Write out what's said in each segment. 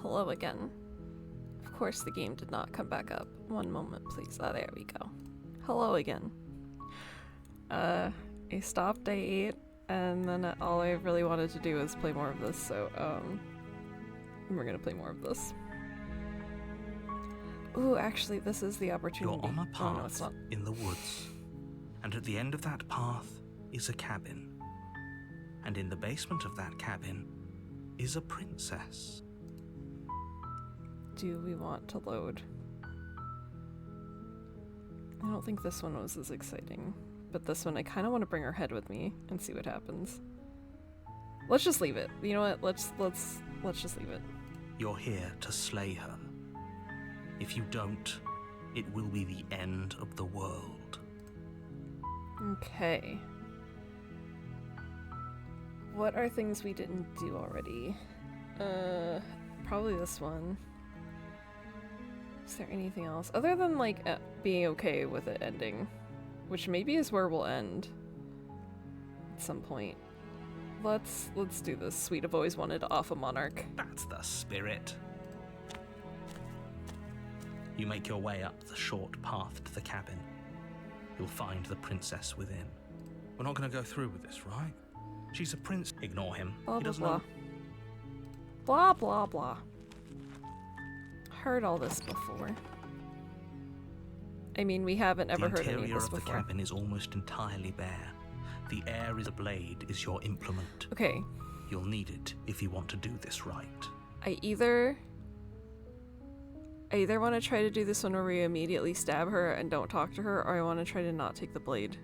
Hello again. Of course the game did not come back up. One moment, please. Ah, there we go. Hello again. I stopped, I ate, and then all I really wanted to do was play more of this, so, we're gonna play more of this. Ooh, actually, this is the opportunity. You're on a path no, it's not. in the woods, and at the end of that path is a cabin. And in the basement of that cabin is a princess. Do we want to load? I don't think this one was as exciting, but this one I kind of want to bring her head with me and see what happens. Let's just leave it. You know what? Let's just leave it. You're here to slay her. If you don't, it will be the end of the world. Okay. What are things we didn't do already? Probably this one. Is there anything else? Other than, like, being okay with it ending. Which maybe is where we'll end. At some point. Let's do this. Sweet, I've always wanted to off a monarch. That's the spirit. You make your way up the short path to the cabin. You'll find the princess within. We're not going to go through with this, right? She's a prince. Ignore him. Blah, He doesn't blah, know. blah. Blah, blah, blah. Heard all this before. I mean, we haven't ever heard any of this before. The interior of the cabin is almost entirely bare. The air is a blade is your implement. Okay. You'll need it if you want to do this right. I either want to try to do this one where we immediately stab her and don't talk to her, or I want to try to not take the blade.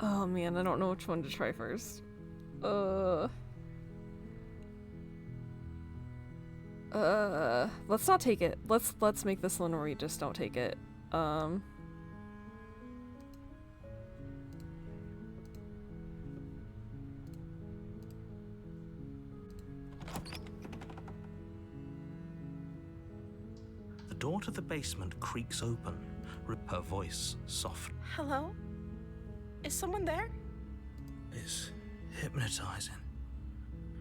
Oh man, I don't know which one to try first. Let's not take it. Let's make this one where we just don't take it. The door to the basement creaks open, her voice soft. Hello? Is someone there? It's hypnotizing.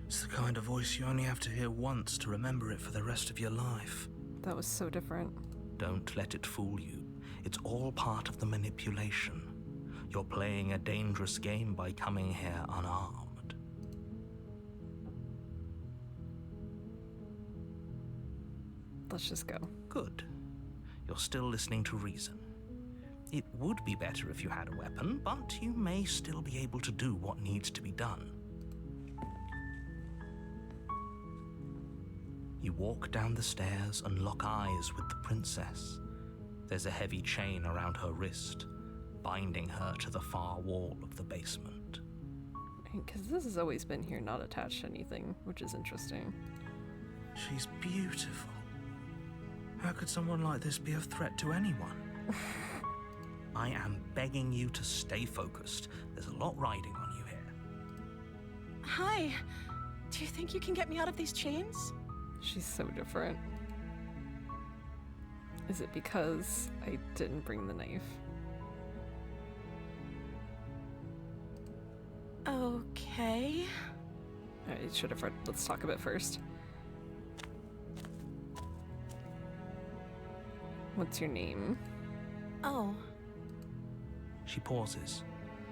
It's the kind of voice you only have to hear once to remember it for the rest of your life. That was so different. Don't let it fool you. It's all part of the manipulation. You're playing a dangerous game by coming here unarmed. Let's just go. Good. You're still listening to reason. It would be better if you had a weapon, but you may still be able to do what needs to be done. You walk down the stairs and lock eyes with the princess. There's a heavy chain around her wrist, binding her to the far wall of the basement. Because this has always been here, not attached to anything, which is interesting. She's beautiful. How could someone like this be a threat to anyone? I am begging you to stay focused. There's a lot riding on you here. Hi. Do you think you can get me out of these chains? She's so different. Is it because I didn't bring the knife? Okay. I should have read. Let's talk a bit first. What's your name? Oh. She pauses,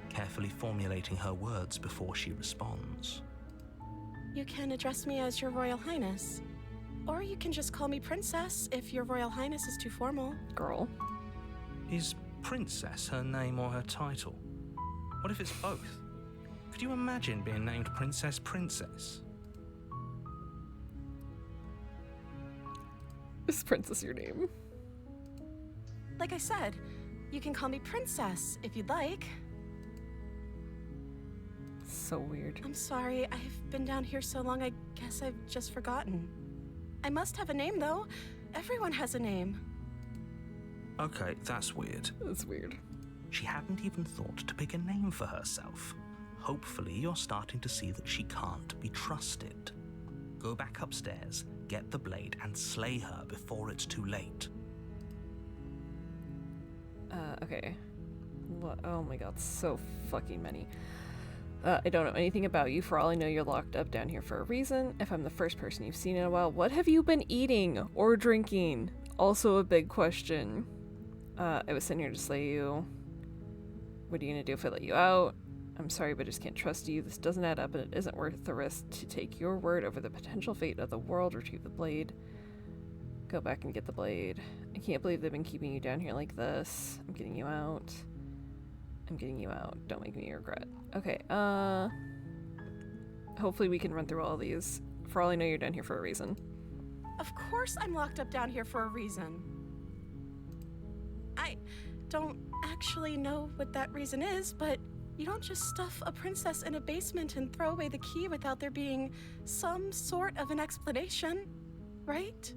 carefully formulating her words before she responds. You can address me as Your Royal Highness. Or you can just call me Princess if Your Royal Highness is too formal. Girl. Is Princess her name or her title? What if it's both? Could you imagine being named Princess? Is Princess your name? Like I said, you can call me Princess if you'd like. So weird. I'm sorry, I've been down here so long I guess I've just forgotten. I must have a name though. Everyone has a name. Okay, that's weird. That's weird. She hadn't even thought to pick a name for herself. Hopefully you're starting to see that she can't be trusted. Go back upstairs, get the blade, and slay her before it's too late. Okay. What? Oh my god, so fucking many. I don't know anything about you. For all I know, you're locked up down here for a reason. If I'm the first person you've seen in a while, what have you been eating or drinking? Also a big question. I was sent here to slay you. What are you gonna do if I let you out? I'm sorry, but I just can't trust you. This doesn't add up, and it isn't worth the risk to take your word over the potential fate of the world. Retrieve the blade. Go back and get the blade. I can't believe they've been keeping you down here like this. I'm getting you out. I'm getting you out. Don't make me regret. Okay, hopefully we can run through all of these. For all I know, you're down here for a reason. Of course I'm locked up down here for a reason. I don't actually know what that reason is, but you don't just stuff a princess in a basement and throw away the key without there being some sort of an explanation, right?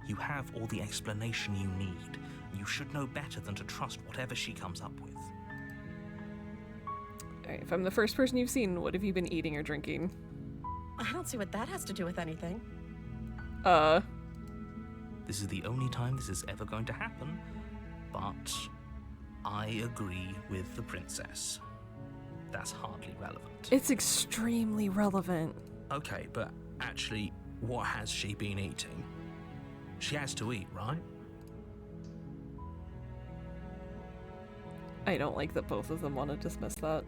You have all the explanation you need. You should know better than to trust whatever she comes up with. Alright, if I'm the first person you've seen, what have you been eating or drinking? I don't see what that has to do with anything. This is the only time this is ever going to happen, but I agree with the princess. That's hardly relevant. It's extremely relevant. Okay, but actually, what has she been eating? She has to eat, right? I don't like that both of them want to dismiss that.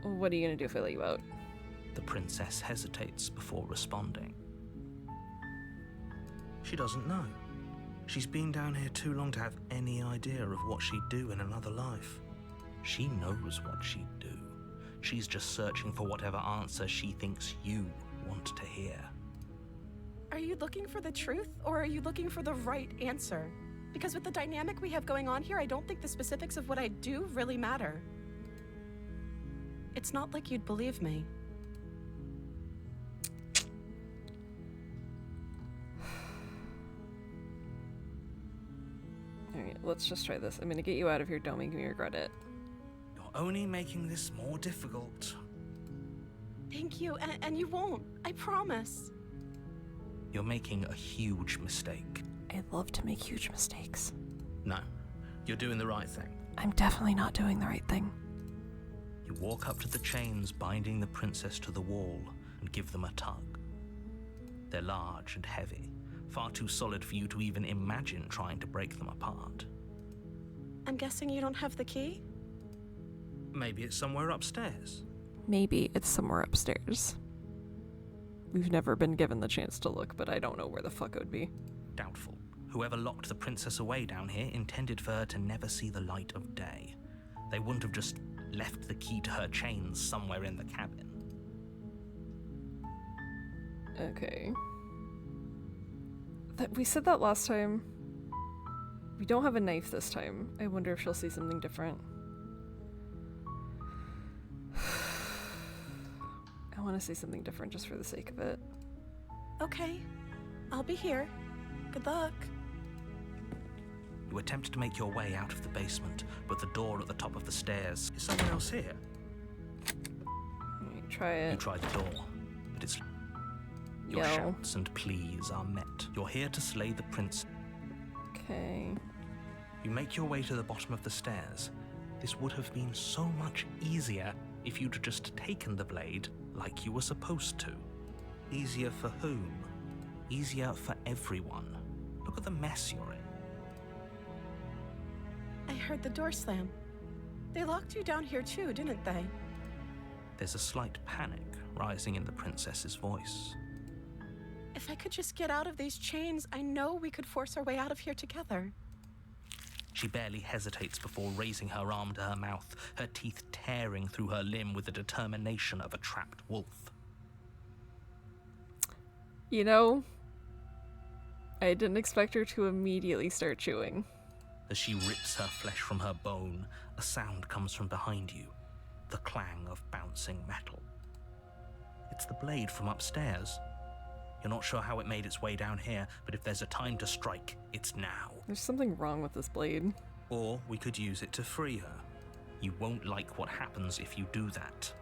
What are you gonna do if I let you out? The princess hesitates before responding. She doesn't know. She's been down here too long to have any idea of what she'd do in another life. She knows what she'd do. She's just searching for whatever answer she thinks you want to hear. Are you looking for the truth, or are you looking for the right answer? Because with the dynamic we have going on here, I don't think the specifics of what I do really matter. It's not like you'd believe me. Alright, let's just try this. I'm gonna get you out of here, don't make me regret it. You're only making this more difficult. Thank you, and you won't. I promise. You're making a huge mistake. I love to make huge mistakes. No, you're doing the right thing. I'm definitely not doing the right thing. You walk up to the chains binding the princess to the wall and give them a tug. They're large and heavy, far too solid for you to even imagine trying to break them apart. I'm guessing you don't have the key? Maybe it's somewhere upstairs. Maybe it's somewhere upstairs. We've never been given the chance to look, but I don't know where the fuck it would be. Doubtful. Whoever locked the princess away down here intended for her to never see the light of day. They wouldn't have just left the key to her chains somewhere in the cabin. Okay. We said that last time. We don't have a knife this time. I wonder if she'll see something different. I want to say something different just for the sake of it. Okay, I'll be here. Good luck. You attempt to make your way out of the basement, but the door at the top of the stairs. Is someone else here? Alright, try it. You try the door, but it's... Your Yell. shouts and pleas are met. You're here to slay the prince. Okay. You make your way to the bottom of the stairs. This would have been so much easier if you'd just taken the blade like you were supposed to. Easier for whom? Easier for everyone. Look at the mess you're in. I heard the door slam. They locked you down here too, didn't they? There's a slight panic rising in the princess's voice. If I could just get out of these chains, I know we could force our way out of here together. She barely hesitates before raising her arm to her mouth, her teeth tearing through her limb with the determination of a trapped wolf. You know, I didn't expect her to immediately start chewing. As she rips her flesh from her bone, a sound comes from behind you, the clang of bouncing metal. It's the blade from upstairs. You're not sure how it made its way down here, but if there's a time to strike, it's now. There's something wrong with this blade. Or we could use it to free her. You won't like what happens if you do that.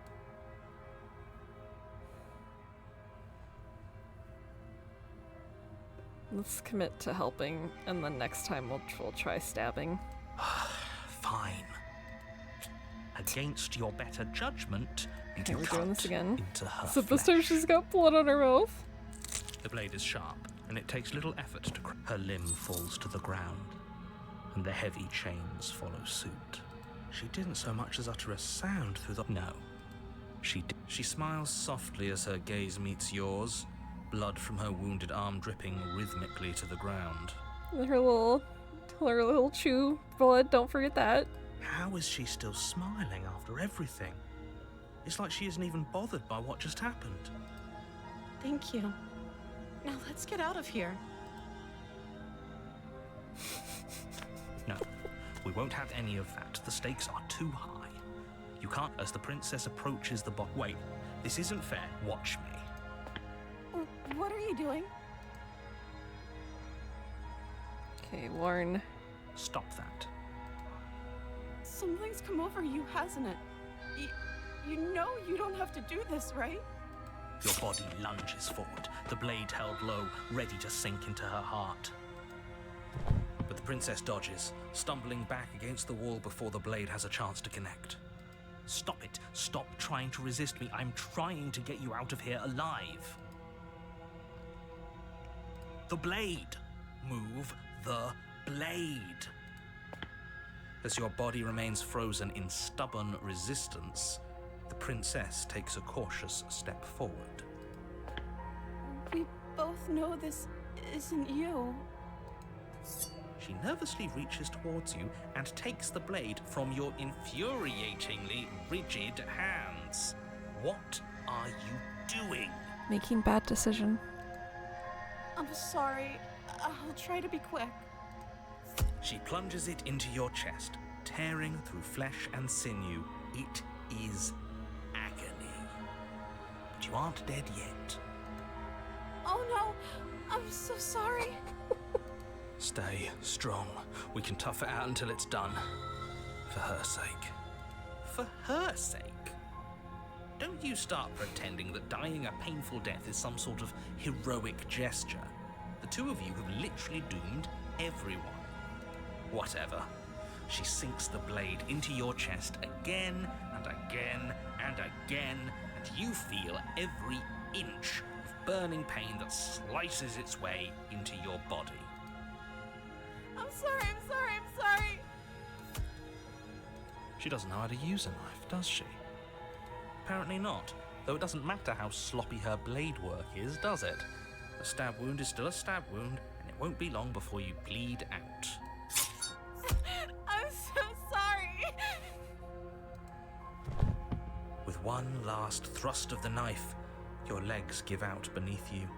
Let's commit to helping, and then next time we'll try stabbing. Fine. Against your better judgment, Okay, you we're cut doing this again. into her So this time flesh. she's got blood on her mouth. The blade is sharp, and it takes little effort to her limb falls to the ground, and the heavy chains follow suit. She didn't so much as utter a sound through the... No. She smiles softly as her gaze meets yours, blood from her wounded arm dripping rhythmically to the ground. And her little chew blood, don't forget that. How is she still smiling after everything? It's like she isn't even bothered by what just happened. Thank you. Now let's get out of here. No, we won't have any of that. The stakes are too high. You can't, as the princess approaches the bot. Wait, this isn't fair. Watch me. What are you doing? Okay, Lauren. Stop that. Something's come over you, hasn't it? You know you don't have to do this, right? Your body lunges forward, the blade held low, ready to sink into her heart. But the princess dodges, stumbling back against the wall before the blade has a chance to connect. Stop it. Stop trying to resist me. I'm trying to get you out of here alive. The blade. Move the blade. As your body remains frozen in stubborn resistance, the princess takes a cautious step forward. We both know this isn't you. She nervously reaches towards you and takes the blade from your infuriatingly rigid hands. What are you doing? Making bad decision. I'm sorry. I'll try to be quick. She plunges it into your chest, tearing through flesh and sinew. It is agony. But you aren't dead yet. Oh no, I'm so sorry. Stay strong. We can tough it out until it's done. For her sake. For her sake? Don't you start pretending that dying a painful death is some sort of heroic gesture. The two of you have literally doomed everyone. Whatever. She sinks the blade into your chest again and again and again, and you feel every inch of burning pain that slices its way into your body. I'm sorry. She doesn't know how to use a knife, does she? Apparently not, though it doesn't matter how sloppy her blade work is, does it? A stab wound is still a stab wound, and it won't be long before you bleed out. I'm so sorry. With one last thrust of the knife, your legs give out beneath you.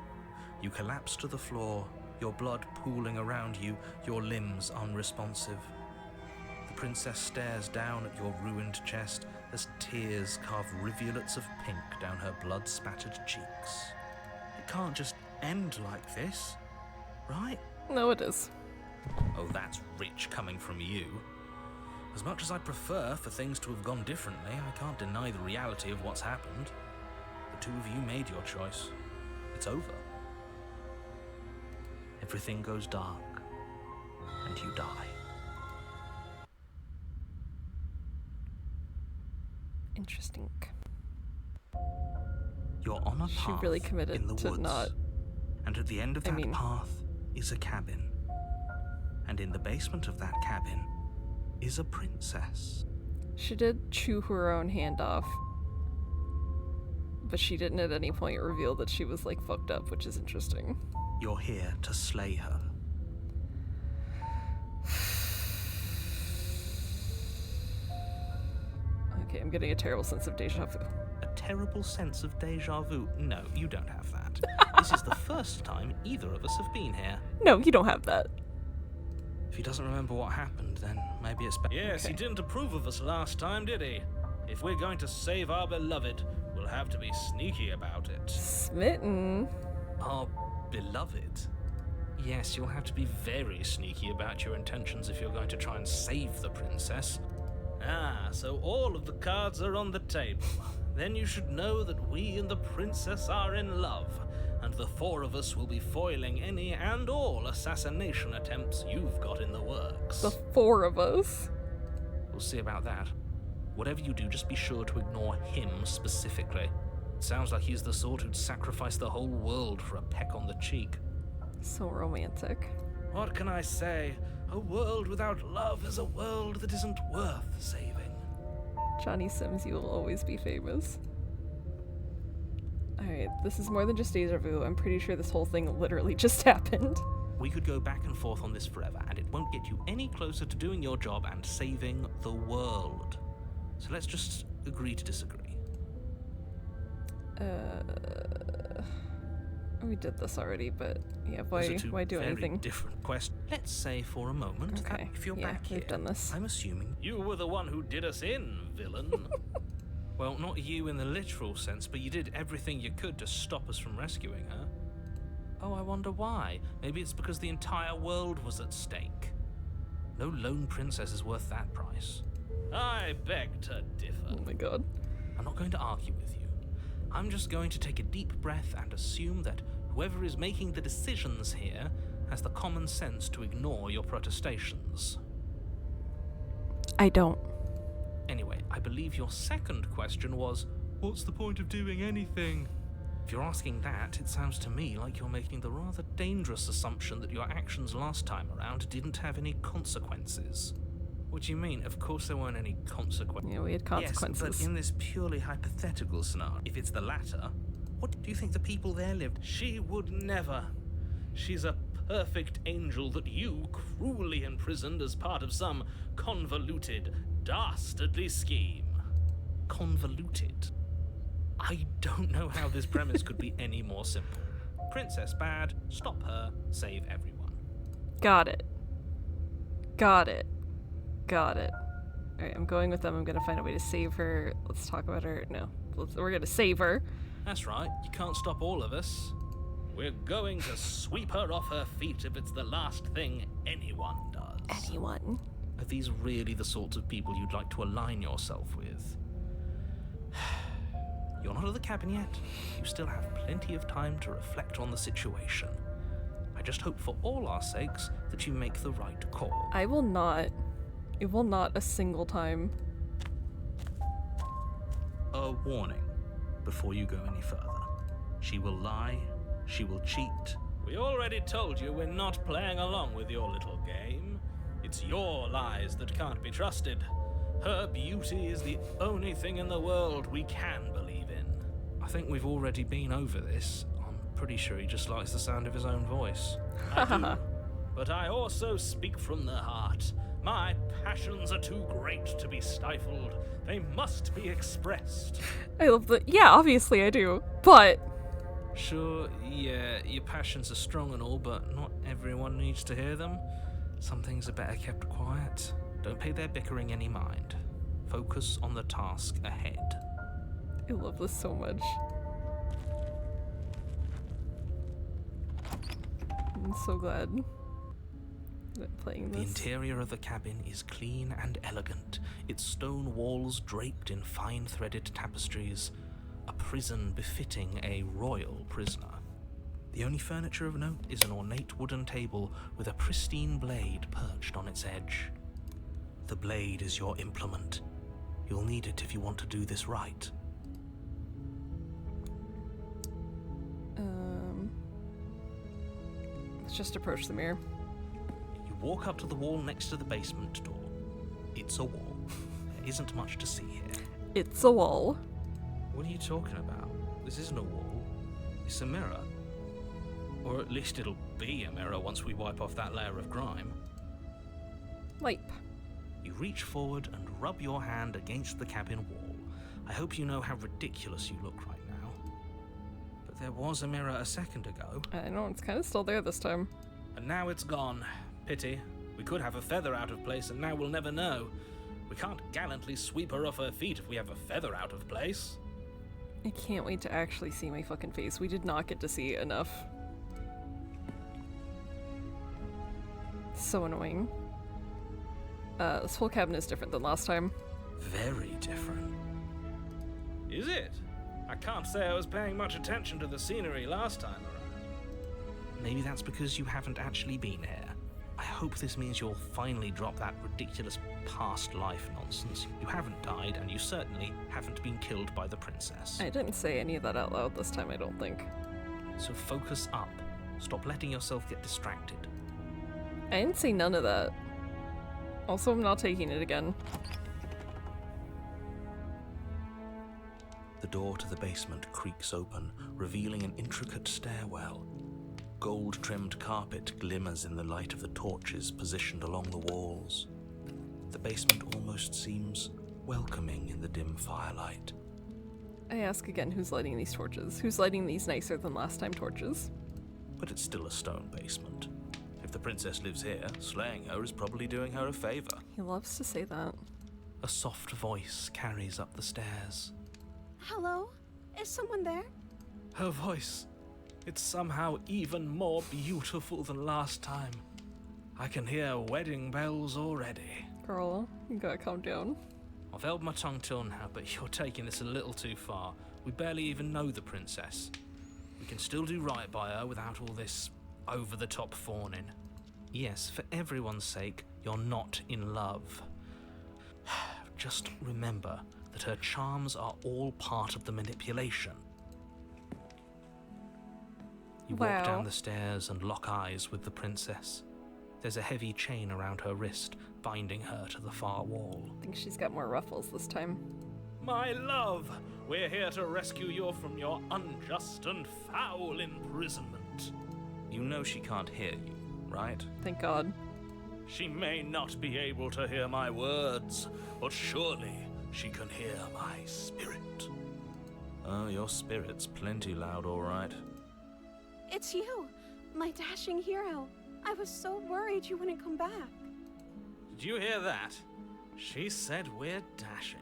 You collapse to the floor, your blood pooling around you, your limbs unresponsive. The princess stares down at your ruined chest as tears carve rivulets of pink down her blood-spattered cheeks. It can't just end like this, right? No, it is. Oh, that's rich coming from you. As much as I'd prefer for things to have gone differently, I can't deny the reality of what's happened. The two of you made your choice. It's over. Everything goes dark, and you die. Interesting. You're on a She path really committed in the to woods, not... and at the end of that path is a cabin. And in the basement of that cabin is a princess. She did chew her own hand off, but she didn't at any point reveal that she was, like, fucked up, which is interesting. You're here to slay her. Okay, I'm getting a terrible sense of deja vu. A terrible sense of deja vu? No, you don't have that. This is the first time either of us have been here. No, you don't have that. If he doesn't remember what happened, then maybe it's better. Yes, Okay. he didn't approve of us last time, did he? If we're going to save our beloved, we'll have to be sneaky about it. Smitten. Our beloved. Yes, you'll have to be very sneaky about your intentions if you're going to try and save the princess. Ah, so all of the cards are on the table. Then you should know that we and the princess are in love, and the four of us will be foiling any and all assassination attempts you've got in the works. The four of us. We'll see about that. Whatever you do, just be sure to ignore him specifically. It sounds like he's the sort who'd sacrifice the whole world for a peck on the cheek. So romantic. What can I say? A world without love is a world that isn't worth saving. Johnny Sims, you will always be famous. Alright, this is more than just deja vu. I'm pretty sure this whole thing literally just happened. We could go back and forth on this forever, and it won't get you any closer to doing your job and saving the world. So let's just agree to disagree. We did this already, but yeah, Those are two why do very anything? different questions. Let's say for a moment that Okay, if you're yeah, back here, we've done this. I'm assuming You were the one who did us in, villain. Well, not you in the literal sense, but you did everything you could to stop us from rescuing her. Oh, I wonder why. Maybe it's because the entire world was at stake. No lone princess is worth that price. I beg to differ. Oh my god. I'm not going to argue with you. I'm just going to take a deep breath and assume that whoever is making the decisions here has the common sense to ignore your protestations. I don't. Anyway, I believe your second question was, what's the point of doing anything? If you're asking that, it sounds to me like you're making the rather dangerous assumption that your actions last time around didn't have any consequences. What do you mean? Of course there weren't any consequences. Yeah, we had consequences. Yes, but in this purely hypothetical scenario, if it's the latter, what do you think the people there lived? She would never. She's a perfect angel that you cruelly imprisoned as part of some convoluted, dastardly scheme. Convoluted? I don't know how this premise could be any more simple. Princess bad, stop her, save everyone. Got it. Got it. Got it. Alright, I'm going with them. I'm gonna find a way to save her. Let's talk about her. No. We're gonna save her. That's right, you can't stop all of us. We're going to sweep her off her feet if it's the last thing anyone does. Anyone. Are these really the sorts of people you'd like to align yourself with? You're not at the cabin yet. You still have plenty of time to reflect on the situation. I just hope for all our sakes that you make the right call. I will not. It will not a single time. A warning before you go any further. She will lie, she will cheat. We already told you we're not playing along with your little game. It's your lies that can't be trusted. Her beauty is the only thing in the world we can believe in. I think we've already been over this. I'm pretty sure he just likes the sound of his own voice. I do, but I also speak from the heart. My passions are too great to be stifled. They must be expressed. I love the. Yeah, obviously I do. But. Sure, yeah, your passions are strong and all, but not everyone needs to hear them. Some things are better kept quiet. Don't pay their bickering any mind. Focus on the task ahead. I love this so much. I'm so glad that I'm playing The this. interior of the cabin is clean and elegant, its stone walls draped in fine threaded tapestries, a prison befitting a royal prisoner. The only furniture of note is an ornate wooden table with a pristine blade perched on its edge. The blade is your implement. You'll need it if you want to do this right. Let's just approach the mirror. You walk up to the wall next to the basement door. It's a wall. There isn't much to see here. It's a wall. What are you talking about? This isn't a wall. It's a mirror. Or at least it'll be a mirror once we wipe off that layer of grime. Wipe. You reach forward and rub your hand against the cabin wall. I hope you know how ridiculous you look right now. But there was a mirror a second ago. I know, it's kind of still there this time. And now it's gone. Pity. We could have a feather out of place, and now we'll never know. We can't gallantly sweep her off her feet if we have a feather out of place. I can't wait to actually see my fucking face. We did not get to see it enough. So annoying. This whole cabin is different than last time. Very different. Is it? I can't say I was paying much attention to the scenery last time around. Maybe that's because you haven't actually been here. I hope this means you'll finally drop that ridiculous past life nonsense. You haven't died, and you certainly haven't been killed by the princess. I didn't say any of that out loud this time, I don't think. So focus up. Stop letting yourself get distracted. I didn't say none of that. Also, I'm not taking it again. The door to the basement creaks open, revealing an intricate stairwell. Gold-trimmed carpet glimmers in the light of the torches positioned along the walls. The basement almost seems welcoming in the dim firelight. I ask again, who's lighting these torches? Who's lighting these nicer than last time torches? But it's still a stone basement. If the princess lives here, slaying her is probably doing her a favor. He loves to say that. A soft voice carries up the stairs. Hello? Is someone there? Her voice. It's somehow even more beautiful than last time. I can hear wedding bells already. Girl, you gotta calm down. I've held my tongue till now, but you're taking this a little too far. We barely even know the princess. We can still do right by her without all this over-the-top fawning. Yes, for everyone's sake, you're not in love. Just remember that her charms are all part of the manipulation. You walk down the stairs and lock eyes with the princess. There's a heavy chain around her wrist, binding her to the far wall. I think she's got more ruffles this time. My love, we're here to rescue you from your unjust and foul imprisonment. You know she can't hear you, right? Thank God. She may not be able to hear my words, but surely she can hear my spirit. Oh, your spirit's plenty loud, all right. It's you, my dashing hero. I was so worried you wouldn't come back. Did you hear that? She said we're dashing.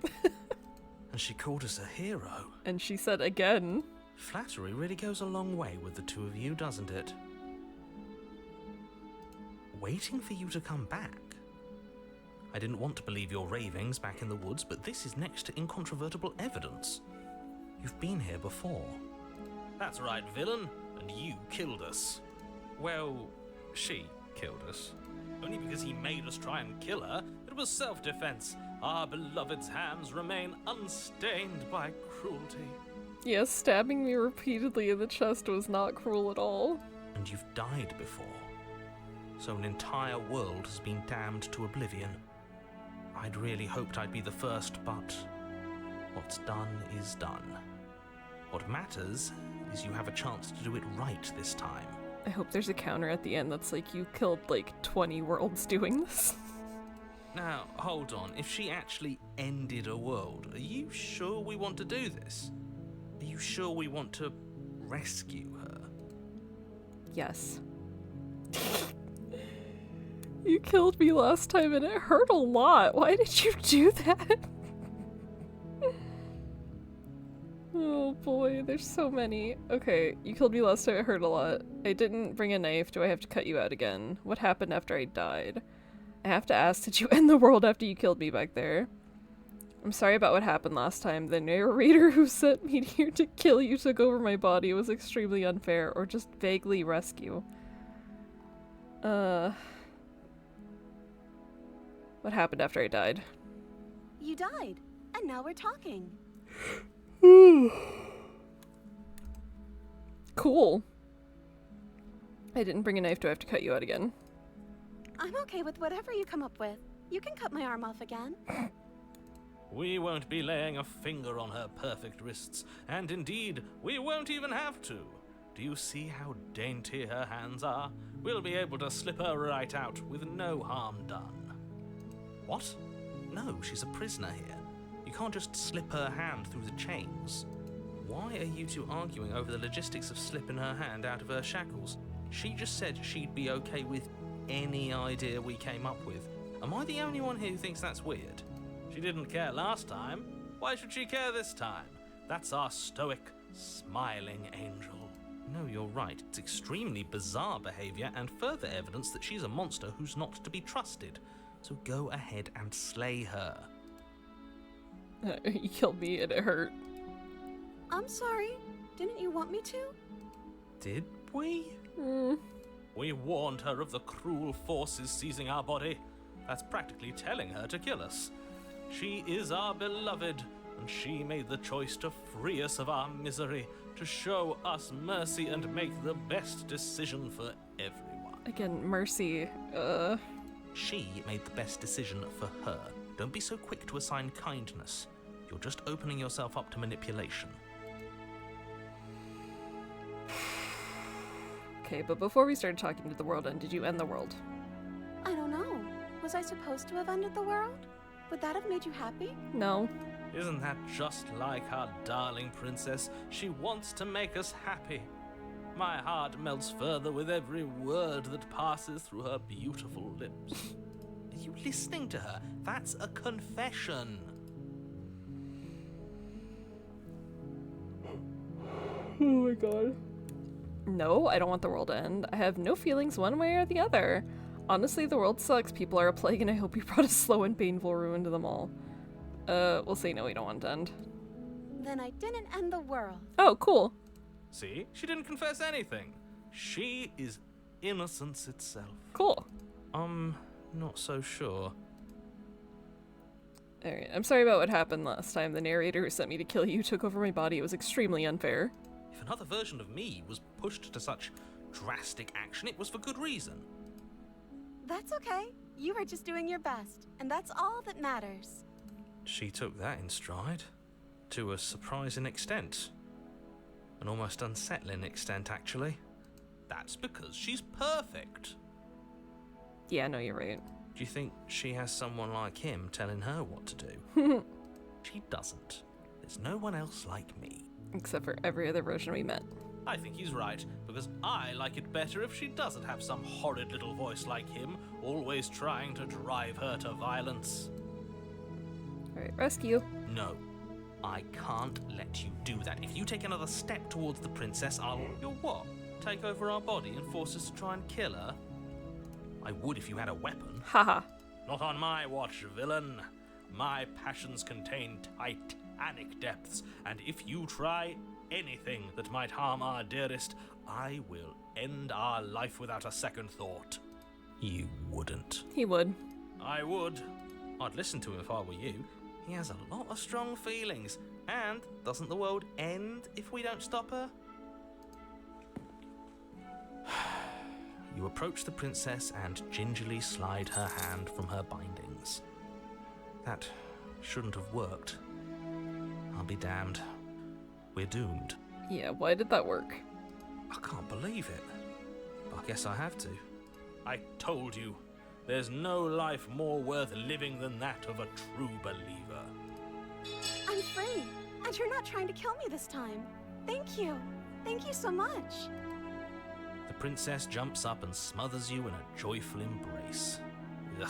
And she called us a hero. And she said again. Flattery really goes a long way with the two of you, doesn't it? Waiting for you to come back. I didn't want to believe your ravings back in the woods, but this is next to incontrovertible evidence. You've been here before. That's right, villain, and you killed us. Well, she killed us. Only because he made us try and kill her. It was self-defense. Our beloved's hands remain unstained by cruelty. Yes, stabbing me repeatedly in the chest was not cruel at all. And you've died before. So an entire world has been damned to oblivion. I'd really hoped I'd be the first, but what's done is done. What matters is you have a chance to do it right this time. I hope there's a counter at the end that's like, you killed like 20 worlds doing this. Now, hold on. If she actually ended a world, are you sure we want to do this? Are you sure we want to rescue her? Yes. You killed me last time and it hurt a lot. Why did you do that? Oh boy, there's so many. Okay, you killed me last time, it hurt a lot. I didn't bring a knife, do I have to cut you out again? What happened after I died? I have to ask, did you end the world after you killed me back there? I'm sorry about what happened last time. The narrator who sent me here to kill you took over my body. It was extremely unfair, or just vaguely rescue. What happened after I died? You died, and now we're talking. Cool. I didn't bring a knife, do I have to cut you out again? I'm okay with whatever you come up with. You can cut my arm off again. We won't be laying a finger on her perfect wrists, and indeed, we won't even have to. Do you see how dainty her hands are? We'll be able to slip her right out with no harm done. What? No, she's a prisoner here. You can't just slip her hand through the chains. Why are you two arguing over the logistics of slipping her hand out of her shackles? She just said she'd be okay with any idea we came up with. Am I the only one here who thinks that's weird? She didn't care last time. Why should she care this time? That's our stoic, smiling angel. No, you're right. It's extremely bizarre behavior and further evidence that she's a monster who's not to be trusted. So go ahead and slay her. You killed me and it hurt. I'm sorry. Didn't you want me to? Did we? We warned her of the cruel forces seizing our body. That's practically telling her to kill us. She is our beloved, and she made the choice to free us of our misery, to show us mercy and make the best decision for everyone. Again, mercy. She made the best decision for her. Don't be so quick to assign kindness. You're just opening yourself up to manipulation. Okay, but before we started talking to the world end, did you end the world? I don't know. Was I supposed to have ended the world? Would that have made you happy? No. Isn't that just like our darling princess? She wants to make us happy. My heart melts further with every word that passes through her beautiful lips. Are you listening to her? That's a confession. Oh my god. No, I don't want the world to end. I have no feelings one way or the other. Honestly, the world sucks. People are a plague, and I hope you brought a slow and painful ruin to them all. We'll say no, we don't want it to end. Then I didn't end the world. Oh, cool. See? She didn't confess anything. She is innocence itself. Cool. Not so sure. Alright, I'm sorry about what happened last time. The narrator who sent me to kill you took over my body. It was extremely unfair. If another version of me was pushed to such drastic action, it was for good reason. That's okay. You were just doing your best, and that's all that matters. She took that in stride. To a surprising extent. An almost unsettling extent, actually. That's because she's perfect. Yeah, no, you're right. Do you think she has someone like him telling her what to do? She doesn't. There's no one else like me. Except for every other version we met. I think he's right, because I like it better if she doesn't have some horrid little voice like him, always trying to drive her to violence. Alright, rescue. No, I can't let you do that. If you take another step towards the princess, I'll... You'll what? Take over our body and force us to try and kill her? I would if you had a weapon. Haha. Not on my watch, villain. My passions contain titanic depths, and if you try anything that might harm our dearest, I will end our life without a second thought. You wouldn't. He would. I would. I'd listen to him if I were you. He has a lot of strong feelings, and doesn't the world end if we don't stop her? You approach the princess and gingerly slide her hand from her bindings. That shouldn't have worked. I'll be damned. We're doomed. Yeah, why did that work? I can't believe it. But I guess I have to. I told you, there's no life more worth living than that of a true believer. I'm free, and you're not trying to kill me this time. Thank you. Thank you so much. The princess jumps up and smothers you in a joyful embrace. Ugh.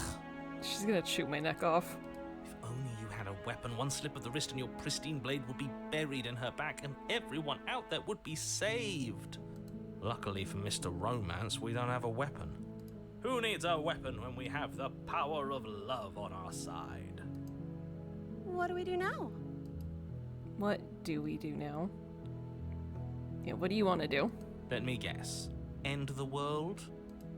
She's gonna chew my neck off. If only you had a weapon, one slip of the wrist and your pristine blade would be buried in her back and everyone out there would be saved. Luckily for Mr. Romance, we don't have a weapon. Who needs a weapon when we have the power of love on our side? What do we do now? What do we do now? Yeah, what do you want to do? Let me guess. End the world?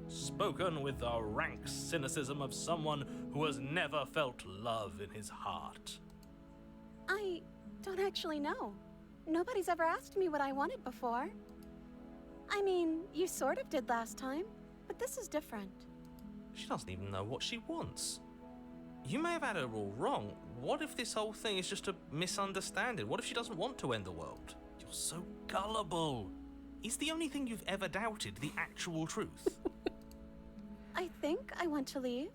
Spoken with the rank cynicism of someone who has never felt love in his heart. I don't actually know. Nobody's ever asked me what I wanted before. I mean, you sort of did last time, but this is different. She doesn't even know what she wants. You may have had her all wrong. What if this whole thing is just a misunderstanding? What if she doesn't want to end the world? You're so gullible. Is the only thing you've ever doubted the actual truth? I think I want to leave.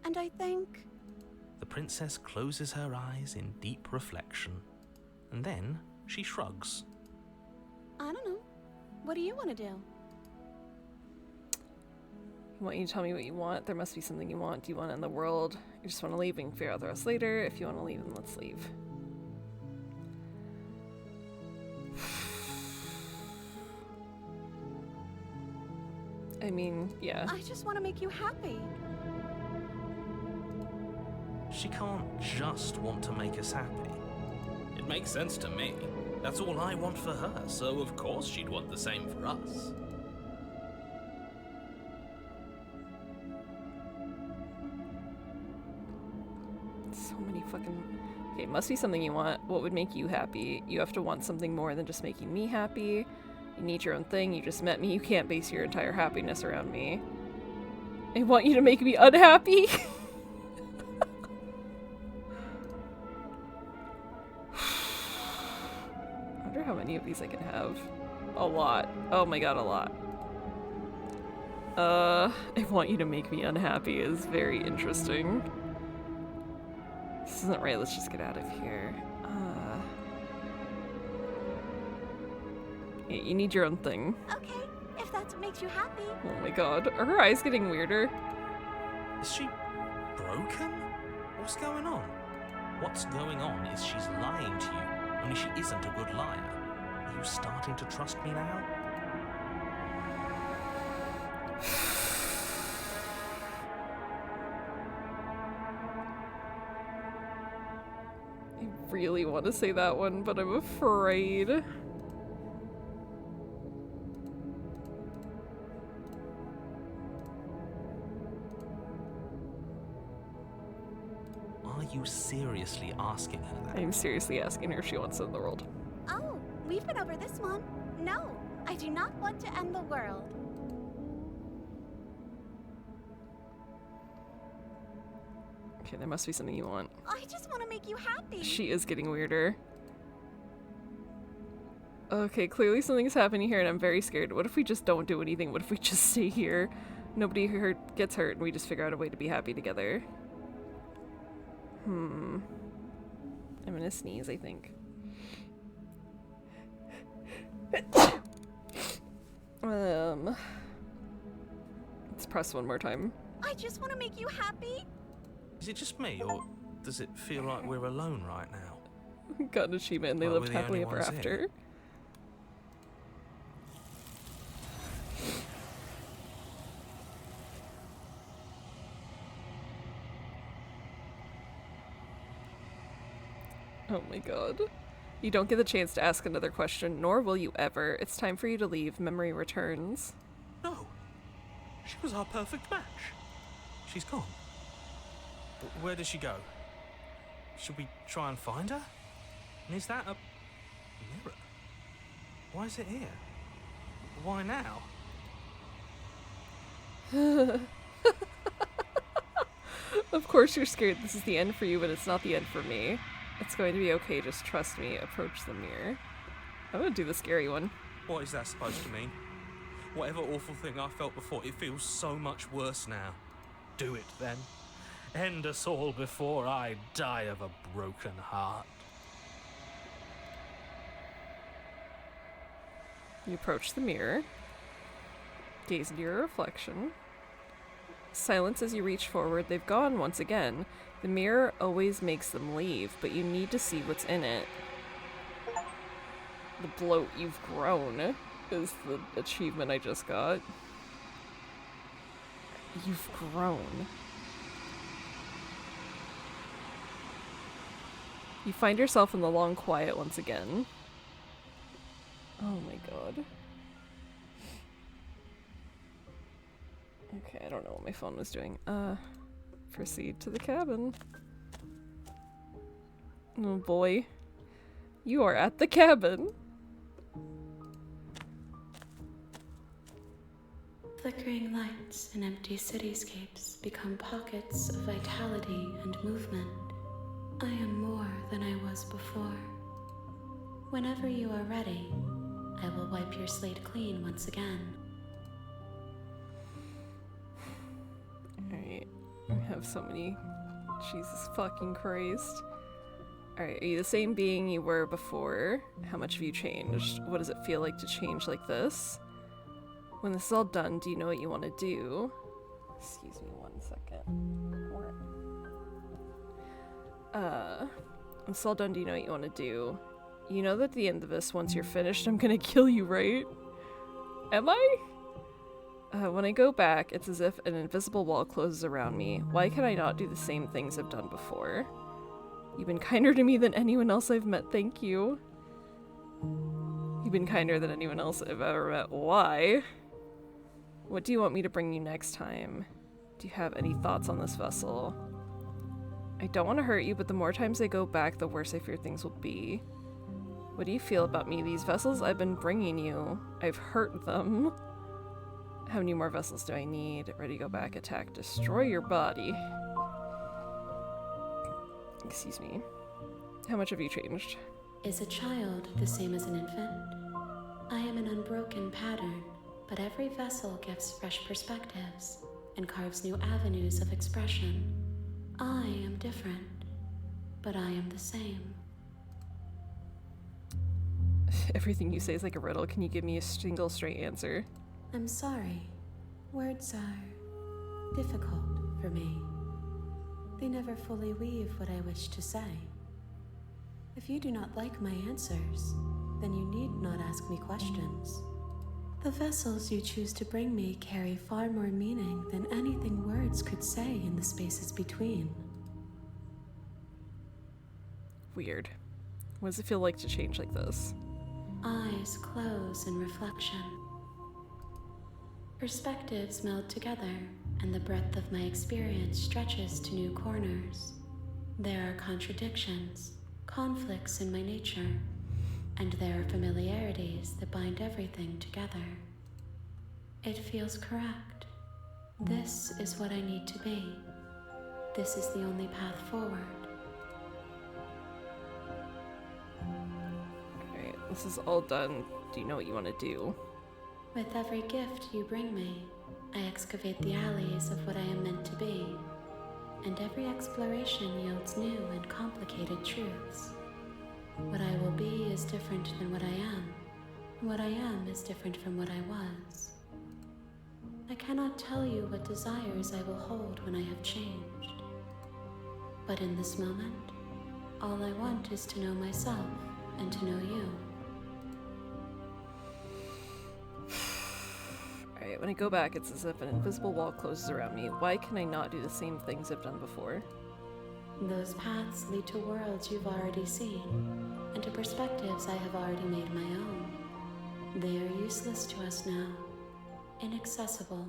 And I think... The princess closes her eyes in deep reflection. And then she shrugs. I don't know. What do you want to do? I want you to tell me what you want. There must be something you want. Do you want to end the world? You just want to leave? We can figure out the rest later. If you want to leave, then let's leave. I mean, yeah. I just want to make you happy. She can't just want to make us happy. It makes sense to me. That's all I want for her, so of course she'd want the same for us. fucking... Okay, must be something you want. What would make you happy? You have to want something more than just making me happy. You need your own thing. You just met me. You can't base your entire happiness around me. I want you to make me unhappy? I wonder how many of these I can have. A lot. Oh my god, a lot. I want you to make me unhappy is very interesting. This isn't right, let's just get out of here. Yeah, you need your own thing. Okay, if that's what makes you happy. Oh my god, are her eyes getting weirder? Is she broken? What's going on? What's going on is she's lying to you, only she isn't a good liar. Are you starting to trust me now? I really want to say that one, but I'm afraid. Are you seriously asking her that? I'm seriously asking her if she wants to end the world. Oh, we've been over this one. No, I do not want to end the world. Okay, there must be something you want. I just want to make you happy. She is getting weirder. Okay, clearly something's happening here and I'm very scared. What if we just don't do anything? What if we just stay here? Nobody gets hurt and we just figure out a way to be happy together. I'm gonna sneeze, I think. Let's press one more time. I just want to make you happy. Is it just me, or does it feel like we're alone right now? Got an achievement and they Well, lived we're the happily only ever ones after. in. Oh my god. You don't get the chance to ask another question, nor will you ever. It's time for you to leave. Memory returns. No. She was our perfect match. She's gone. Where did she go? Should we try and find her? And is that a mirror? Why is it here? Why now? Of course you're scared this is the end for you, but it's not the end for me. It's going to be okay, just trust me. Approach the mirror. I'm gonna do the scary one. What is that supposed to mean? Whatever awful thing I felt before, it feels so much worse now. Do it then. End us all before I die of a broken heart. You approach the mirror. Gaze into your reflection. Silence as you reach forward. They've gone once again. The mirror always makes them leave, but you need to see what's in it. The bloat you've grown is the achievement I just got. You've grown. You find yourself in the long quiet once again. Oh my god. Okay, I don't know what my phone was doing. Proceed to the cabin. Oh boy. You are at the cabin. Flickering lights and empty cityscapes become pockets of vitality and movement. I am more than I was before. Whenever you are ready, I will wipe your slate clean once again. Alright. I have so many. Jesus fucking Christ. Alright, are you the same being you were before? How much have you changed? What does it feel like to change like this? When this is all done, do you know what you want to do? Excuse me 1 second. When it's all done, do you know what you want to do? You know that at the end of this, once you're finished, I'm gonna kill you, right? Am I? When I go back, it's as if an invisible wall closes around me. Why can I not do the same things I've done before? You've been kinder to me than anyone else I've met, thank you. You've been kinder than anyone else I've ever met. Why? What do you want me to bring you next time? Do you have any thoughts on this vessel? I don't want to hurt you, but the more times I go back, the worse I fear things will be. What do you feel about me? These vessels I've been bringing you, I've hurt them. How many more vessels do I need? Ready to go back, attack, destroy your body. Excuse me. How much have you changed? Is a child the same as an infant? I am an unbroken pattern, but every vessel gives fresh perspectives and carves new avenues of expression. I am different, but I am the same. Everything you say is like a riddle. Can you give me a single straight answer? I'm sorry. Words are difficult for me. They never fully weave what I wish to say. If you do not like my answers, then you need not ask me questions. The vessels you choose to bring me carry far more meaning than anything words could say in the spaces between. Weird. What does it feel like to change like this? Eyes close in reflection. Perspectives meld together, and the breadth of my experience stretches to new corners. There are contradictions, conflicts in my nature, and there are familiarities that bind everything together. It feels correct. This is what I need to be. This is the only path forward. Alright, this is all done. Do you know what you want to do? With every gift you bring me, I excavate the alleys of what I am meant to be, and every exploration yields new and complicated truths. What I will be is different than what I am. What I am is different from what I was. I cannot tell you what desires I will hold when I have changed. But in this moment, all I want is to know myself and to know you. Alright, when I go back, it's as if an invisible wall closes around me. Why can I not do the same things I've done before? Those paths lead to worlds you've already seen, and to perspectives I have already made my own. They are useless to us now, inaccessible.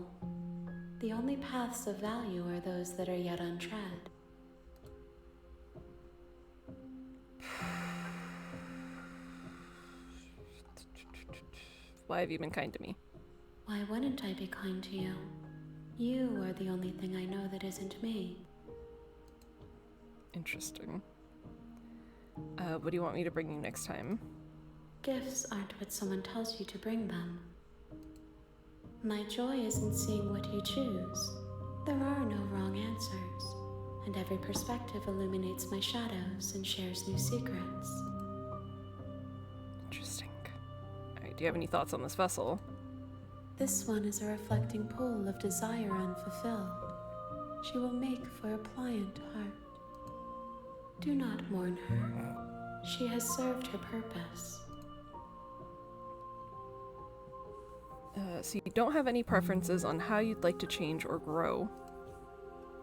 The only paths of value are those that are yet untread. Why have you been kind to me? Why wouldn't I be kind to you? You are the only thing I know that isn't me. Interesting. What do you want me to bring you next time? Gifts aren't what someone tells you to bring them. My joy is in seeing what you choose. There are no wrong answers, and every perspective illuminates my shadows and shares new secrets. Interesting. Alright, do you have any thoughts on this vessel? This one is a reflecting pool of desire unfulfilled. She will make for a pliant heart. Do not mourn her. She has served her purpose. So you don't have any preferences on how you'd like to change or grow?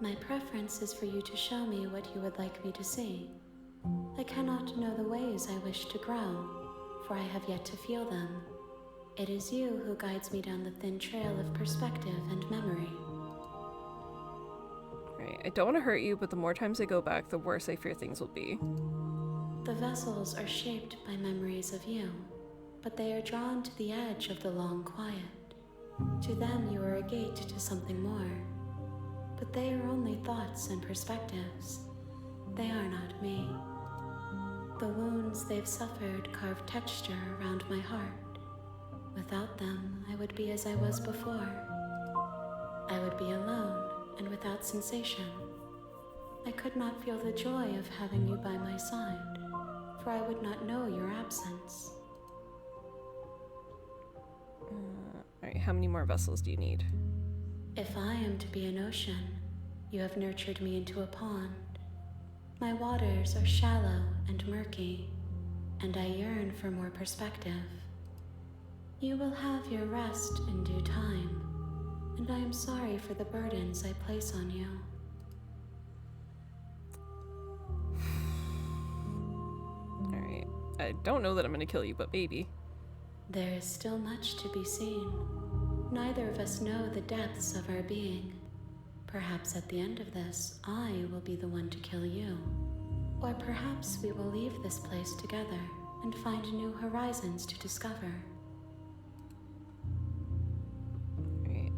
My preference is for you to show me what you would like me to see. I cannot know the ways I wish to grow, for I have yet to feel them. It is you who guides me down the thin trail of perspective and memory. Right, I don't want to hurt you, but the more times I go back, the worse I fear things will be. The vessels are shaped by memories of you, but they are drawn to the edge of the long quiet. To them you are a gate to something more, but they are only thoughts and perspectives. They are not me. The wounds they've suffered carve texture around my heart. Without them, I would be as I was before. I would be alone and without sensation. I could not feel the joy of having you by my side, for I would not know your absence. Alright, how many more vessels do you need? If I am to be an ocean, you have nurtured me into a pond. My waters are shallow and murky, and I yearn for more perspective. You will have your rest in due time, and I am sorry for the burdens I place on you. Alright, I don't know that I'm gonna kill you, but maybe. There is still much to be seen. Neither of us know the depths of our being, Perhaps at the end of this, I will be the one to kill you. Or perhaps we will leave this place together and find new horizons to discover. Right,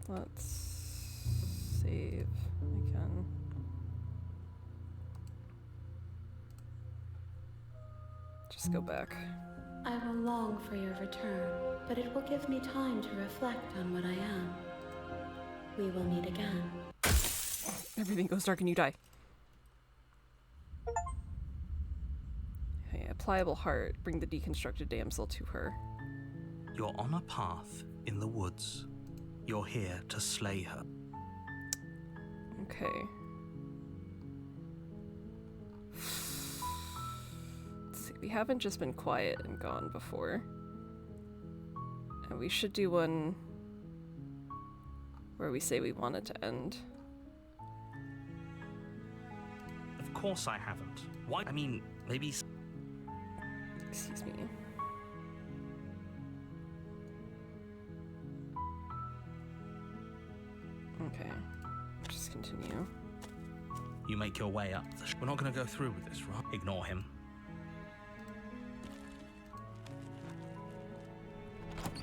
let's save again. Just go back. I will long for your return, but it will give me time to reflect on what I am. We will meet again. Everything goes dark and you die. Okay, a pliable heart. Bring the deconstructed damsel to her. You're on a path in the woods. You're here to slay her. Okay. Let's see, we haven't just been quiet and gone before. And we should do one where we say we want it to end. Of course I haven't. Why? I mean, maybe... Excuse me. Okay. Just continue. You make your way up the... We're not going to go through with this, right? Ignore him.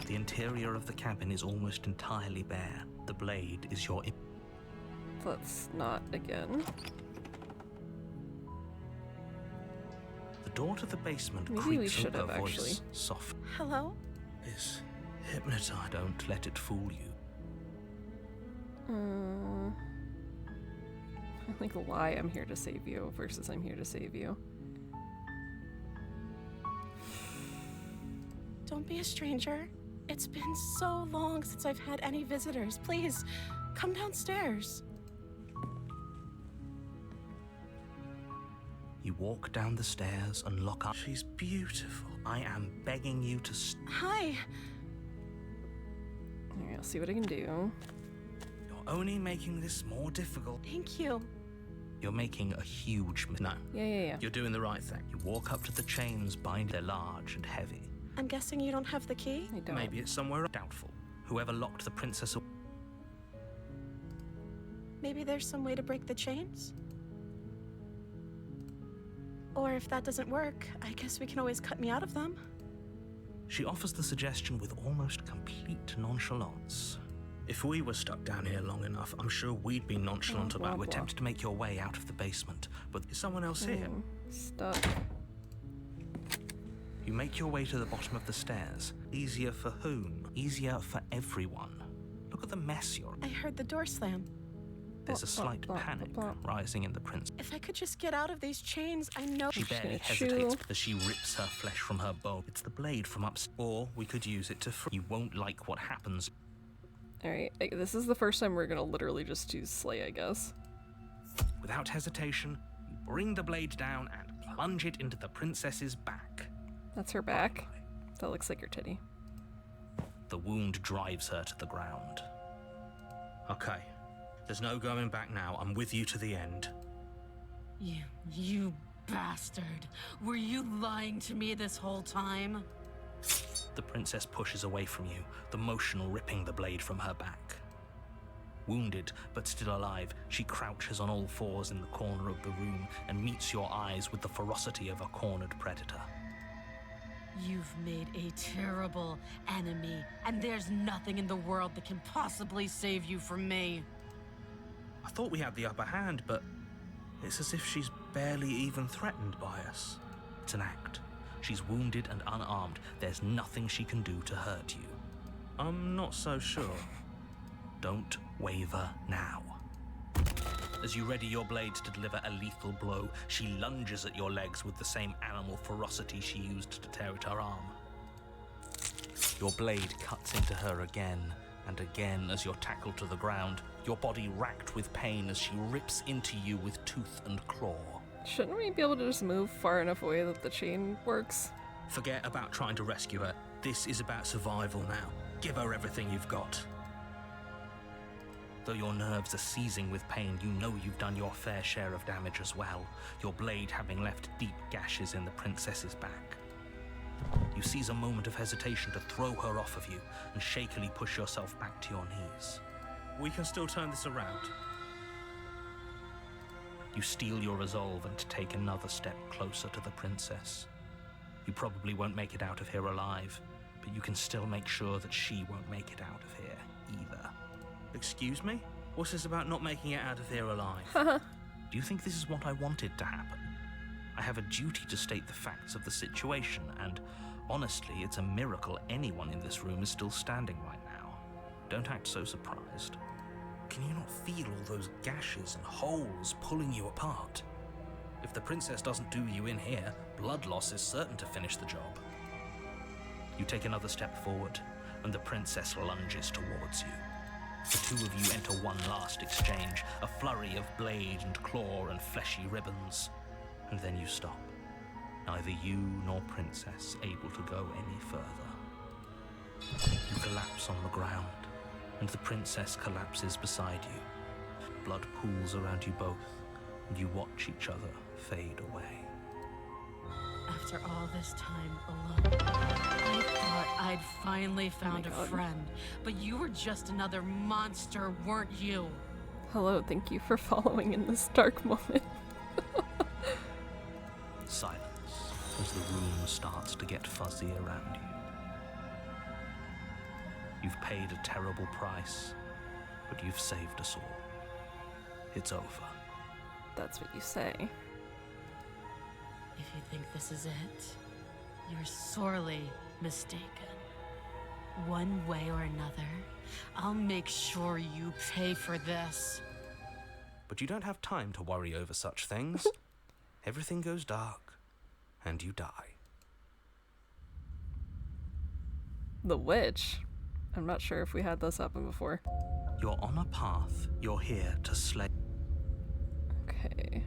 The interior of the cabin is almost entirely bare. The blade is your... Let's not again. The door to the basement Maybe we creaks should over, have, voice actually. soft. Hello? Is hypnotized. Don't let it fool you. I like lie I'm here to save you versus I'm here to save you. Don't be a stranger. It's been so long since I've had any visitors. Please, come downstairs. You walk down the stairs and look up. She's beautiful. I am begging you to... Hi. Alright, I'll see what I can do. You're only making this more difficult. Thank you. You're making a huge... No. Yeah. You're doing the right thing. You walk up to the chains, bind. They're large and heavy. I'm guessing you don't have the key? I don't. Maybe it's somewhere doubtful. Whoever locked the princess... Maybe there's some way to break the chains? Or if that doesn't work, I guess we can always cut me out of them. She offers the suggestion with almost complete nonchalance. If we were stuck down here long enough, I'm sure we'd be nonchalant Blah, about blah, attempt to make your way out of the basement. But is someone else here? Stuck. You make your way to the bottom of the stairs. Easier for whom? Easier for everyone. Look at the mess you're in. I heard the door slam. There's a slight blah, blah, panic blah. rising in the prince. If I could just get out of these chains, I know. She barely gonna hesitates chew. as she rips her flesh from her bone. It's the blade from upstairs. Or we could use it to You won't like what happens. Alright, this is the first time we're gonna literally just do slay, I guess. Without hesitation, you bring the blade down and plunge it into the princess's back. That's her back. That looks like her titty. The wound drives her to the ground. Okay. There's no going back now. I'm with you to the end. You bastard. Were you lying to me this whole time? The princess pushes away from you, the motion ripping the blade from her back. Wounded, but still alive, she crouches on all fours in the corner of the room and meets your eyes with the ferocity of a cornered predator. You've made a terrible enemy, and there's nothing in the world that can possibly save you from me. I thought we had the upper hand, but it's as if she's barely even threatened by us. It's an act. She's wounded and unarmed. There's nothing she can do to hurt you. I'm not so sure. Don't waver now. As you ready your blade to deliver a lethal blow, she lunges at your legs with the same animal ferocity she used to tear at her arm. Your blade cuts into her again and again as you're tackled to the ground, your body racked with pain as she rips into you with tooth and claw. Shouldn't we be able to just move far enough away that the chain works? Forget about trying to rescue her. This is about survival now. Give her everything you've got. Though your nerves are seizing with pain, you know you've done your fair share of damage as well, your blade having left deep gashes in the princess's back. You seize a moment of hesitation to throw her off of you and shakily push yourself back to your knees. We can still turn this around. You steel your resolve and take another step closer to the princess. You probably won't make it out of here alive, but you can still make sure that she won't make it out of here either. Excuse me? What's this about not making it out of here alive? Do you think this is what I wanted to happen? I have a duty to state the facts of the situation, and honestly, it's a miracle anyone in this room is still standing right now. Don't act so surprised. Can you not feel all those gashes and holes pulling you apart? If the princess doesn't do you in here, blood loss is certain to finish the job. You take another step forward, and the princess lunges towards you. The two of you enter one last exchange, a flurry of blade and claw and fleshy ribbons. And then you stop. Neither you nor princess able to go any further. You collapse on the ground, and the princess collapses beside you. Blood pools around you both, and you watch each other fade away. After all this time alone, I thought I'd finally found a friend, but you were just another monster, weren't you? Hello, thank you for following in this dark moment. Silence as the room starts to get fuzzy around you. You've paid a terrible price, but you've saved us all. It's over. That's what you say. If you think this is it, you're sorely mistaken. One way or another, I'll make sure you pay for this. But you don't have time to worry over such things. Everything goes dark, and you die. The witch? I'm not sure if we had this happen before. You're on a path. You're here to slay. Okay.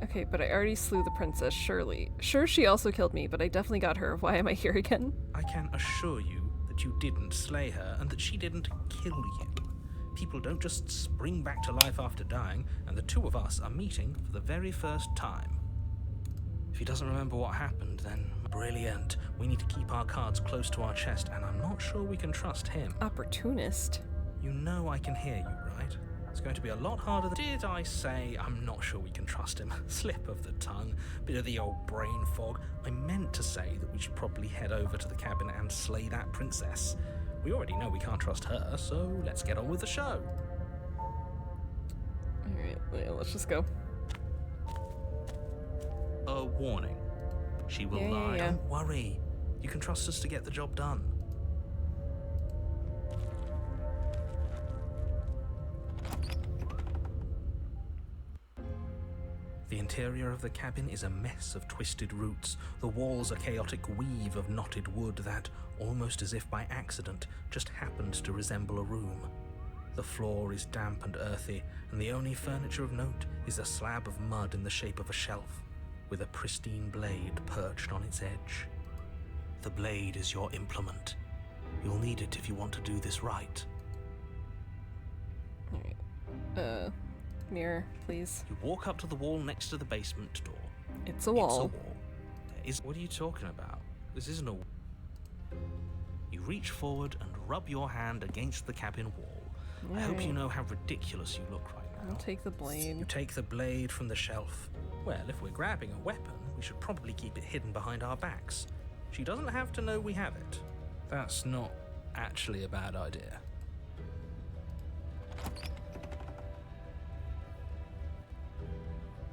Okay, but I already slew the princess, surely. Sure, she also killed me, but I definitely got her. Why am I here again? I can assure you that you didn't slay her and that she didn't kill you. People don't just spring back to life after dying, and the two of us are meeting for the very first time. If he doesn't remember what happened, then brilliant. We need to keep our cards close to our chest, and I'm not sure we can trust him. Opportunist. You know I can hear you, right? It's going to be a lot harder than... Did I say I'm not sure we can trust him? Slip of the tongue, bit of the old brain fog. I meant to say that we should probably head over to the cabin and slay that princess. We already know we can't trust her, so let's get on with the show. Alright, let's just go. A warning. She will lie. Don't worry. You can trust us to get the job done. The interior of the cabin is a mess of twisted roots. The walls a chaotic weave of knotted wood that, almost as if by accident, just happened to resemble a room. The floor is damp and earthy, and the only furniture of note is a slab of mud in the shape of a shelf, with a pristine blade perched on its edge. The blade is your implement. You'll need it if you want to do this right. Alright. Mirror, please. You walk up to the wall next to the basement door. It's a wall. It's a wall. What are you talking about? This isn't a... You reach forward and rub your hand against the cabin wall. I hope you know how ridiculous you look right now. I'll take the blade. You take the blade from the shelf. Well, if we're grabbing a weapon, we should probably keep it hidden behind our backs. She doesn't have to know we have it. That's not actually a bad idea.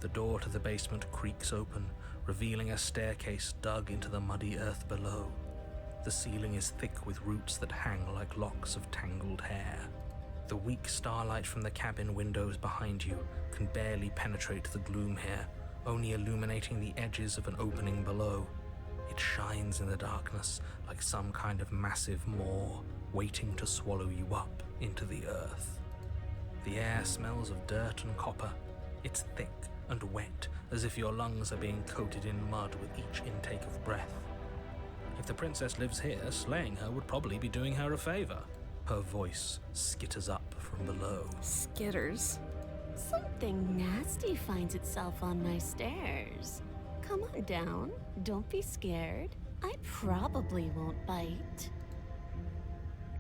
The door to the basement creaks open, revealing a staircase dug into the muddy earth below. The ceiling is thick with roots that hang like locks of tangled hair. The weak starlight from the cabin windows behind you can barely penetrate the gloom here, only illuminating the edges of an opening below. It shines in the darkness like some kind of massive maw waiting to swallow you up into the earth. The air smells of dirt and copper. It's thick and wet, as if your lungs are being coated in mud with each intake of breath. If the princess lives here, slaying her would probably be doing her a favor. Her voice skitters up from below. Skitters. Something nasty finds itself on my stairs. Come on down. Don't be scared. I probably won't bite.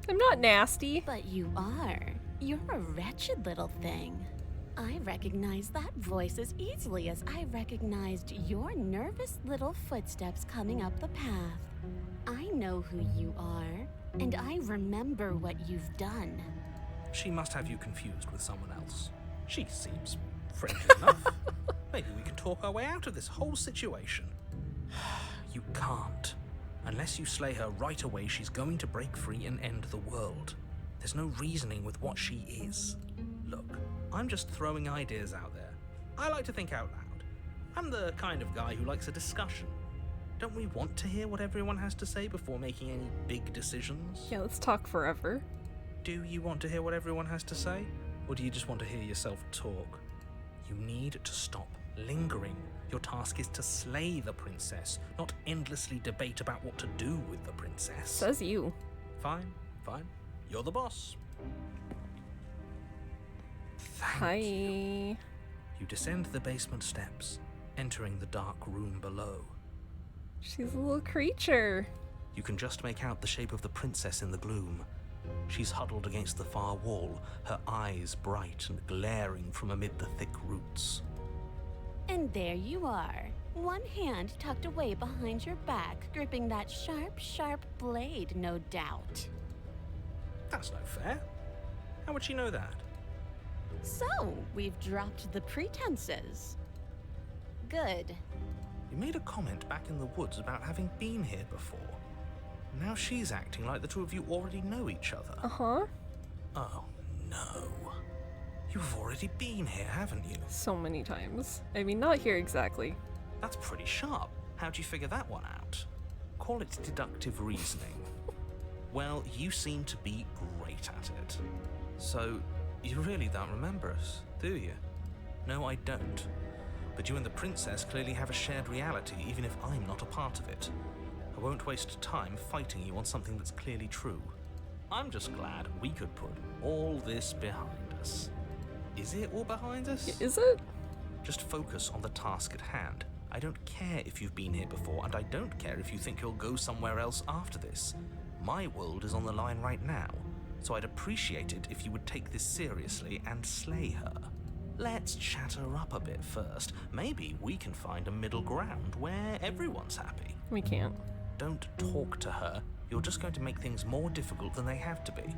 I'm not nasty. But you are. You're a wretched little thing. I recognize that voice as easily as I recognized your nervous little footsteps coming up the path. I know who you are, and I remember what you've done. She must have you confused with someone else. She seems friendly enough. Maybe we can talk our way out of this whole situation. You can't. Unless you slay her right away, she's going to break free and end the world. There's no reasoning with what she is. Look, I'm just throwing ideas out there. I like to think out loud. I'm the kind of guy who likes a discussion. Don't we want to hear what everyone has to say before making any big decisions? Yeah, let's talk forever. Do you want to hear what everyone has to say? Or do you just want to hear yourself talk? You need to stop lingering. Your task is to slay the princess, not endlessly debate about what to do with the princess. Says you. Fine, fine. You're the boss. Hi. You descend the basement steps, entering the dark room below. She's a little creature. You can just make out the shape of the princess in the gloom. She's huddled against the far wall, her eyes bright and glaring from amid the thick roots. And there you are, one hand tucked away behind your back, gripping that sharp, sharp blade, no doubt. That's no fair. How would she know that? So, we've dropped the pretenses. Good. You made a comment back in the woods about having been here before. Now she's acting like the two of you already know each other. Uh-huh. Oh, no. You've already been here, haven't you? So many times. I mean, not here exactly. That's pretty sharp. How'd you figure that one out? Call it deductive reasoning. Well, you seem to be great at it. So, you really don't remember us, do you? No, I don't. But you and the princess clearly have a shared reality, even if I'm not a part of it. I won't waste time fighting you on something that's clearly true. I'm just glad we could put all this behind us. Is it all behind us? Is it? Just focus on the task at hand. I don't care if you've been here before, and I don't care if you think you'll go somewhere else after this. My world is on the line right now, so I'd appreciate it if you would take this seriously and slay her. Let's chat her up a bit first. Maybe we can find a middle ground where everyone's happy. We can't. Don't talk to her. You're just going to make things more difficult than they have to be.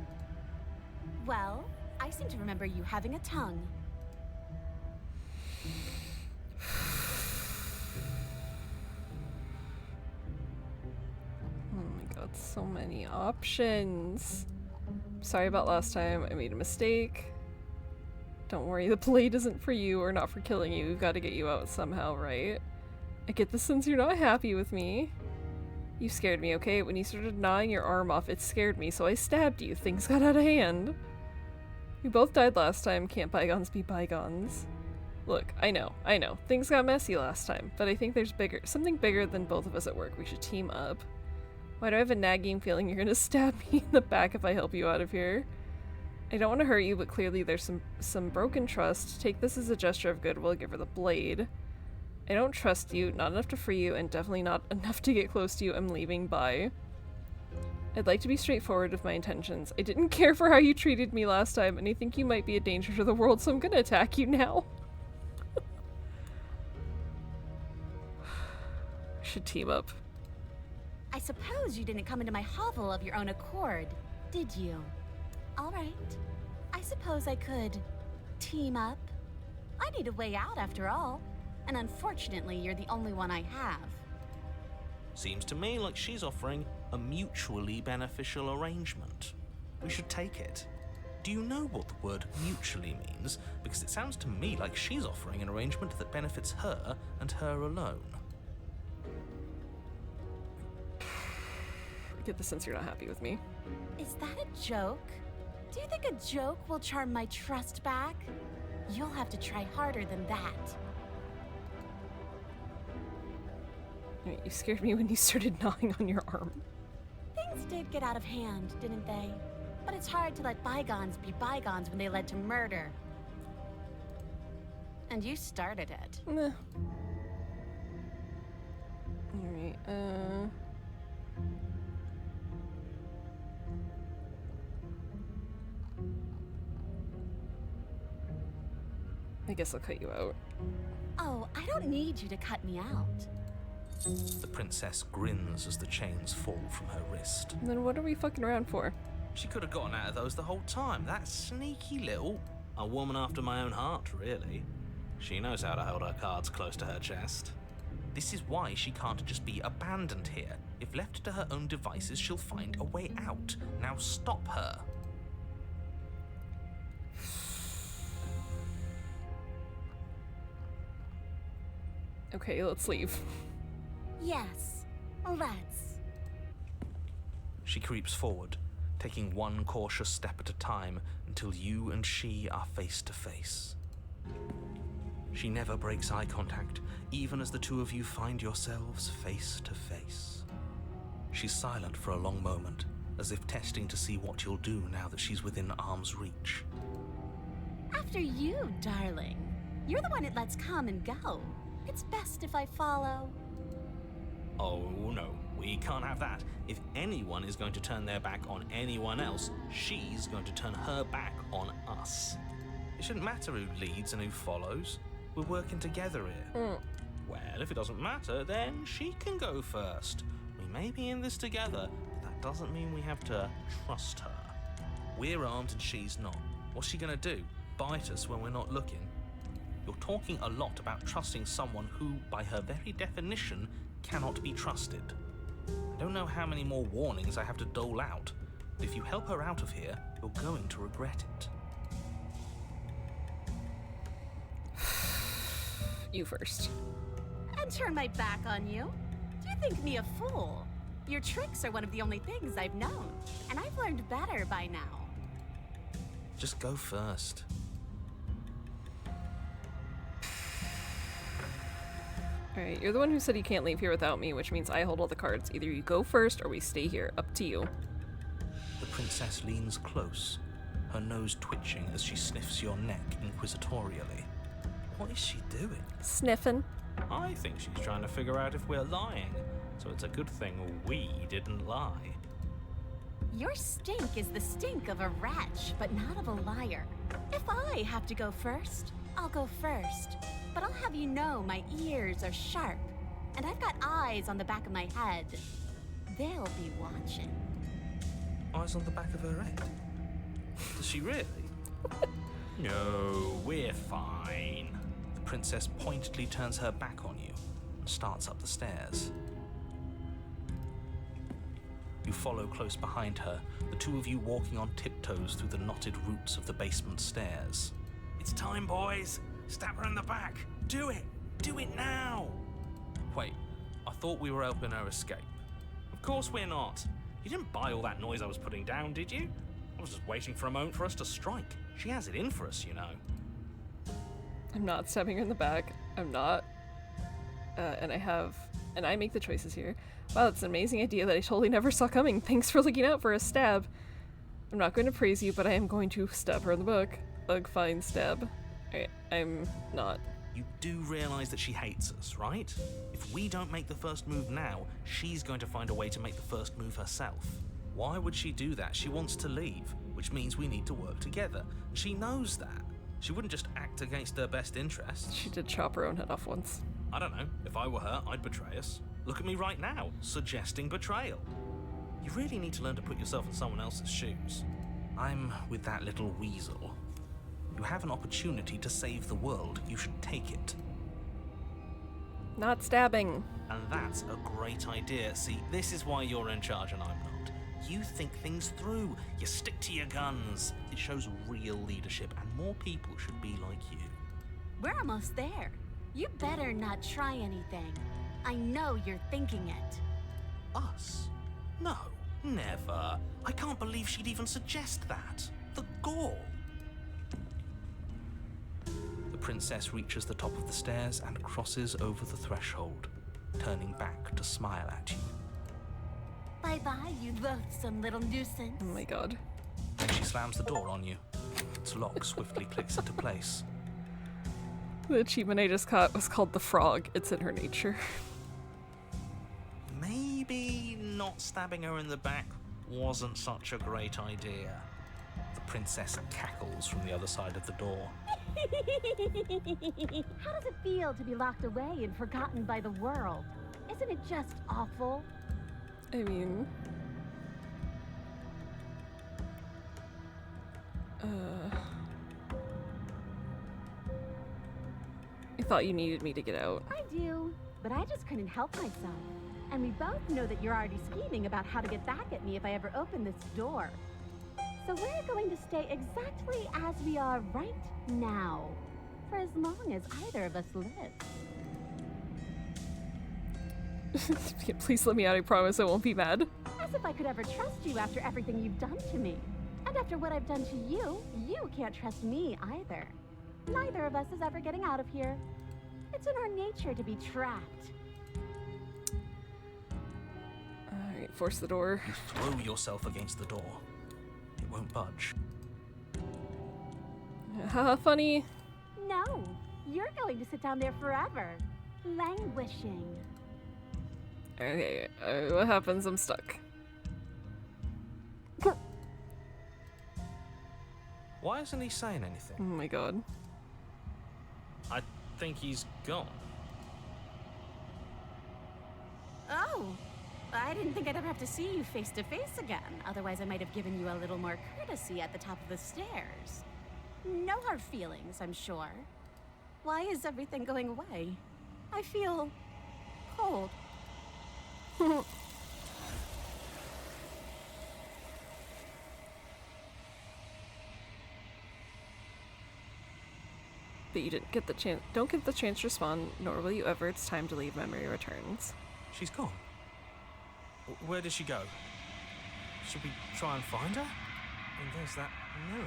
Well, I seem to remember you having a tongue. Oh my god, so many options. Sorry about last time. I made a mistake. Don't worry, the blade isn't for you or not for killing you. We've got to get you out somehow, right? I get the sense you're not happy with me. You scared me, okay? When you started gnawing your arm off, it scared me, so I stabbed you. Things got out of hand. We both died last time. Can't bygones be bygones? Look, I know. Things got messy last time, but I think there's something bigger than both of us at work. We should team up. Why do I have a nagging feeling you're gonna stab me in the back if I help you out of here? I don't want to hurt you, but clearly there's some broken trust. Take this as a gesture of goodwill. Give her the blade. I don't trust you, not enough to free you, and definitely not enough to get close to you. I'm leaving, bye. I'd like to be straightforward with my intentions. I didn't care for how you treated me last time, and I think you might be a danger to the world, so I'm gonna attack you now. Should team up. I suppose you didn't come into my hovel of your own accord, did you? All right. I suppose I could team up. I need a way out after all. And unfortunately, you're the only one I have. Seems to me like she's offering a mutually beneficial arrangement. We should take it. Do you know what the word mutually means? Because it sounds to me like she's offering an arrangement that benefits her and her alone. I get the sense you're not happy with me. Is that a joke? Do you think a joke will charm my trust back? You'll have to try harder than that. You scared me when you started gnawing on your arm. Things did get out of hand, didn't they? But it's hard to let bygones be bygones when they led to murder. And you started it. Nah. Alright, I guess I'll cut you out. Oh, I don't need you to cut me out. The princess grins as the chains fall from her wrist. Then what are we fucking around for? She could have gotten out of those the whole time. That sneaky little... A woman after my own heart, really. She knows how to hold her cards close to her chest. This is why she can't just be abandoned here. If left to her own devices, she'll find a way out. Now stop her. Okay, let's leave. Yes, let's. She creeps forward, taking one cautious step at a time until you and she are face to face. She never breaks eye contact, even as the two of you find yourselves face to face. She's silent for a long moment, as if testing to see what you'll do now that she's within arm's reach. After you, darling. You're the one it lets come and go. It's best if I follow. Oh no, we can't have that. If anyone is going to turn their back on anyone else, she's going to turn her back on us. It shouldn't matter who leads and who follows. We're working together here. Well, if it doesn't matter, then she can go first. We may be in this together, but that doesn't mean we have to trust her. We're armed and she's not. What's she gonna do? Bite us when we're not looking? You're talking a lot about trusting someone who, by her very definition, cannot be trusted. I don't know how many more warnings I have to dole out, but if you help her out of here, you're going to regret it. You first. And turn my back on you? Do you think me a fool? Your tricks are one of the only things I've known, and I've learned better by now. Just go first. Alright, you're the one who said you can't leave here without me, which means I hold all the cards. Either you go first or we stay here. Up to you. The princess leans close, her nose twitching as she sniffs your neck inquisitorially. What is she doing? Sniffing. I think she's trying to figure out if we're lying, so it's a good thing we didn't lie. Your stink is the stink of a wretch, but not of a liar. If I have to go first, I'll go first. But I'll have you know my ears are sharp, and I've got eyes on the back of my head. They'll be watching. Eyes on the back of her head. Does she really? No, we're fine. The princess pointedly turns her back on you and starts up the stairs. You follow close behind her, the two of you walking on tiptoes through the knotted roots of the basement stairs. It's time, boys. Stab her in the back. Do it. Do it now. Wait, I thought we were helping her escape. Of course we're not. You didn't buy all that noise I was putting down, did you? I was just waiting for a moment for us to strike. She has it in for us, you know. I'm not stabbing her in the back. I'm not. And I make the choices here. Wow, that's an amazing idea that I totally never saw coming. Thanks for looking out for a stab. I'm not going to praise you, but I am going to stab her in the book. Ugh, fine, stab. Alright, I'm not. You do realize that she hates us, right? If we don't make the first move now, she's going to find a way to make the first move herself. Why would she do that? She wants to leave, which means we need to work together. She knows that. She wouldn't just act against her best interests. She did chop her own head off once. I don't know. If I were her, I'd betray us. Look at me right now, suggesting betrayal. You really need to learn to put yourself in someone else's shoes. I'm with that little weasel. You have an opportunity to save the world. You should take it. Not stabbing. And that's a great idea. See, this is why you're in charge and I'm not. You think things through. You stick to your guns. It shows real leadership, and more people should be like you. We're almost there. You better not try anything. I know you're thinking it. Us? No, never. I can't believe she'd even suggest that. The gall. The princess reaches the top of the stairs and crosses over the threshold, turning back to smile at you. Bye-bye, you loathsome little nuisance. Oh my god. Then she slams the door on you. Its lock swiftly clicks into place. The achievement I just caught was called the frog. It's in her nature. maybe not stabbing her in the back wasn't such a great idea. The princess cackles from the other side of the door. How does it feel to be locked away and forgotten by the world? Isn't it just awful? I mean... I thought you needed me to get out. I do, but I just couldn't help myself. And we both know that you're already scheming about how to get back at me if I ever open this door. So we're going to stay exactly as we are right now, for as long as either of us lives. Please let me out, I promise I won't be mad. As if I could ever trust you after everything you've done to me. And after what I've done to you, you can't trust me either. Neither of us is ever getting out of here. It's in our nature to be trapped. Alright, force the door. You throw yourself against the door. It won't budge. Haha, funny. No, you're going to sit down there forever, languishing. Okay, what happens? I'm stuck. Why isn't he saying anything? Oh my god. I think he's gone. Oh, I didn't think I'd ever have to see you face to face again. Otherwise, I might have given you a little more courtesy at the top of the stairs. No hard feelings, I'm sure. Why is everything going away? I feel cold. But you didn't get the chance. Don't get the chance to respond, nor will you ever. It's time to leave. Memory returns. She's gone. Where did she go? Should we try and find her? And there's that mirror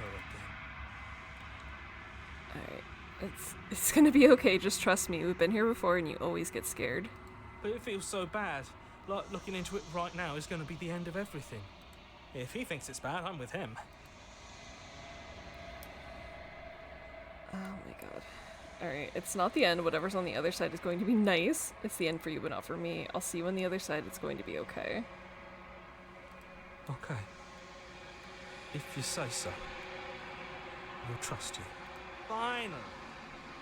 again. Alright. It's gonna be okay, just trust me. We've been here before and you always get scared. But it feels so bad. Like looking into it right now is going to be the end of everything. If he thinks it's bad, I'm with him. Oh my god. Alright, it's not the end. Whatever's on the other side is going to be nice. It's the end for you, but not for me. I'll see you on the other side. It's going to be okay. Okay. If you say so. We'll trust you. Finally.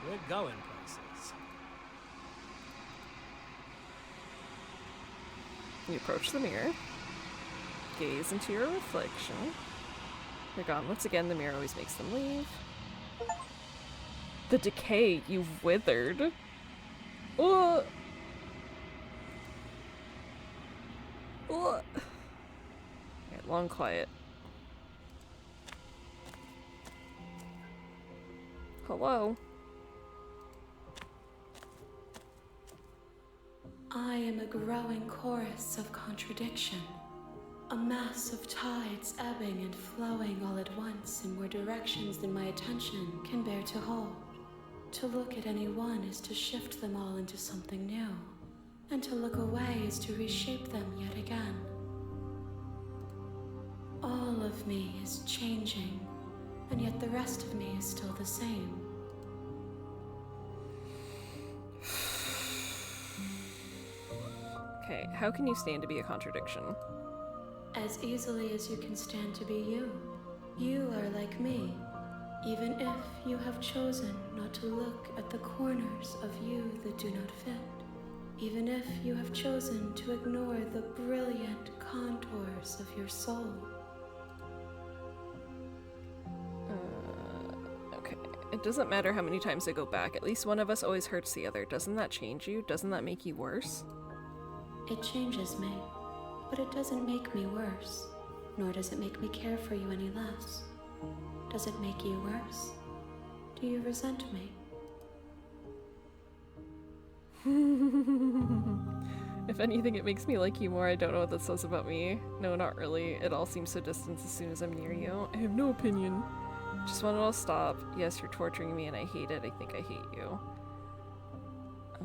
We're going places. You approach the mirror. Gaze into your reflection. You're gone. Once again, the mirror always makes them leave. The decay, you've withered. Oh. Oh. Right, long quiet. Hello. I am a growing chorus of contradiction. A mass of tides ebbing and flowing all at once in more directions than my attention can bear to hold. To look at any one is to shift them all into something new, and to look away is to reshape them yet again. All of me is changing, and yet the rest of me is still the same. Okay, how can you stand to be a contradiction? As easily as you can stand to be you. You are like me, even if you have chosen not to look at the corners of you that do not fit. Even if you have chosen to ignore the brilliant contours of your soul. Okay. It doesn't matter how many times I go back. At least one of us always hurts the other. Doesn't that change you? Doesn't that make you worse? It changes me, but it doesn't make me worse, nor does it make me care for you any less. Does it make you worse? Do you resent me? If anything, it makes me like you more. I don't know what that says about me. No, not really. It all seems so distant as soon as I'm near you. I have no opinion. Just want it all to stop. Yes, you're torturing me and I hate it. I think I hate you.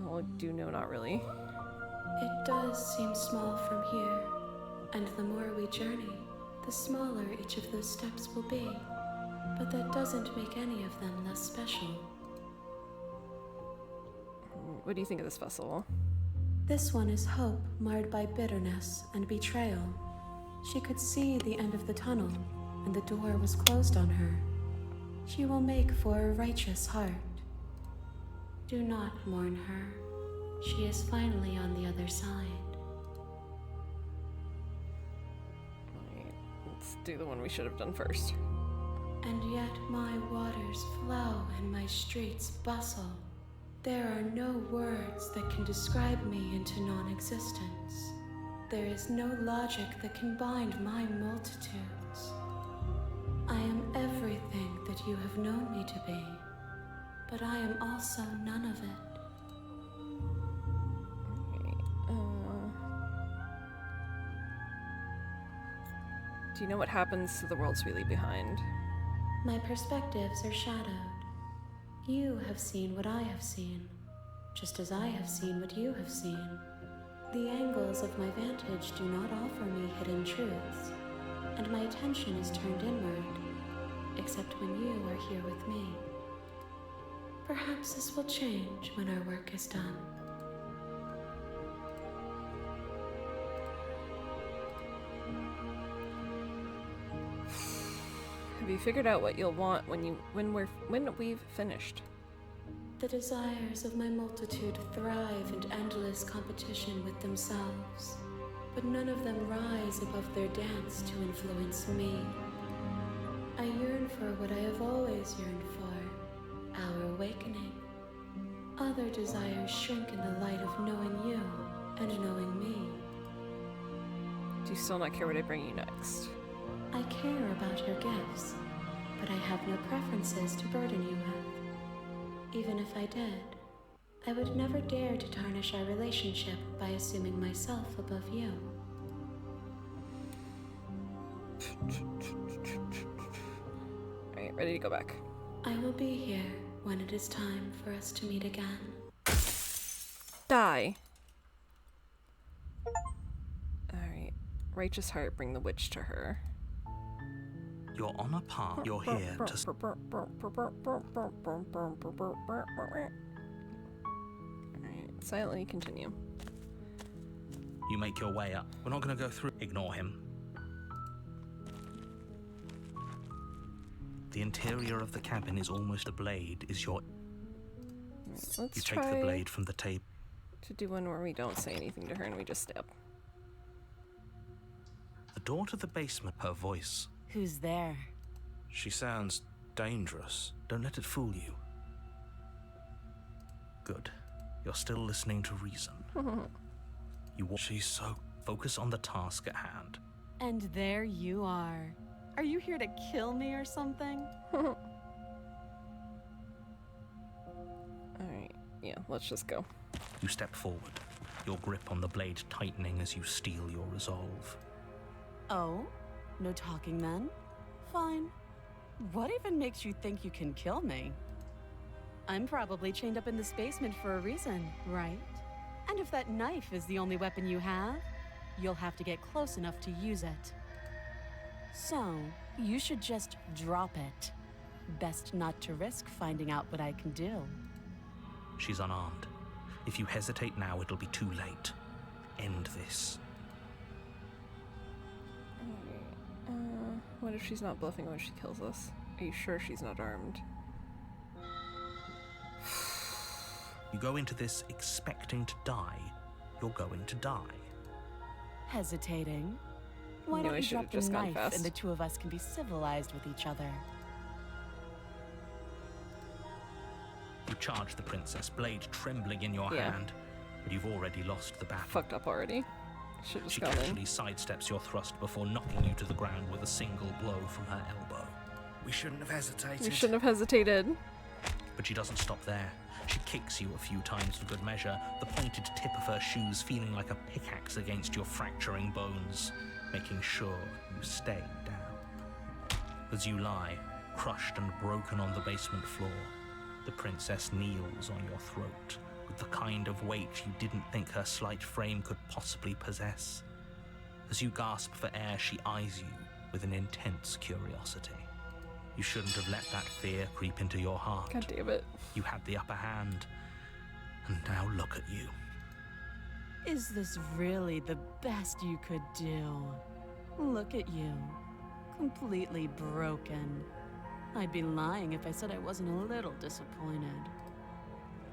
Oh, do no, not really. It does seem small from here, and the more we journey, the smaller each of those steps will be. But that doesn't make any of them less special. What do you think of this festival? This one is hope marred by bitterness and betrayal. She could see the end of the tunnel, and the door was closed on her. She will make for a righteous heart. Do not mourn her. She is finally on the other side. Right, let's do the one we should have done first. And yet my waters flow and my streets bustle. There are no words that can describe me into non-existence. There is no logic that can bind my multitudes. I am everything that you have known me to be, but I am also none of it. Do you know what happens to the worlds we leave behind? My perspectives are shadowed. You have seen what I have seen, just as I have seen what you have seen. The angles of my vantage do not offer me hidden truths, and my attention is turned inward, except when you are here with me. Perhaps this will change when our work is done. Have you figured out what you'll want when we've finished? The desires of my multitude thrive in endless competition with themselves, but none of them rise above their dance to influence me. I yearn for what I have always yearned for, our awakening. Other desires shrink in the light of knowing you and knowing me. Do you still not care what I bring you next? I care about your gifts, but I have no preferences to burden you with. Even if I did, I would never dare to tarnish our relationship by assuming myself above you. Alright, ready to go back. I will be here when it is time for us to meet again. Die! Alright. Righteous heart, bring the witch to her. You're on a path. You're here to... Alright, silently continue. You make your way up. We're not going to go through. Ignore him. The interior of the cabin is almost... The blade is your... Right, let's You take try the blade from the table. to do one where we don't say anything to her and we just stab. The door to the basement, her voice. Who's there? She sounds dangerous. Don't let it fool you. Good. You're still listening to reason. She's so... Focus on the task at hand. And there you are. Are you here to kill me or something? Alright, yeah, let's just go. You step forward, your grip on the blade tightening as you steel your resolve. Oh? No talking then? Fine. What even makes you think you can kill me? I'm probably chained up in this basement for a reason, right? And if that knife is the only weapon you have, you'll have to get close enough to use it. So, you should just drop it. Best not to risk finding out what I can do. She's unarmed. If you hesitate now, it'll be too late. End this. What if she's not bluffing when she kills us? Are you sure she's not armed? You go into this expecting to die, you're going to die. Hesitating? Why Knew don't I you should've drop the just gone knife fast. and the two of us can be civilized with each other? You charge the princess, blade trembling in your Yeah. hand, but you've already lost the battle. Fucked up already. Should've just She gone casually in. sidesteps your thrust before knocking you to the ground with a single blow from her elbow. We shouldn't have hesitated. We shouldn't have hesitated. But she doesn't stop there. She kicks you a few times for good measure, the pointed tip of her shoes feeling like a pickaxe against your fracturing bones, making sure you stay down. As you lie, crushed and broken on the basement floor, the princess kneels on your throat with the kind of weight you didn't think her slight frame could possibly possess. As you gasp for air, she eyes you with an intense curiosity. You shouldn't have let that fear creep into your heart. God damn it. You had the upper hand, and now look at you. Is this really the best you could do? Look at you. Completely broken. I'd be lying if I said I wasn't a little disappointed.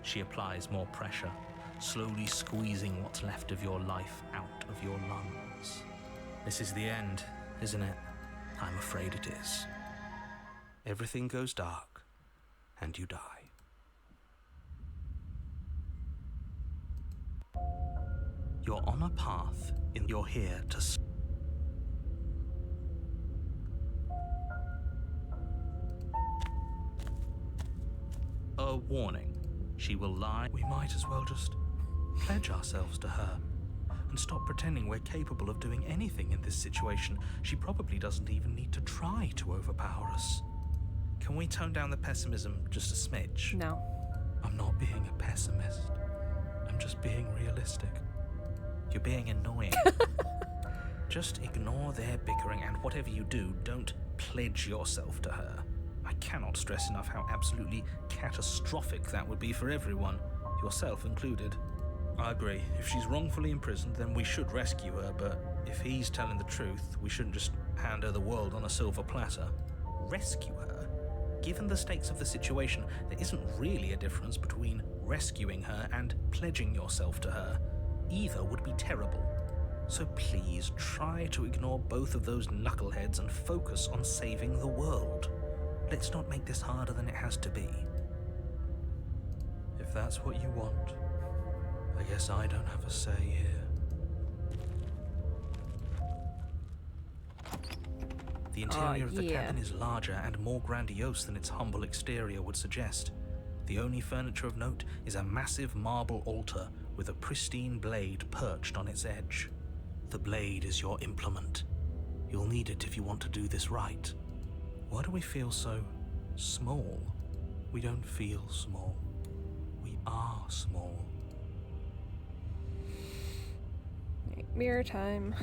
She applies more pressure, slowly squeezing what's left of your life out of your lungs. This is the end, isn't it? I'm afraid it is. Everything goes dark, and you die. You're on a path, and you're here to... A warning. She will lie. We might as well just pledge ourselves to her and stop pretending we're capable of doing anything in this situation. She probably doesn't even need to try to overpower us. Can we tone down the pessimism just a smidge? No. I'm not being a pessimist. I'm just being realistic. You're being annoying. Just ignore their bickering, and whatever you do, don't pledge yourself to her. I cannot stress enough how absolutely catastrophic that would be for everyone, yourself included. I agree. If she's wrongfully imprisoned, then we should rescue her, but if he's telling the truth, we shouldn't just hand her the world on a silver platter. Rescue her? Given the stakes of the situation, there isn't really a difference between rescuing her and pledging yourself to her. Either would be terrible. So please try to ignore both of those knuckleheads and focus on saving the world. Let's not make this harder than it has to be. If that's what you want, I guess I don't have a say here. The interior of the cabin is larger and more grandiose than its humble exterior would suggest. The only furniture of note is a massive marble altar with a pristine blade perched on its edge. The blade is your implement. You'll need it if you want to do this right. Why do we feel so small? We don't feel small. We are small. Mirror time.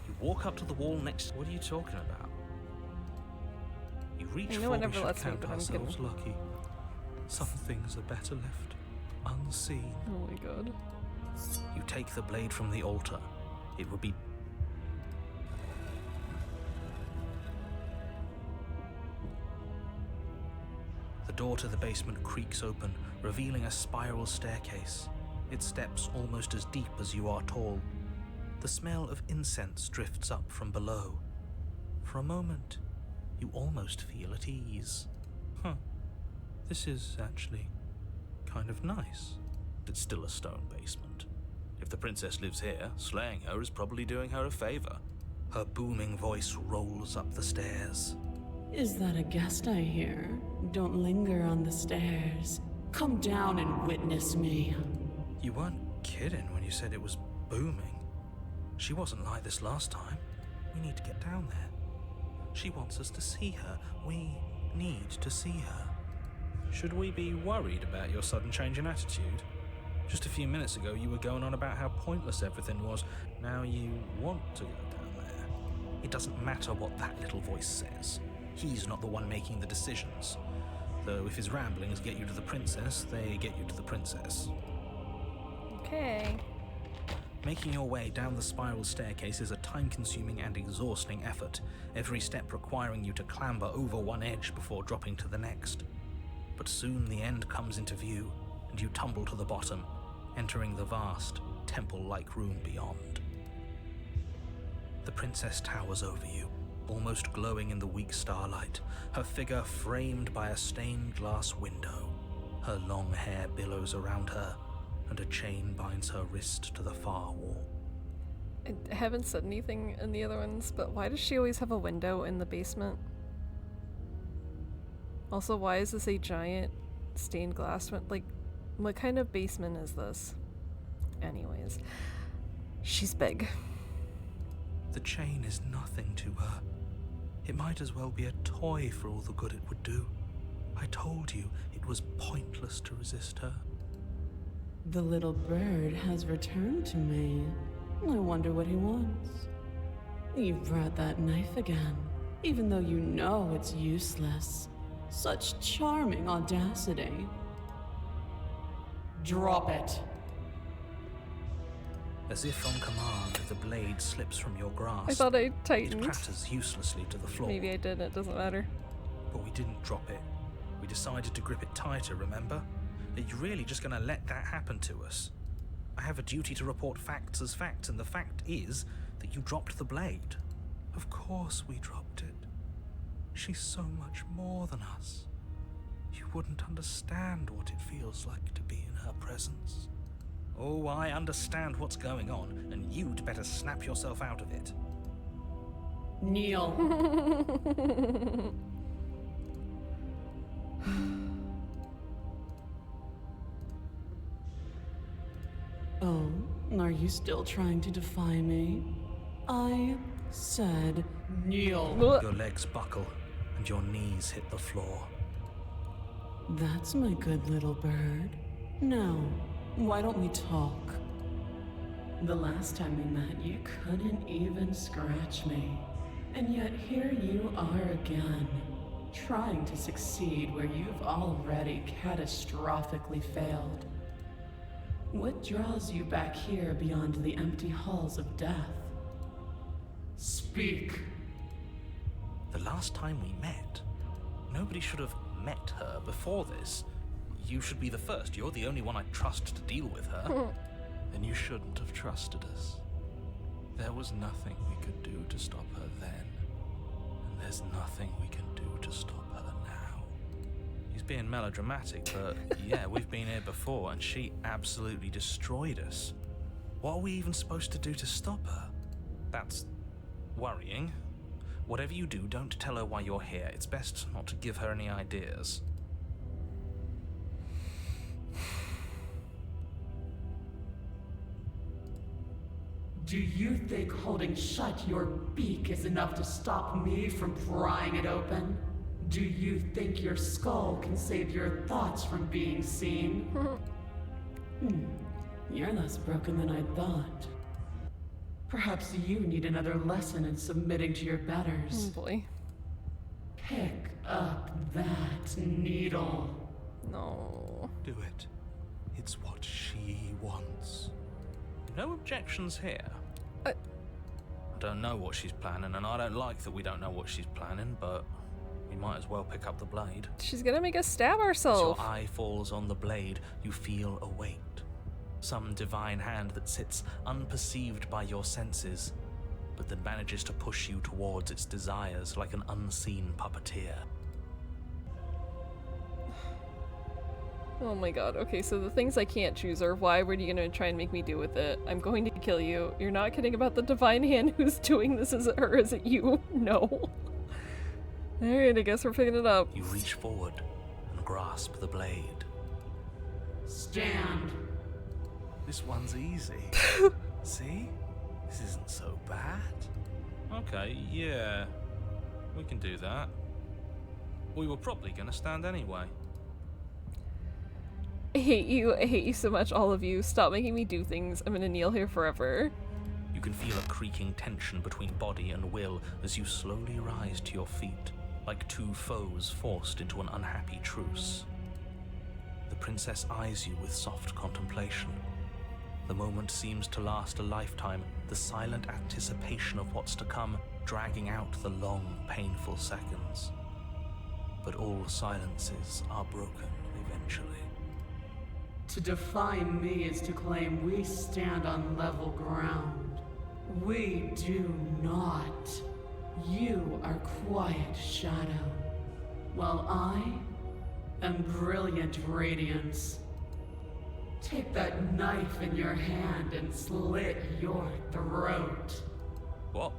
You walk up to the wall next. What are you talking about? You reach No one for. ever We should lets me, count but I'm ourselves kidding. lucky. Some things are better left unseen. Oh my god. You take the blade from the altar. It would be... The door to the basement creaks open, revealing a spiral staircase. Its steps almost as deep as you are tall. The smell of incense drifts up from below. For a moment, you almost feel at ease. This is actually kind of nice. It's still a stone basement. If the princess lives here, slaying her is probably doing her a favor. Her booming voice rolls up the stairs. Is that a guest I hear? Don't linger on the stairs. Come down and witness me. You weren't kidding when you said it was booming. She wasn't like this last time. We need to get down there. She wants us to see her. We need to see her. Should we be worried about your sudden change in attitude? Just a few minutes ago, you were going on about how pointless everything was. Now you want to go down there. It doesn't matter what that little voice says. He's not the one making the decisions. Though if his ramblings get you to the princess, they get you to the princess. Okay. Making your way down the spiral staircase is a time-consuming and exhausting effort, every step requiring you to clamber over one edge before dropping to the next. But soon the end comes into view, and you tumble to the bottom, entering the vast, temple-like room beyond. The princess towers over you, almost glowing in the weak starlight, her figure framed by a stained glass window. Her long hair billows around her, and a chain binds her wrist to the far wall. I haven't said anything in the other ones, but why does she always have a window in the basement? Also, why is this a giant stained glass like, what kind of basement is this? Anyways, she's big. The chain is nothing to her. It might as well be a toy for all the good it would do. I told you it was pointless to resist her. The little bird has returned to me. I wonder what he wants. You brought that knife again, even though you know it's useless. Such charming audacity. Drop it. As if on command, the blade slips from your grasp. I thought I It tightened. clatters uselessly to the floor. Maybe I did, it doesn't matter. But we didn't drop it. We decided to grip it tighter, remember? Are you really just going to let that happen to us? I have a duty to report facts as facts, and the fact is that you dropped the blade. Of course we dropped it. She's so much more than us. You wouldn't understand what it feels like to be in her presence. Oh, I understand what's going on, and you'd better snap yourself out of it. Kneel. Oh, are you still trying to defy me? I said kneel. Your legs buckle, and your knees hit the floor. That's my good little bird. Now, why don't we talk? The last time we met, you couldn't even scratch me. And yet here you are again, trying to succeed where you've already catastrophically failed. What draws you back here beyond the empty halls of death? Speak. The last time we met, nobody should have met her before this. You should be the first. You're the only one I trust to deal with her. Then you shouldn't have trusted us. There was nothing we could do to stop her then. And there's nothing we can do to stop her now. He's being melodramatic, but yeah, we've been here before and she absolutely destroyed us. What are we even supposed to do to stop her? That's worrying. Whatever you do, don't tell her why you're here. It's best not to give her any ideas. Do you think holding shut your beak is enough to stop me from prying it open? Do you think your skull can save your thoughts from being seen? You're less broken than I thought. Perhaps you need another lesson in submitting to your betters. Oh boy. Pick up that needle. No. Do it. It's what she wants. No objections here. I don't know what she's planning, and I don't like that we don't know what she's planning, but we might as well pick up the blade. She's gonna make us stab As ourselves. your eye falls on the blade, you feel a weight. Some divine hand that sits unperceived by your senses, but that manages to push you towards its desires like an unseen puppeteer. Oh my god, okay, so the things I can't choose are why were you gonna try and make me do with it? I'm going to kill you. You're not kidding about the divine hand who's doing this. Is it her? Is it you? No. Alright, I guess we're picking it up. You reach forward and grasp the blade. Stand. This one's easy. See? This isn't so bad. Okay, yeah. We can do that. We were probably gonna stand anyway. I hate you so much, all of you. Stop making me do things. I'm gonna kneel here forever. You can feel a creaking tension between body and will as you slowly rise to your feet, like two foes forced into an unhappy truce. The princess eyes you with soft contemplation. The moment seems to last a lifetime, the silent anticipation of what's to come dragging out the long, painful seconds. But all silences are broken eventually. To defy me is to claim we stand on level ground. We do not. You are quiet shadow, while I am brilliant radiance. Take that knife in your hand and slit your throat. What?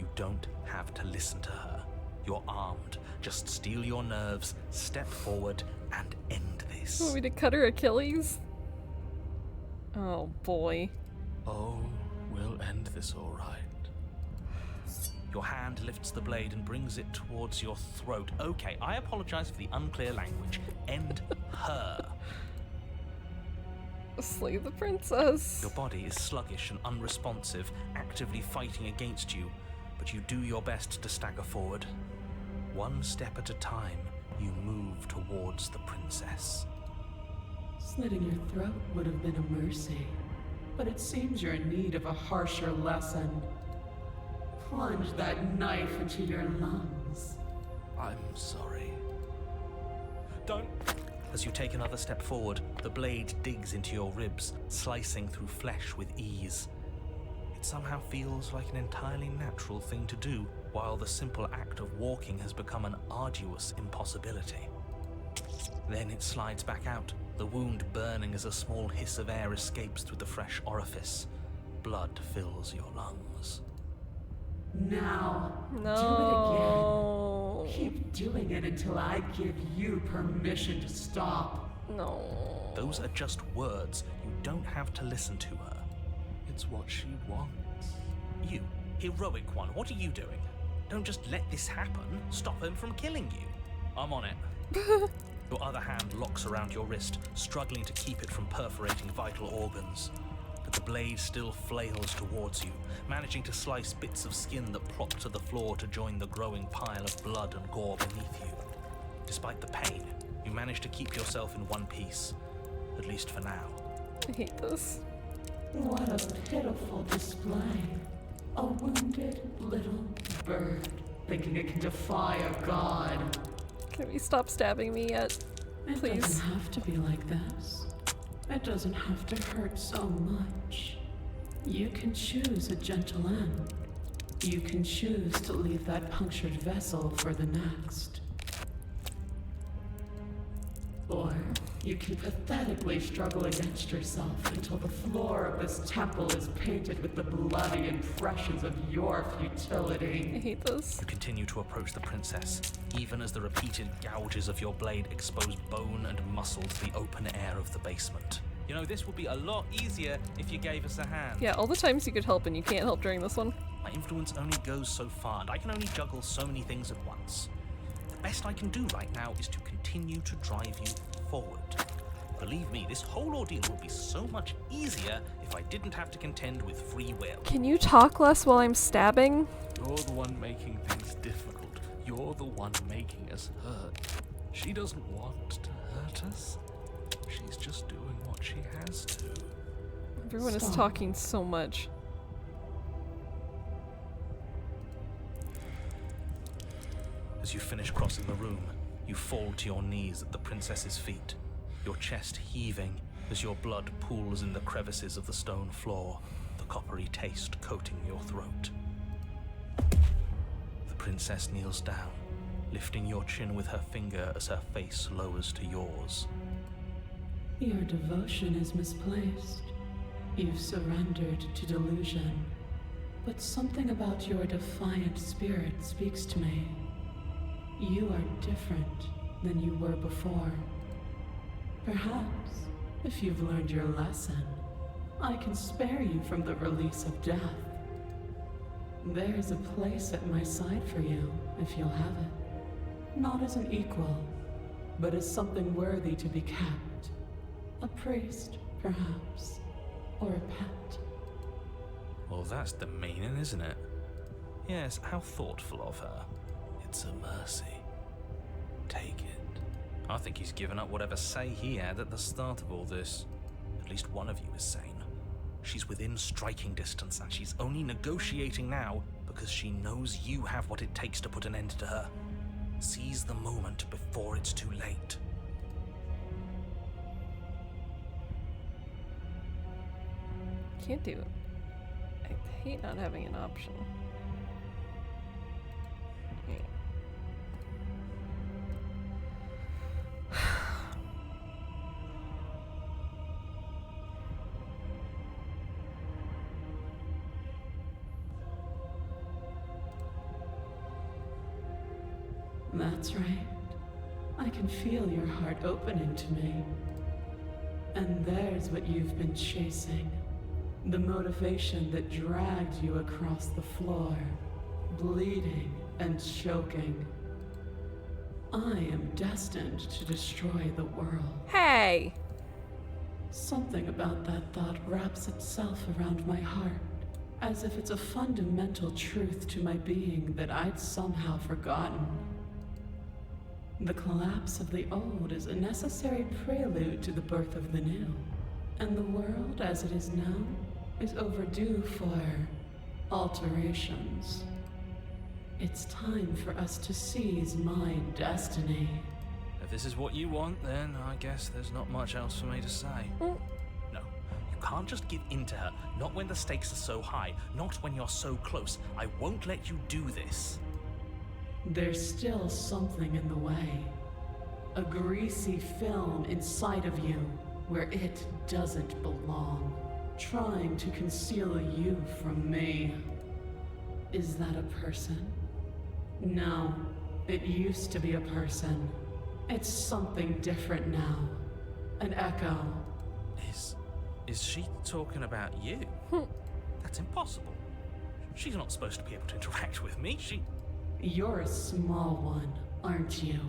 You don't have to listen to her. You're armed. Just steel your nerves, step forward, and end this. Want me to cut her Achilles? Oh boy. Oh, we'll end this all right. Your hand lifts the blade and brings it towards your throat. Okay, I apologize for the unclear language. End her. Slay the princess. Your body is sluggish and unresponsive, actively fighting against you, but you do your best to stagger forward. One step at a time, you move towards the princess. Slitting your throat would have been a mercy, but it seems you're in need of a harsher lesson. Plunge that knife into your lungs. I'm sorry. Don't. As you take another step forward, the blade digs into your ribs, slicing through flesh with ease. It somehow feels like an entirely natural thing to do, while the simple act of walking has become an arduous impossibility. Then it slides back out, the wound burning as a small hiss of air escapes through the fresh orifice. Blood fills your lungs. Now, No. do it again. Keep doing it until I give you permission to stop. No. Those are just words. You don't have to listen to her. It's what she wants. You, heroic one, what are you doing? Don't just let this happen. Stop him from killing you. I'm on it. Your other hand locks around your wrist, struggling to keep it from perforating vital organs. But the blade still flails towards you, managing to slice bits of skin that plop to the floor to join the growing pile of blood and gore beneath you. Despite the pain, you manage to keep yourself in one piece, at least for now. I hate this. What a pitiful display. A wounded little bird thinking it can defy a god. Can we stop stabbing me yet? It Please. doesn't have to be like this. It doesn't have to hurt so much. You can choose a gentle end. You can choose to leave that punctured vessel for the next. Or you can pathetically struggle against yourself until the floor of this temple is painted with the bloody impressions of your I futility. hate this. You continue to approach the princess, even as the repeated gouges of your blade expose bone and muscle to the open air of the basement. You know, this would be a lot easier if you gave us a hand. Yeah, all the times you could help and you can't help during this one. My influence only goes so far, and I can only juggle so many things at once. The best I can do right now is to continue to drive you forward. Believe me, this whole ordeal would be so much easier if I didn't have to contend with free will. Can you talk less while I'm stabbing? You're the one making things difficult. You're the one making us hurt. She doesn't want to hurt us. She's just doing what she has to. Everyone is Stop. talking so much. As you finish crossing the room, you fall to your knees at the princess's feet, your chest heaving as your blood pools in the crevices of the stone floor, the coppery taste coating your throat. The princess kneels down, lifting your chin with her finger as her face lowers to yours. Your devotion is misplaced. You've surrendered to delusion. But something about your defiant spirit speaks to me. You are different than you were before. Perhaps, if you've learned your lesson, I can spare you from the release of death. There's a place at my side for you, if you'll have it. Not as an equal, but as something worthy to be kept. A priest, perhaps, or a pet. Well, that's the meaning, isn't it? Yes, how thoughtful of her. It's a mercy. Take it. I think he's given up whatever say he had at the start of all this. At least one of you is sane. She's within striking distance, and she's only negotiating now because she knows you have what it takes to put an end to her. Seize the moment before it's too late. Can't do it. I hate not having an option. That's right. I can feel your heart opening to me. And there's what you've been chasing. The motivation that dragged you across the floor, bleeding and choking. I am destined to destroy the world. Hey! Something about that thought wraps itself around my heart, as if it's a fundamental truth to my being that I'd somehow forgotten. The collapse of the old is a necessary prelude to the birth of the new, and the world as it is known is overdue for alterations. It's time for us to seize my destiny. If this is what you want, then I guess there's not much else for me to say. No, you can't just give in to her. Not when the stakes are so high. Not when you're so close. I won't let you do this. There's still something in the way. A greasy film inside of you where it doesn't belong, trying to conceal you from me. Is that a person? No, it used to be a person. It's something different now. An echo. Is she talking about you? That's impossible. She's not supposed to be able to interact with me. You're a small one, aren't you?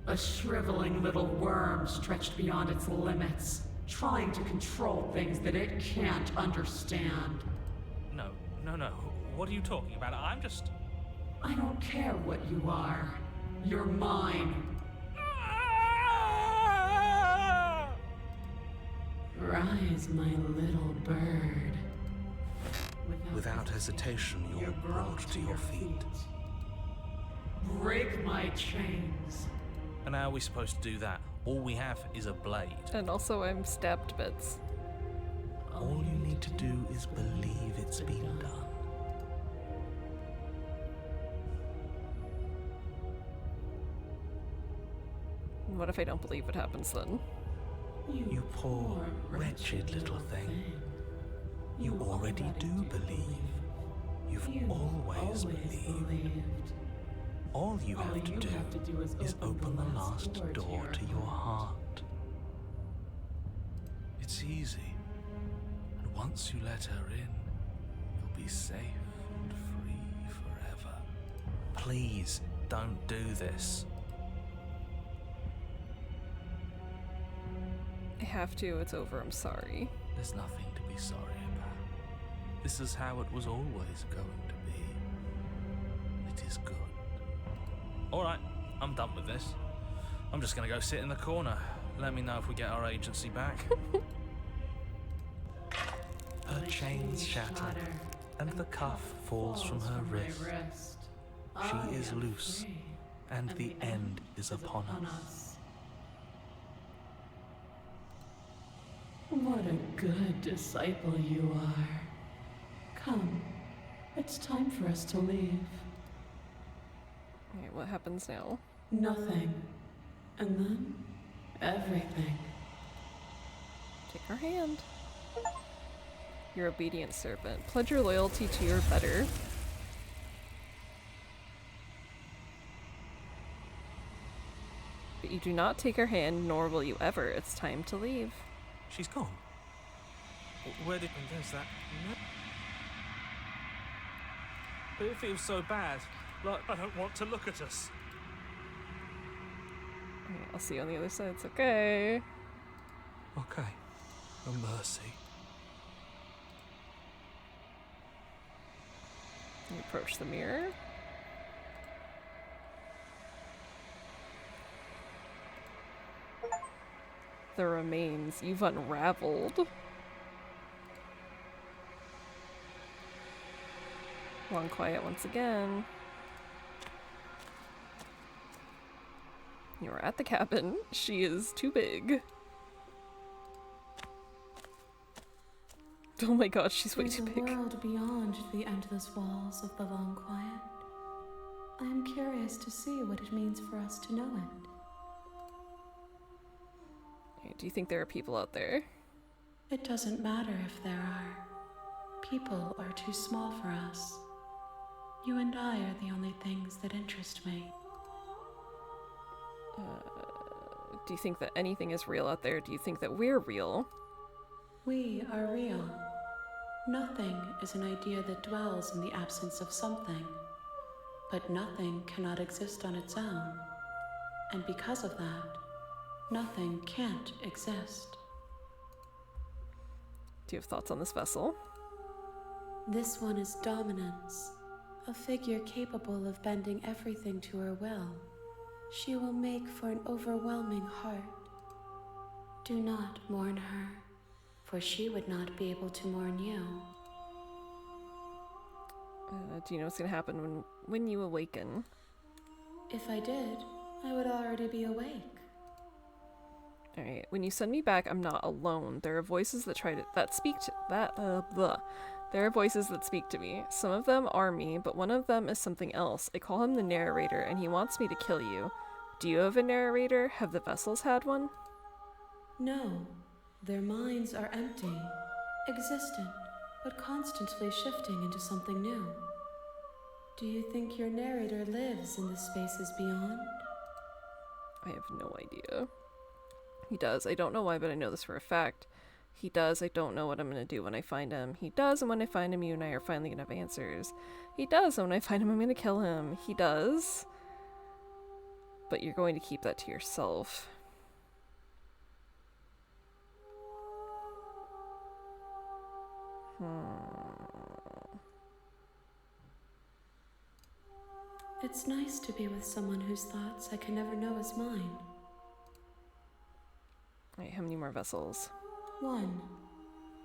A shriveling little worm stretched beyond its limits, trying to control things that it can't understand. No. What are you talking about? I don't care what you are. You're mine. Rise, my little bird. Without hesitation, you're brought to your feet. Break my chains. And how are we supposed to do that? All we have is a blade. And also I'm stabbed to bits. All you need to do is believe it's been done. What if I don't believe it happens then? You poor, wretched little thing. You already do believe. You've always believed. All you have to do is open the last door to your heart. It's easy. And once you let her in, you'll be safe and free forever. Please, don't do this. I have to, it's over, I'm sorry. There's nothing to be sorry about. This is how it was always going to be. It is good. Alright, I'm done with this. I'm just gonna go sit in the corner. Let me know if we get our agency back. Her chains shatter, and the cuff falls from her wrist. She is loose, and the end is upon us. What a good disciple you are. Come, it's time for us to leave. Okay, what happens now? Nothing. And then, everything. Take her hand. Your obedient servant. Pledge your loyalty to your better. But you do not take her hand, nor will you ever. It's time to leave. She's gone. Where did there's that? But it feels so bad. Like I don't want to look at us. Okay, I'll see you on the other side. It's okay. Okay. A mercy. You approach the mirror. The remains you've unraveled. Long quiet once again. You're at the cabin. She is too big. Oh my god, she's way There's too a big. world beyond the endless walls of the long quiet. I am curious to see what it means for us to know it. Do you think there are people out there? It doesn't matter if there are. People are too small for us. You and I are the only things that interest me. Do you think that anything is real out there? Do you think that we're real? We are real. Nothing is an idea that dwells in the absence of something. But nothing cannot exist on its own. And because of that, nothing can't exist. Do you have thoughts on this vessel? This one is dominance, a figure capable of bending everything to her will. She will make for an overwhelming heart. Do not mourn her. for she would not be able to mourn you. Do you know what's gonna happen when you awaken? If I did, I would already be awake. Alright, when you send me back, I'm not alone. There are voices that There are voices that speak to me. Some of them are me, but one of them is something else. I call him the narrator, and he wants me to kill you. Do you have a narrator? Have the vessels had one? No, their minds are empty, existent, but constantly shifting into something new. Do you think your narrator lives in the spaces beyond? I have no idea. He does. I don't know why, but I know this for a fact. He does. I don't know what I'm going to do when I find him. He does, and when I find him, you and I are finally going to have answers. He does, and when I find him, I'm going to kill him. He does. But you're going to keep that to yourself. It's nice to be with someone whose thoughts I can never know as mine. Alright, how many more vessels? 1.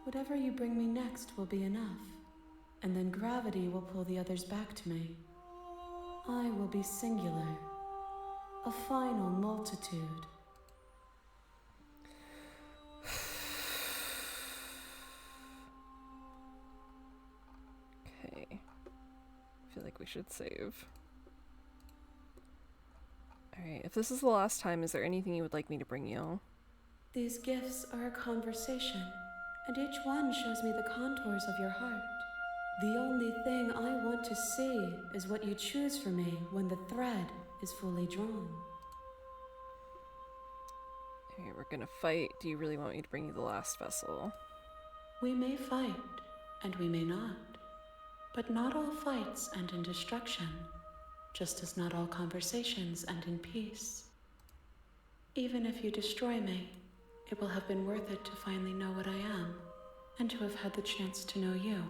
Whatever you bring me next will be enough, and then gravity will pull the others back to me. I will be singular, a final multitude. Okay. I feel like we should save. Alright, if this is the last time, is there anything you would like me to bring you? These gifts are a conversation, and each one shows me the contours of your heart. The only thing I want to see is what you choose for me when the thread is fully drawn. Alright, we're gonna fight. Do you really want me to bring you the last vessel? We may fight, and we may not. But not all fights end in destruction, just as not all conversations end in peace. Even if you destroy me, it will have been worth it to finally know what I am, and to have had the chance to know you.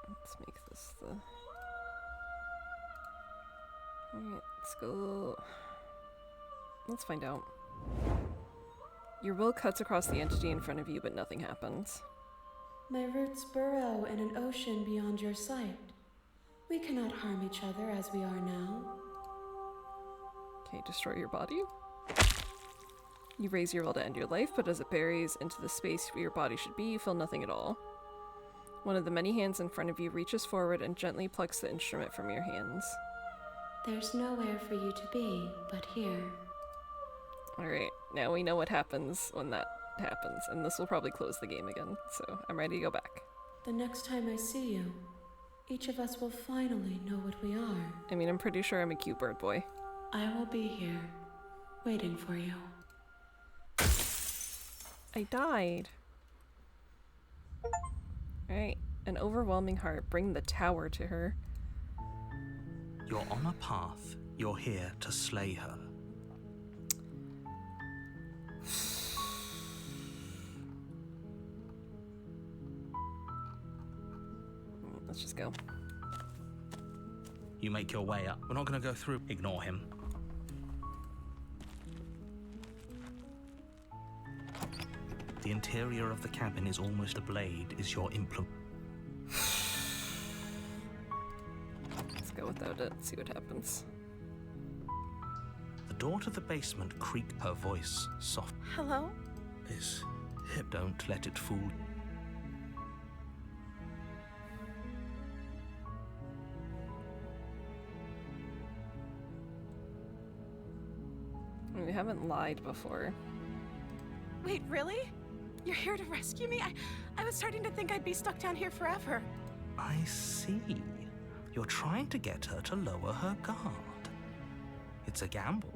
Let's make this the... Alright, let's go... Let's find out. Your will cuts across the entity in front of you, but nothing happens. My roots burrow in an ocean beyond your sight. We cannot harm each other as we are now. Okay, destroy your body. You raise your will to end your life, but as it buries into the space where your body should be, you feel nothing at all. One of the many hands in front of you reaches forward and gently plucks the instrument from your hands. There's nowhere for you to be but here. Alright, now we know what happens when that happens, and this will probably close the game again, so I'm ready to go back. The next time I see you, each of us will finally know what we are. I mean, I'm pretty sure I'm a cute bird boy. I will be here, waiting for you. I died. Alright, an overwhelming heart. Bring the tower to her. You're on a path. You're here to slay her. Let's just go. You make your way up. We're not going to go through. Ignore him. The interior of the cabin is almost a blade, is your implement. Let's go without it, see what happens. The door to the basement creaked, her voice soft. Hello? His hip. Don't let it fool. We haven't lied before. Wait, really? You're here to rescue me? I was starting to think I'd be stuck down here forever. I see. You're trying to get her to lower her guard. It's a gamble,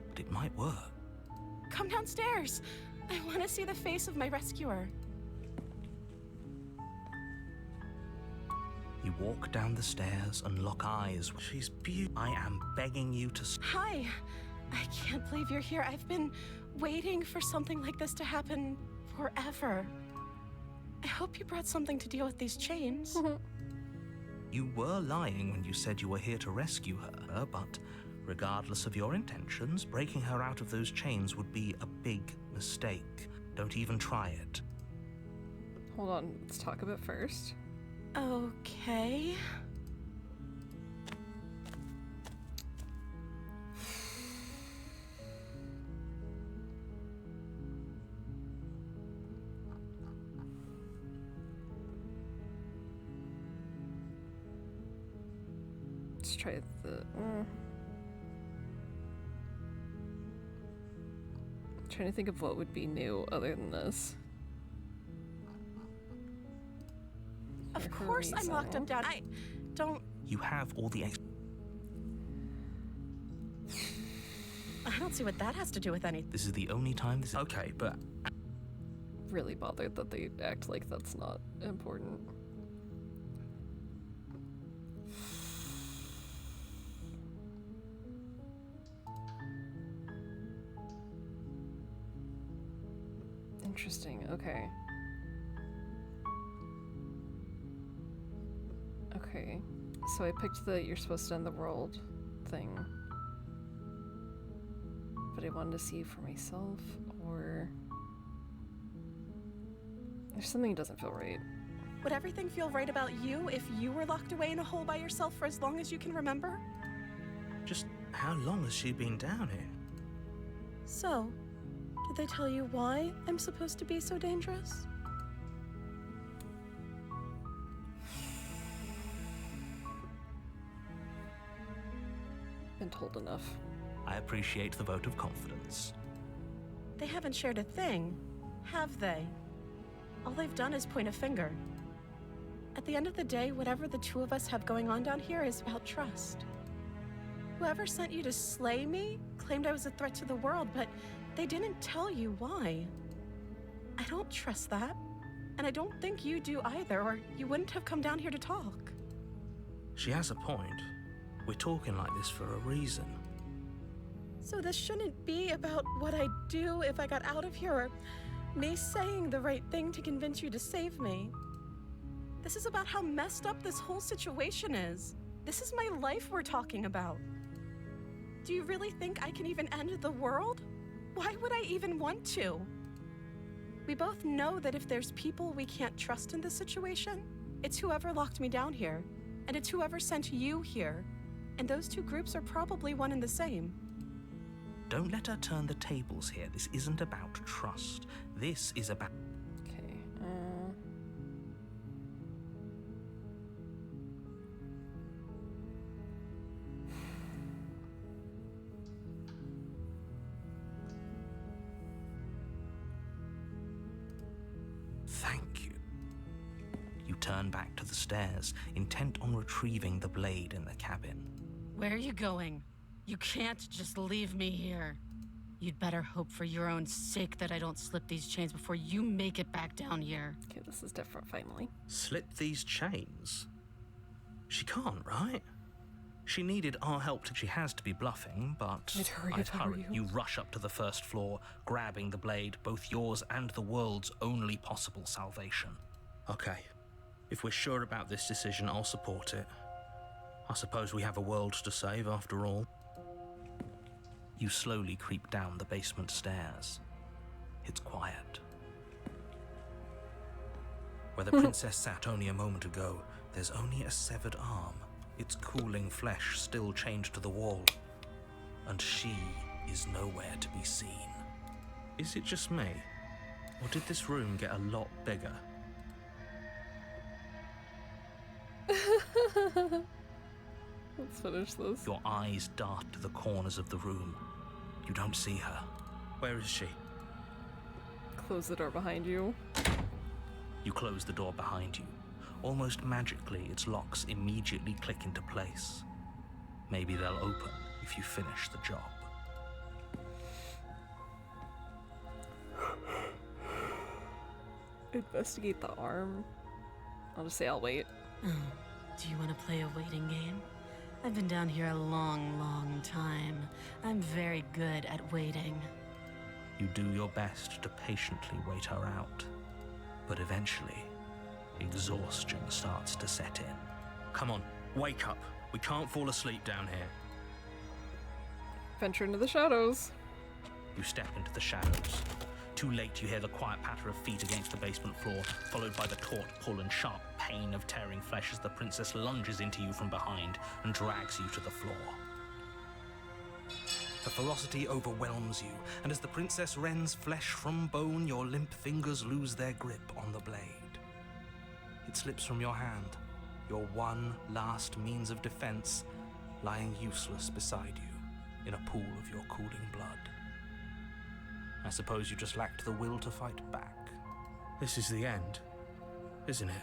but it might work. Come downstairs. I want to see the face of my rescuer. You walk down the stairs and lock eyes. She's beautiful. I am begging you to... Hi. I can't believe you're here. I've been waiting for something like this to happen forever. I hope you brought something to deal with these chains. You were lying when you said you were here to rescue her, but regardless of your intentions, breaking her out of those chains would be a big mistake. Don't even try it. Hold on, let's talk a bit first. Okay. Let's try the... trying to think of what would be new other than this. Of course I'm locked up down. I don't... You have all the... I don't see what that has to do with anything. This is the only time this is... Okay, but... Really bothered that they act like that's not important. Interesting, okay. Okay, so I picked the you're supposed to end the world thing. But I wanted to see for myself, or... There's something that doesn't feel right. Would everything feel right about you if you were locked away in a hole by yourself for as long as you can remember? Just how long has she been down here? So, did they tell you why I'm supposed to be so dangerous? Been told enough. I appreciate the vote of confidence. They haven't shared a thing, have they? All they've done is point a finger. At the end of the day, whatever the two of us have going on down here is about trust. Whoever sent you to slay me claimed I was a threat to the world, but they didn't tell you why. I don't trust that, and I don't think you do either, or you wouldn't have come down here to talk. She has a point. We're talking like this for a reason. So this shouldn't be about what I'd do if I got out of here, or me saying the right thing to convince you to save me. This is about how messed up this whole situation is. This is my life we're talking about. Do you really think I can even end the world? Why would I even want to? We both know that if there's people we can't trust in this situation, it's whoever locked me down here, and it's whoever sent you here. And those two groups are probably one and the same. Don't let her turn the tables here. This isn't about trust. This is about... Okay, Thank you. You turn back to the stairs, intent on retrieving the blade in the cabin. Where are you going? You can't just leave me here. You'd better hope for your own sake that I don't slip these chains before you make it back down here. okay, this is different finally. Slip these chains? She can't, right? She needed our help. She has to be bluffing, but I'd hurry I'd if I were hurry. you. You rush up to the first floor, grabbing the blade, both yours and the world's only possible salvation. Okay, if we're sure about this decision, I'll support it. I suppose we have a world to save after all. You slowly creep down the basement stairs. It's quiet. Where the princess sat only a moment ago, there's only a severed arm, its cooling flesh still chained to the wall. And she is nowhere to be seen. Is it just me? Or did this room get a lot bigger? Let's finish this. Your eyes dart to the corners of the room. You don't see her. Where is she? Close the door behind you. You close the door behind you. Almost magically, its locks immediately click into place. Maybe they'll open if you finish the job. Investigate the arm. I'll just say I'll wait. Do you want to play a waiting game? I've been down here a long, long time. I'm very good at waiting. You do your best to patiently wait her out. But eventually, exhaustion starts to set in. Come on, wake up. We can't fall asleep down here. Venture into the shadows. You step into the shadows. Too late, you hear the quiet patter of feet against the basement floor, followed by the taut pull and sharp pain of tearing flesh as the princess lunges into you from behind and drags you to the floor. The ferocity overwhelms you, and as the princess rends flesh from bone, your limp fingers lose their grip on the blade. It slips from your hand, your one last means of defense lying useless beside you in a pool of your cooling blood. I suppose you just lacked the will to fight back. This is the end, isn't it?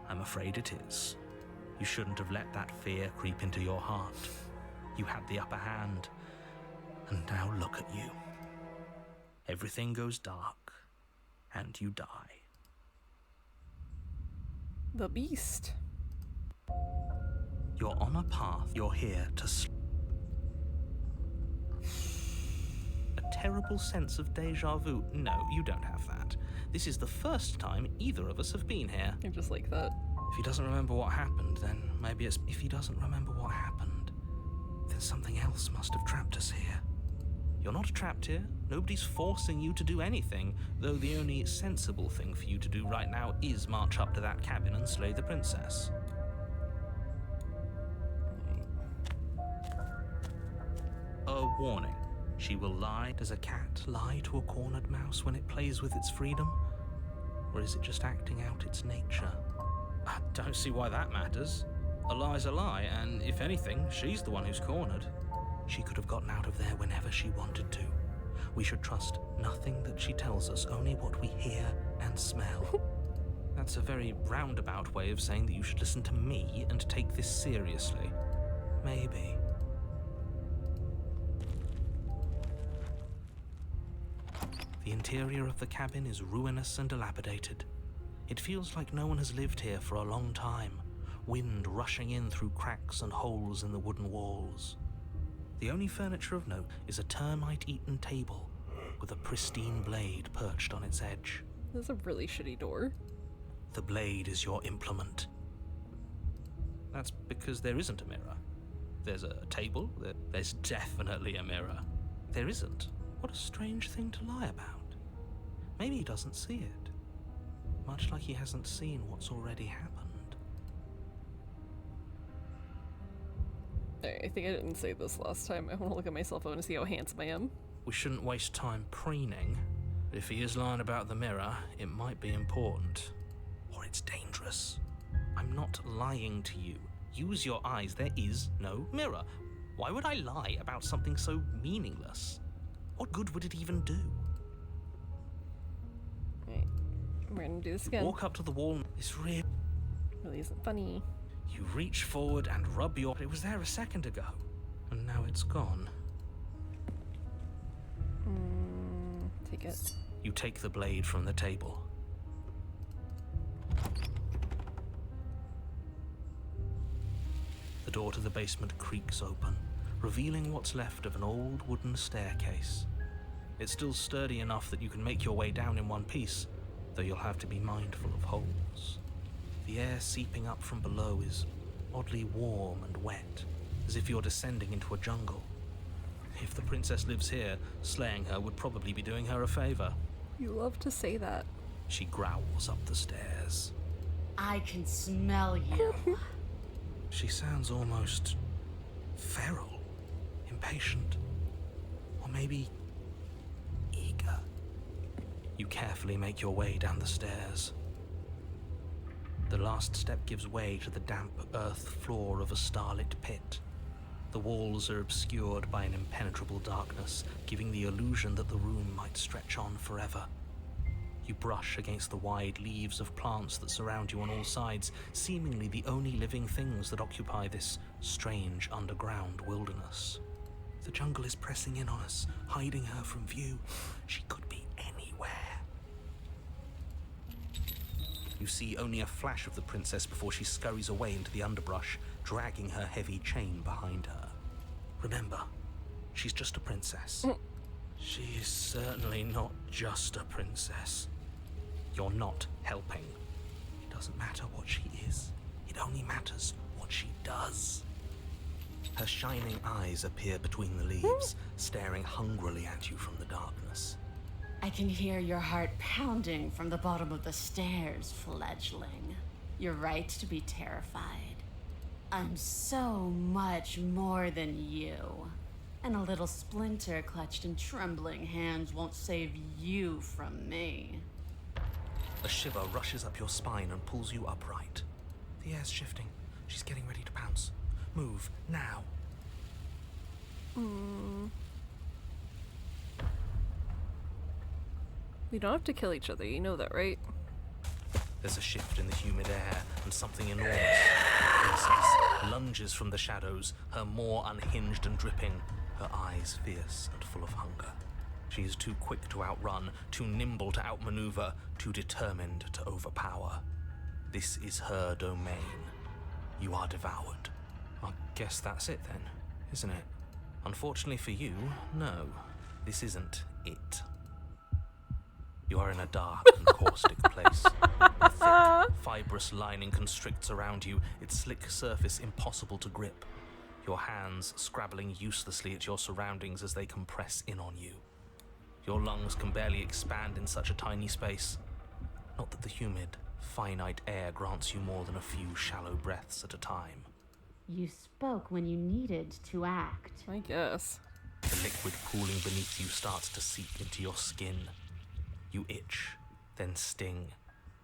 I'm afraid it is. You shouldn't have let that fear creep into your heart. You had the upper hand, and now look at you. Everything goes dark, and you die. The beast. You're on a path. You're here to A terrible sense of deja vu. No, you don't have that. This is the first time either of us have been here. You're just like that. If he doesn't remember what happened, then maybe it's... If he doesn't remember what happened, then something else must have trapped us here. You're not trapped here. Nobody's forcing you to do anything, though the only sensible thing for you to do right now is march up to that cabin and slay the princess. A warning. She will lie. Does a cat lie to a cornered mouse when it plays with its freedom? Or is it just acting out its nature? I don't see why that matters. A lie's a lie, and if anything, she's the one who's cornered. She could have gotten out of there whenever she wanted to. We should trust nothing that she tells us, only what we hear and smell. That's a very roundabout way of saying that you should listen to me and take this seriously. Maybe. The interior of the cabin is ruinous and dilapidated. It feels like no one has lived here for a long time, wind rushing in through cracks and holes in the wooden walls. The only furniture of note is a termite-eaten table with a pristine blade perched on its edge. This is a really shitty door. The blade is your implement. That's because there isn't a mirror. There's a table, there's definitely a mirror. There isn't. What a strange thing to lie about. Maybe he doesn't see it. Much like he hasn't seen what's already happened. I think I didn't say this last time. I want to look at my cell phone and see how handsome I am. We shouldn't waste time preening. If he is lying about the mirror, it might be important. Or it's dangerous. I'm not lying to you. Use your eyes. There is no mirror. Why would I lie about something so meaningless? What good would it even do? Right. We're gonna do this again. Walk up to the wall. This really isn't funny. You reach forward and rub your... It was there a second ago. And now it's gone. Take it. You take the blade from the table. The door to the basement creaks open, revealing what's left of an old wooden staircase. It's still sturdy enough that you can make your way down in one piece, though you'll have to be mindful of holes. The air seeping up from below is oddly warm and wet, as if you're descending into a jungle. If the princess lives here, slaying her would probably be doing her a favor. You love to say that. She growls up the stairs. I can smell you. She sounds almost feral, impatient, or maybe eager. You carefully make your way down the stairs. The last step gives way to the damp earth floor of a starlit pit. The walls are obscured by an impenetrable darkness, giving the illusion that the room might stretch on forever. You brush against the wide leaves of plants that surround you on all sides, seemingly the only living things that occupy this strange underground wilderness. The jungle is pressing in on us, hiding her from view. She could be anywhere. You see only a flash of the princess before she scurries away into the underbrush, dragging her heavy chain behind her. Remember, she's just a princess. She is certainly not just a princess. You're not helping. It doesn't matter what she is. It It only matters what she does. Her shining eyes appear between the leaves, staring hungrily at you from the darkness. I can hear your heart pounding from the bottom of the stairs, fledgling. You're right to be terrified. I'm so much more than you. And a little splinter clutched in trembling hands won't save you from me. A shiver rushes up your spine and pulls you upright. The air's shifting. She's getting ready to pounce. Move, now. We don't have to kill each other, you know that, right? There's a shift in the humid air, and something enormous, the princess, lunges from the shadows, her maw unhinged and dripping, her eyes fierce and full of hunger. She is too quick to outrun, too nimble to outmaneuver, too determined to overpower. This is her domain. You are devoured. I guess that's it then, isn't it? Unfortunately for you, no, this isn't it. You are in a dark and caustic place. A thick, fibrous lining constricts around you, its slick surface impossible to grip. Your hands scrabbling uselessly at your surroundings as they compress in on you. Your lungs can barely expand in such a tiny space. Not that the humid, finite air grants you more than a few shallow breaths at a time. You spoke when you needed to act. I guess. The liquid pooling beneath you starts to seep into your skin. You itch, then sting,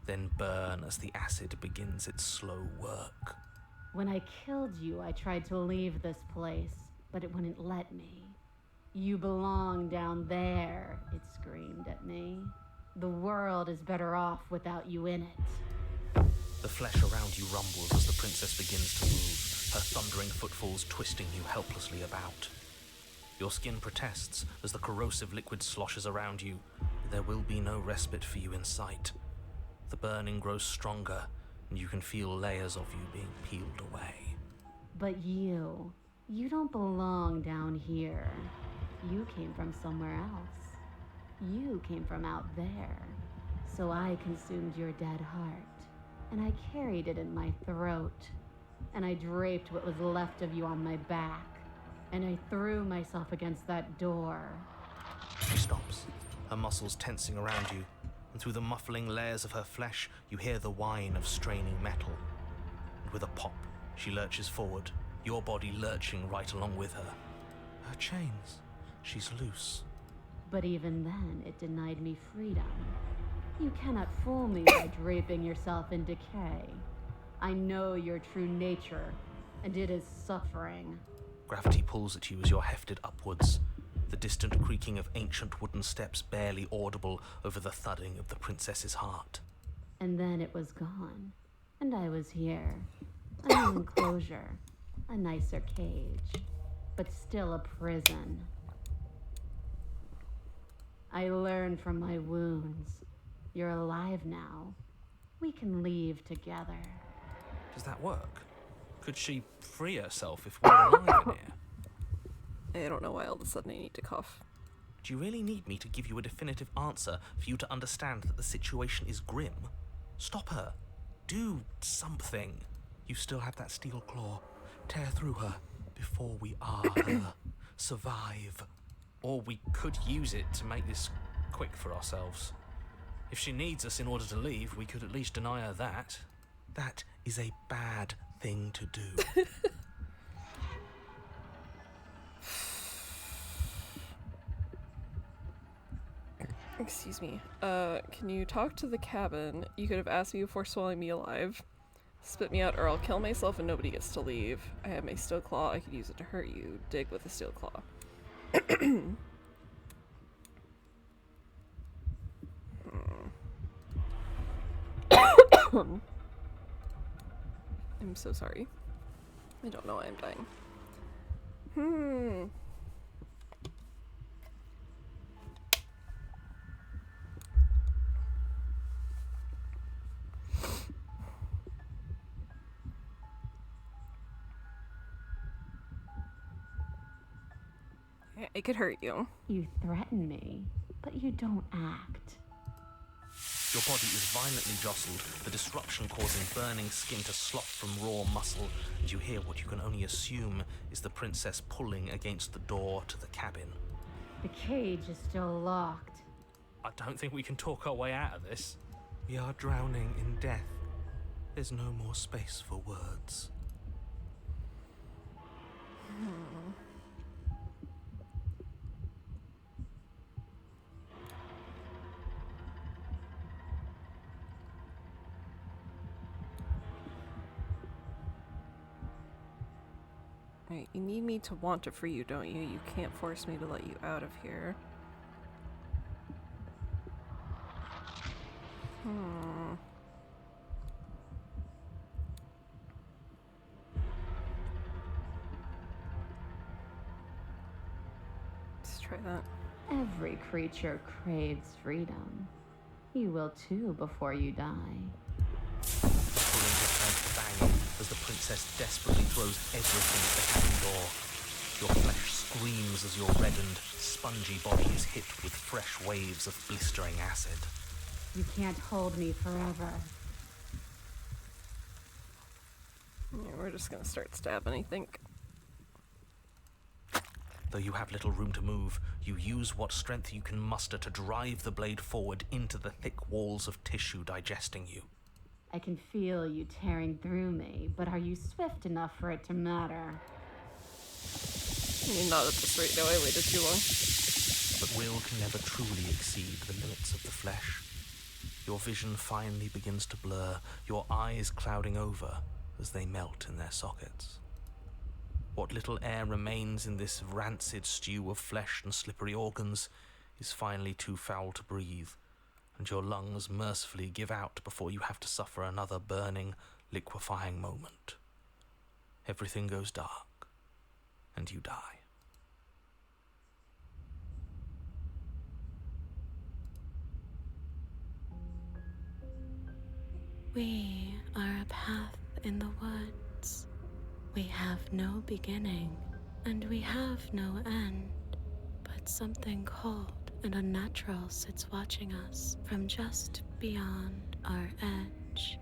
then burn as the acid begins its slow work. When I killed you, I tried to leave this place, but it wouldn't let me. You belong down there, it screamed at me. The world is better off without you in it. The flesh around you rumbles as the princess begins to move, her thundering footfalls twisting you helplessly about. Your skin protests as the corrosive liquid sloshes around you. There will be no respite for you in sight. The burning grows stronger, and you can feel layers of you being peeled away. But you don't belong down here. You came from somewhere else. You came from out there. So I consumed your dead heart, and I carried it in my throat, and I draped what was left of you on my back, and I threw myself against that door. She stops, her muscles tensing around you, and through the muffling layers of her flesh, you hear the whine of straining metal. And with a pop, she lurches forward, your body lurching right along with her. Her chains, she's loose. But even then, it denied me freedom. You cannot fool me by draping yourself in decay. I know your true nature, and it is suffering. Gravity pulls at you as you're hefted upwards, the distant creaking of ancient wooden steps barely audible over the thudding of the princess's heart. And then it was gone, and I was here. A new enclosure, a nicer cage, but still a prison. I learned from my wounds. You're alive now. We can leave together. Does that work? Could she free herself if we're alive in here? I don't know why all of a sudden I need to cough. Do you really need me to give you a definitive answer for you to understand that the situation is grim? Stop her. Do something. You still have that steel claw. Tear through her before we are her. Survive. Or we could use it to make this quick for ourselves. If she needs us in order to leave, we could at least deny her that. That is a bad thing to do. Excuse me. Can you talk to the cabin? You could have asked me before swallowing me alive. Spit me out or I'll kill myself and nobody gets to leave. I have my steel claw, I could use it to hurt you. Dig with a steel claw. I'm so sorry. I don't know why I'm dying. It could hurt you. You threaten me, but you don't act. Your body is violently jostled, the disruption causing burning skin to slop from raw muscle, and you hear what you can only assume is the princess pulling against the door to the cabin. The cage is still locked. I don't think we can talk our way out of this. We are drowning in death. There's no more space for words. Right, you need me to want to free you, don't you? You can't force me to let you out of here. Let's try that. Every creature craves freedom. You will too before you die. Pulling his hands bang as the princess desperately throws everything at the cabin door. Your flesh screams as your reddened, spongy body is hit with fresh waves of blistering acid. You can't hold me forever. Yeah, we're just gonna start stabbing, I think. Though you have little room to move, you use what strength you can muster to drive the blade forward into the thick walls of tissue digesting you. I can feel you tearing through me, but are you swift enough for it to matter? You're not at this rate, though. I waited too long. But will can never truly exceed the limits of the flesh. Your vision finally begins to blur, your eyes clouding over as they melt in their sockets. What little air remains in this rancid stew of flesh and slippery organs is finally too foul to breathe, and your lungs mercifully give out before you have to suffer another burning, liquefying moment. Everything goes dark, and you die. We are a path in the woods. We have no beginning, and we have no end. But something cold and unnatural sits watching us from just beyond our edge.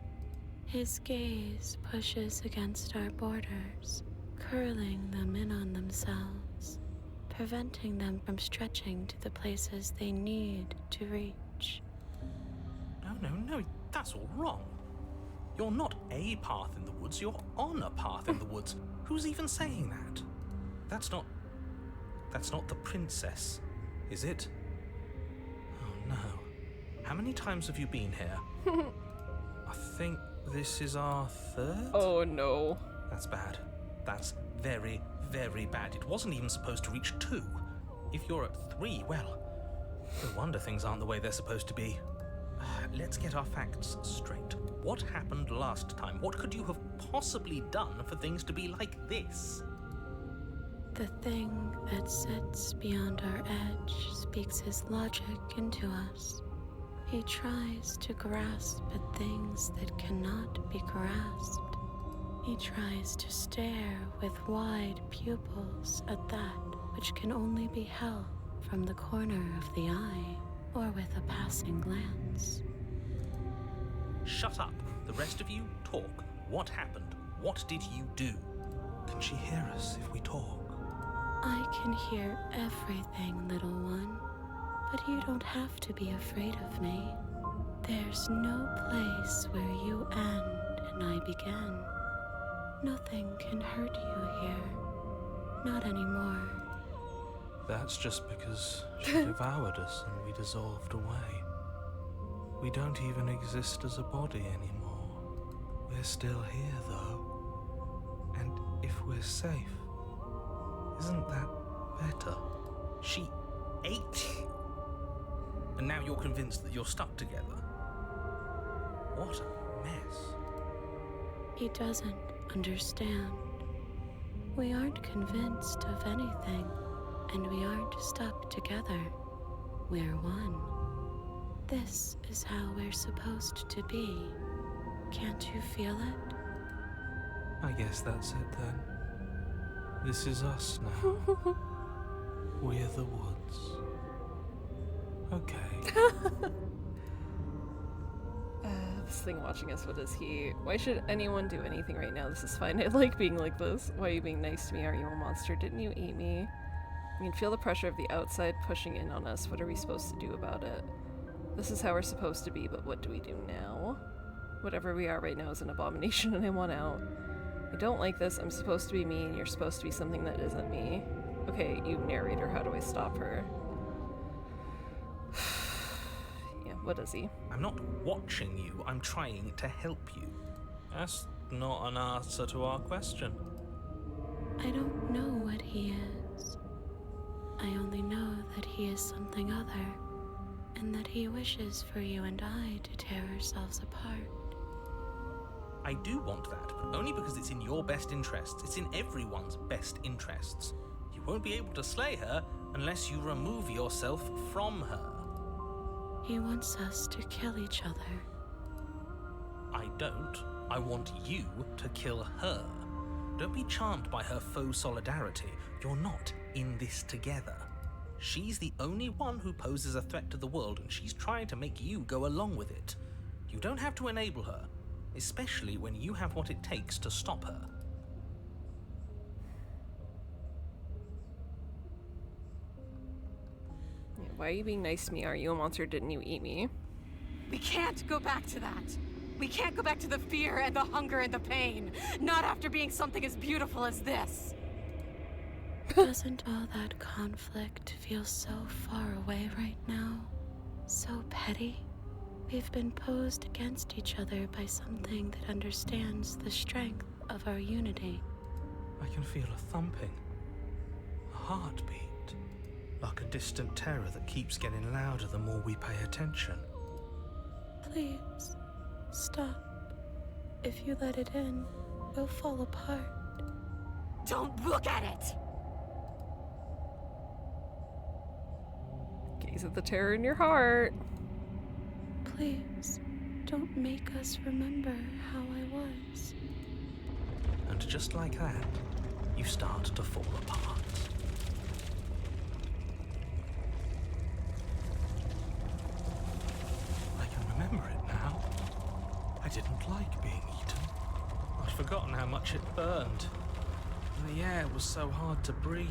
His gaze pushes against our borders, curling them in on themselves, preventing them from stretching to the places they need to reach. No, that's all wrong. You're not a path in the woods, you're on a path in the woods. Who's even saying that? That's not the princess, is it? Oh no. How many times have you been here? I think this is our third? Oh no. That's bad. That's very, very bad. It wasn't even supposed to reach 2. If you're at 3, well, no wonder things aren't the way they're supposed to be. Let's get our facts straight. What happened last time? What could you have possibly done for things to be like this? The thing that sits beyond our edge speaks his logic into us. He tries to grasp at things that cannot be grasped. He tries to stare with wide pupils at that which can only be held from the corner of the eye or with a passing glance. Shut up. The rest of you, talk. What happened? What did you do? Can she hear us if we talk? I can hear everything, little one, but you don't have to be afraid of me. There's no place where you end and I begin. Nothing can hurt you here. Not anymore. That's just because she devoured us and we dissolved away. We don't even exist as a body anymore. We're still here, though. And if we're safe, isn't that better? She ate you. And now you're convinced that you're stuck together. What a mess. He doesn't understand. We aren't convinced of anything, and we aren't stuck together. We're one. This is how we're supposed to be. Can't you feel it? I guess that's it then. This is us now. We're the woods. Okay. This thing watching us, what is he? Why should anyone do anything right now? This is fine. I like being like this. Why are you being nice to me? Are you a monster? Didn't you eat me? I can feel the pressure of the outside pushing in on us. What are we supposed to do about it? This is how we're supposed to be, but what do we do now? Whatever we are right now is an abomination and I want out. I don't like this. I'm supposed to be me and you're supposed to be something that isn't me. Okay, you narrator, how do I stop her? Yeah, what is he? I'm not watching you, I'm trying to help you. That's not an answer to our question. I don't know what he is. I only know that he is something other, and that he wishes for you and I to tear ourselves apart. I do want that, but only because it's in your best interests. It's in everyone's best interests. You won't be able to slay her unless you remove yourself from her. He wants us to kill each other. I don't. I want you to kill her. Don't be charmed by her faux solidarity. You're not in this together. She's the only one who poses a threat to the world, and she's trying to make you go along with it. You don't have to enable her, especially when you have what it takes to stop her. Yeah, why are you being nice to me? Are you a monster? Didn't you eat me? We can't go back to that. We can't go back to the fear and the hunger and the pain. Not after being something as beautiful as this. Doesn't all that conflict feel so far away right now? So petty? We've been posed against each other by something that understands the strength of our unity. I can feel a thumping, a heartbeat, like a distant terror that keeps getting louder the more we pay attention. Please, stop. If you let it in, we'll fall apart. Don't look at it! Gaze at the terror in your heart. Please, don't make us remember how I was. And just like that, you start to fall apart. I can remember it now. I didn't like being eaten. I'd forgotten how much it burned. And the air was so hard to breathe.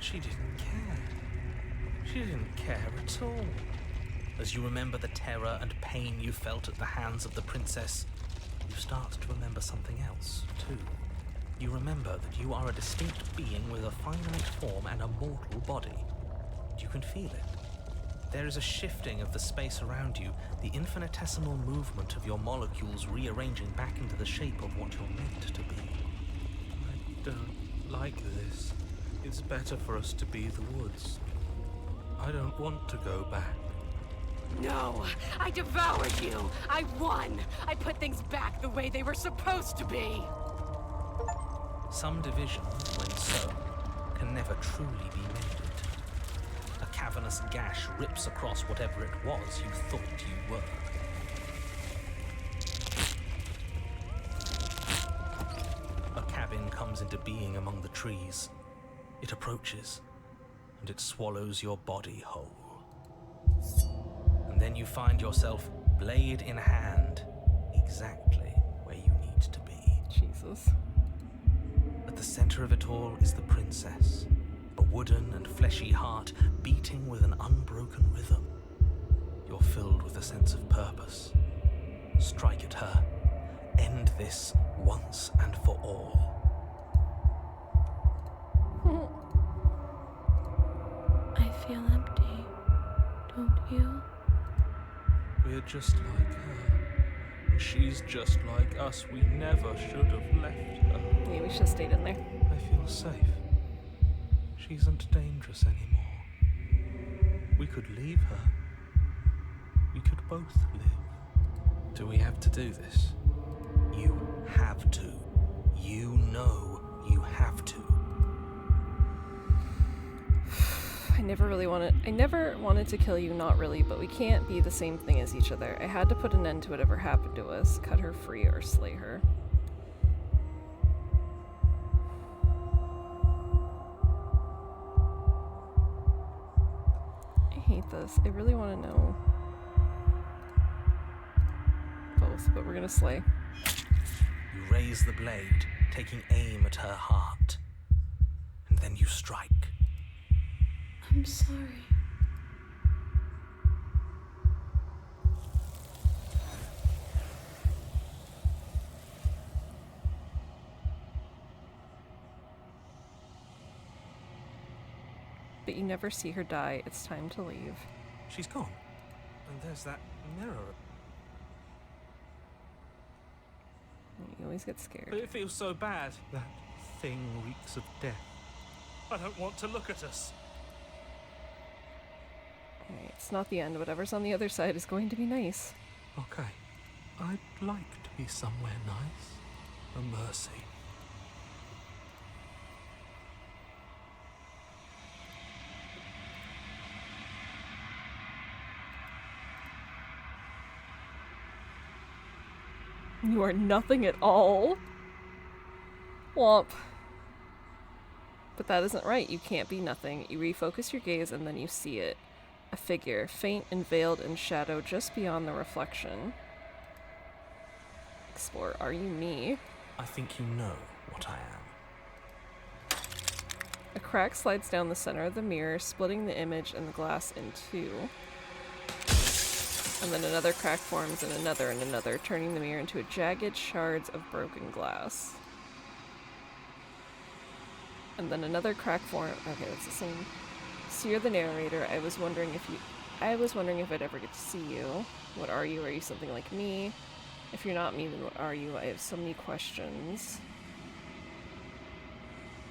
She didn't care. She didn't care at all. As you remember the terror and pain you felt at the hands of the princess, you start to remember something else, too. You remember that you are a distinct being with a finite form and a mortal body. You can feel it. There is a shifting of the space around you, the infinitesimal movement of your molecules rearranging back into the shape of what you're meant to be. I don't like this. It's better for us to be the woods. I don't want to go back. No, I devoured you. I won. I put things back the way they were supposed to be. Some division, when sown, can never truly be mended. A cavernous gash rips across whatever it was you thought you were. A cabin comes into being among the trees. It approaches, and it swallows your body whole. And then you find yourself, blade in hand, exactly where you need to be. Jesus. At the center of it all is the princess, a wooden and fleshy heart beating with an unbroken rhythm. You're filled with a sense of purpose. Strike at her. End this once and for all. I feel empty, don't you? We're just like her. And she's just like us. We never should have left her. Yeah, we should have stayed in there. I feel safe. She isn't dangerous anymore. We could leave her. We could both live. Do we have to do this? You have to. You know you have to. I never wanted to kill you, not really, but we can't be the same thing as each other. I had to put an end to whatever happened to us, cut her free or slay her. I hate this. I really want to know. close, but we're gonna slay. You raise the blade, taking aim at her heart. And then you strike. I'm sorry. But you never see her die. It's time to leave. She's gone. And there's that mirror. You always get scared. But it feels so bad. That thing reeks of death. I don't want to look at us. Alright, it's not the end. Whatever's on the other side is going to be nice. Okay. I'd like to be somewhere nice. A mercy. You are nothing at all. Womp. But that isn't right. You can't be nothing. You refocus your gaze and then you see it. A figure, faint and veiled in shadow just beyond the reflection. Explore. Are you me? I think you know what I am. A crack slides down the center of the mirror, splitting the image and the glass in two. And then another crack forms and another, turning the mirror into jagged shards of broken glass. And then another crack form. Okay, that's the same. So you're the narrator. I was wondering if I'd ever get to see you. What are you? Are you something like me? If you're not me, then what are you? I have so many questions.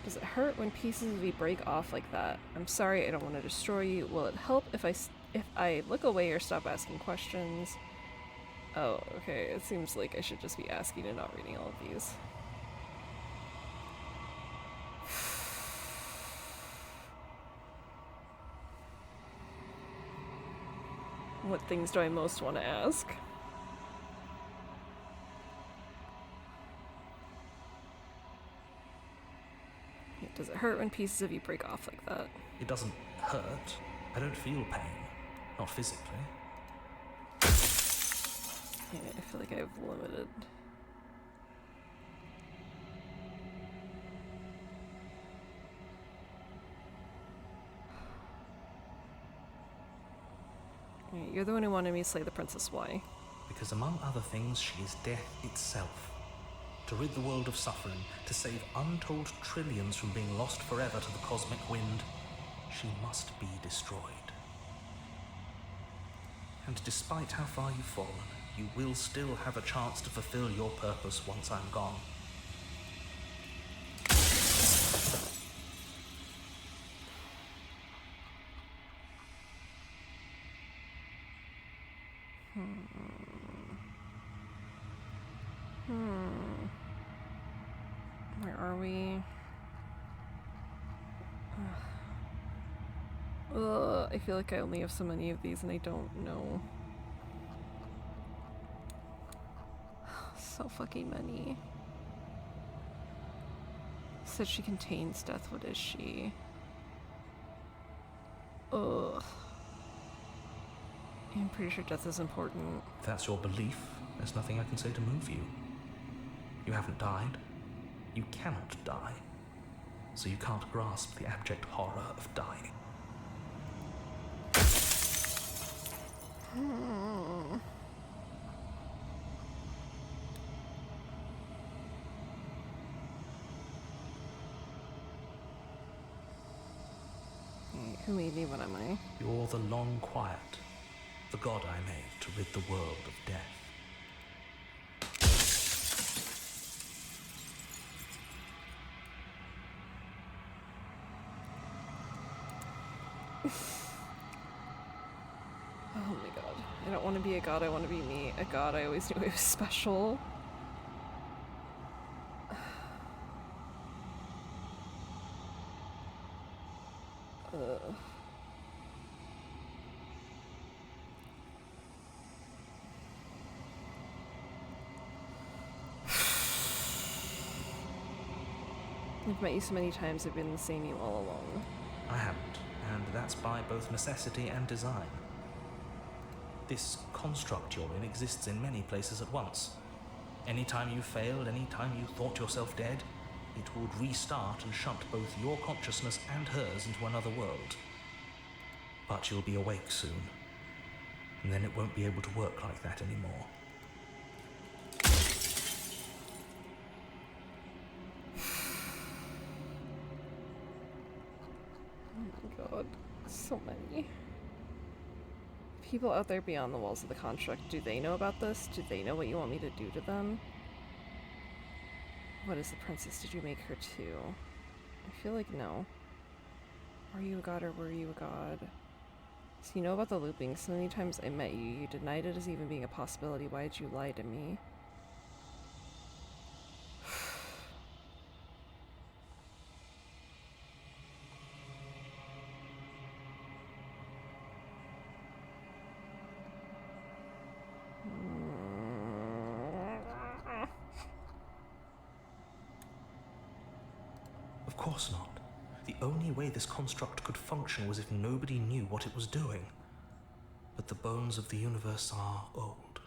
Does it hurt when pieces of you break off like that? I'm sorry, I don't want to destroy you. Will it help if I look away or stop asking questions? Oh, okay. It seems like I should just be asking and not reading all of these. What things do I most want to ask? Does it hurt when pieces of you break off like that? It doesn't hurt. I don't feel pain. Not physically. Yeah, I feel like I have limited. Alright, you're the one who wanted me to slay the princess. Why? Because among other things, she is death itself. To rid the world of suffering, to save untold trillions from being lost forever to the cosmic wind, she must be destroyed. And despite how far you've fallen, you will still have a chance to fulfill your purpose once I'm gone. Where are we? Ugh, I feel like I only have so many of these and I don't know. So fucking many. Said she contains death. What is she? Ugh. I'm pretty sure death is important. If that's your belief, there's nothing I can say to move you. You haven't died. You cannot die. So you can't grasp the abject horror of dying. Who made me? What am I? You're the long quiet, the god I made to rid the world of death. Oh my god. I don't want to be a god, I want to be me. A god, I always knew I was special. I've met you so many times, I've been the same you all along. I haven't, and that's by both necessity and design. This construct you're in exists in many places at once. Anytime you failed, anytime you thought yourself dead, it would restart and shunt both your consciousness and hers into another world. But you'll be awake soon, and then it won't be able to work like that anymore. Oh my god, so many. People out there beyond the walls of the construct, do they know about this? Do they know what you want me to do to them? What is the princess? Did you make her too? I feel like no. Are you a god or were you a god? So you know about the looping. So many times I met you, you denied it as even being a possibility. Why did you lie to me? Of course not. The only way this construct could function was if nobody knew what it was doing. But the bones of the universe are old.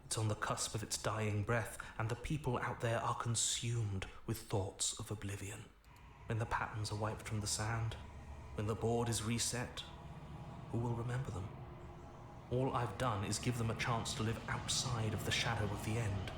It's on the cusp of its dying breath, and the people out there are consumed with thoughts of oblivion. When the patterns are wiped from the sand, when the board is reset, who will remember them? All I've done is give them a chance to live outside of the shadow of the end.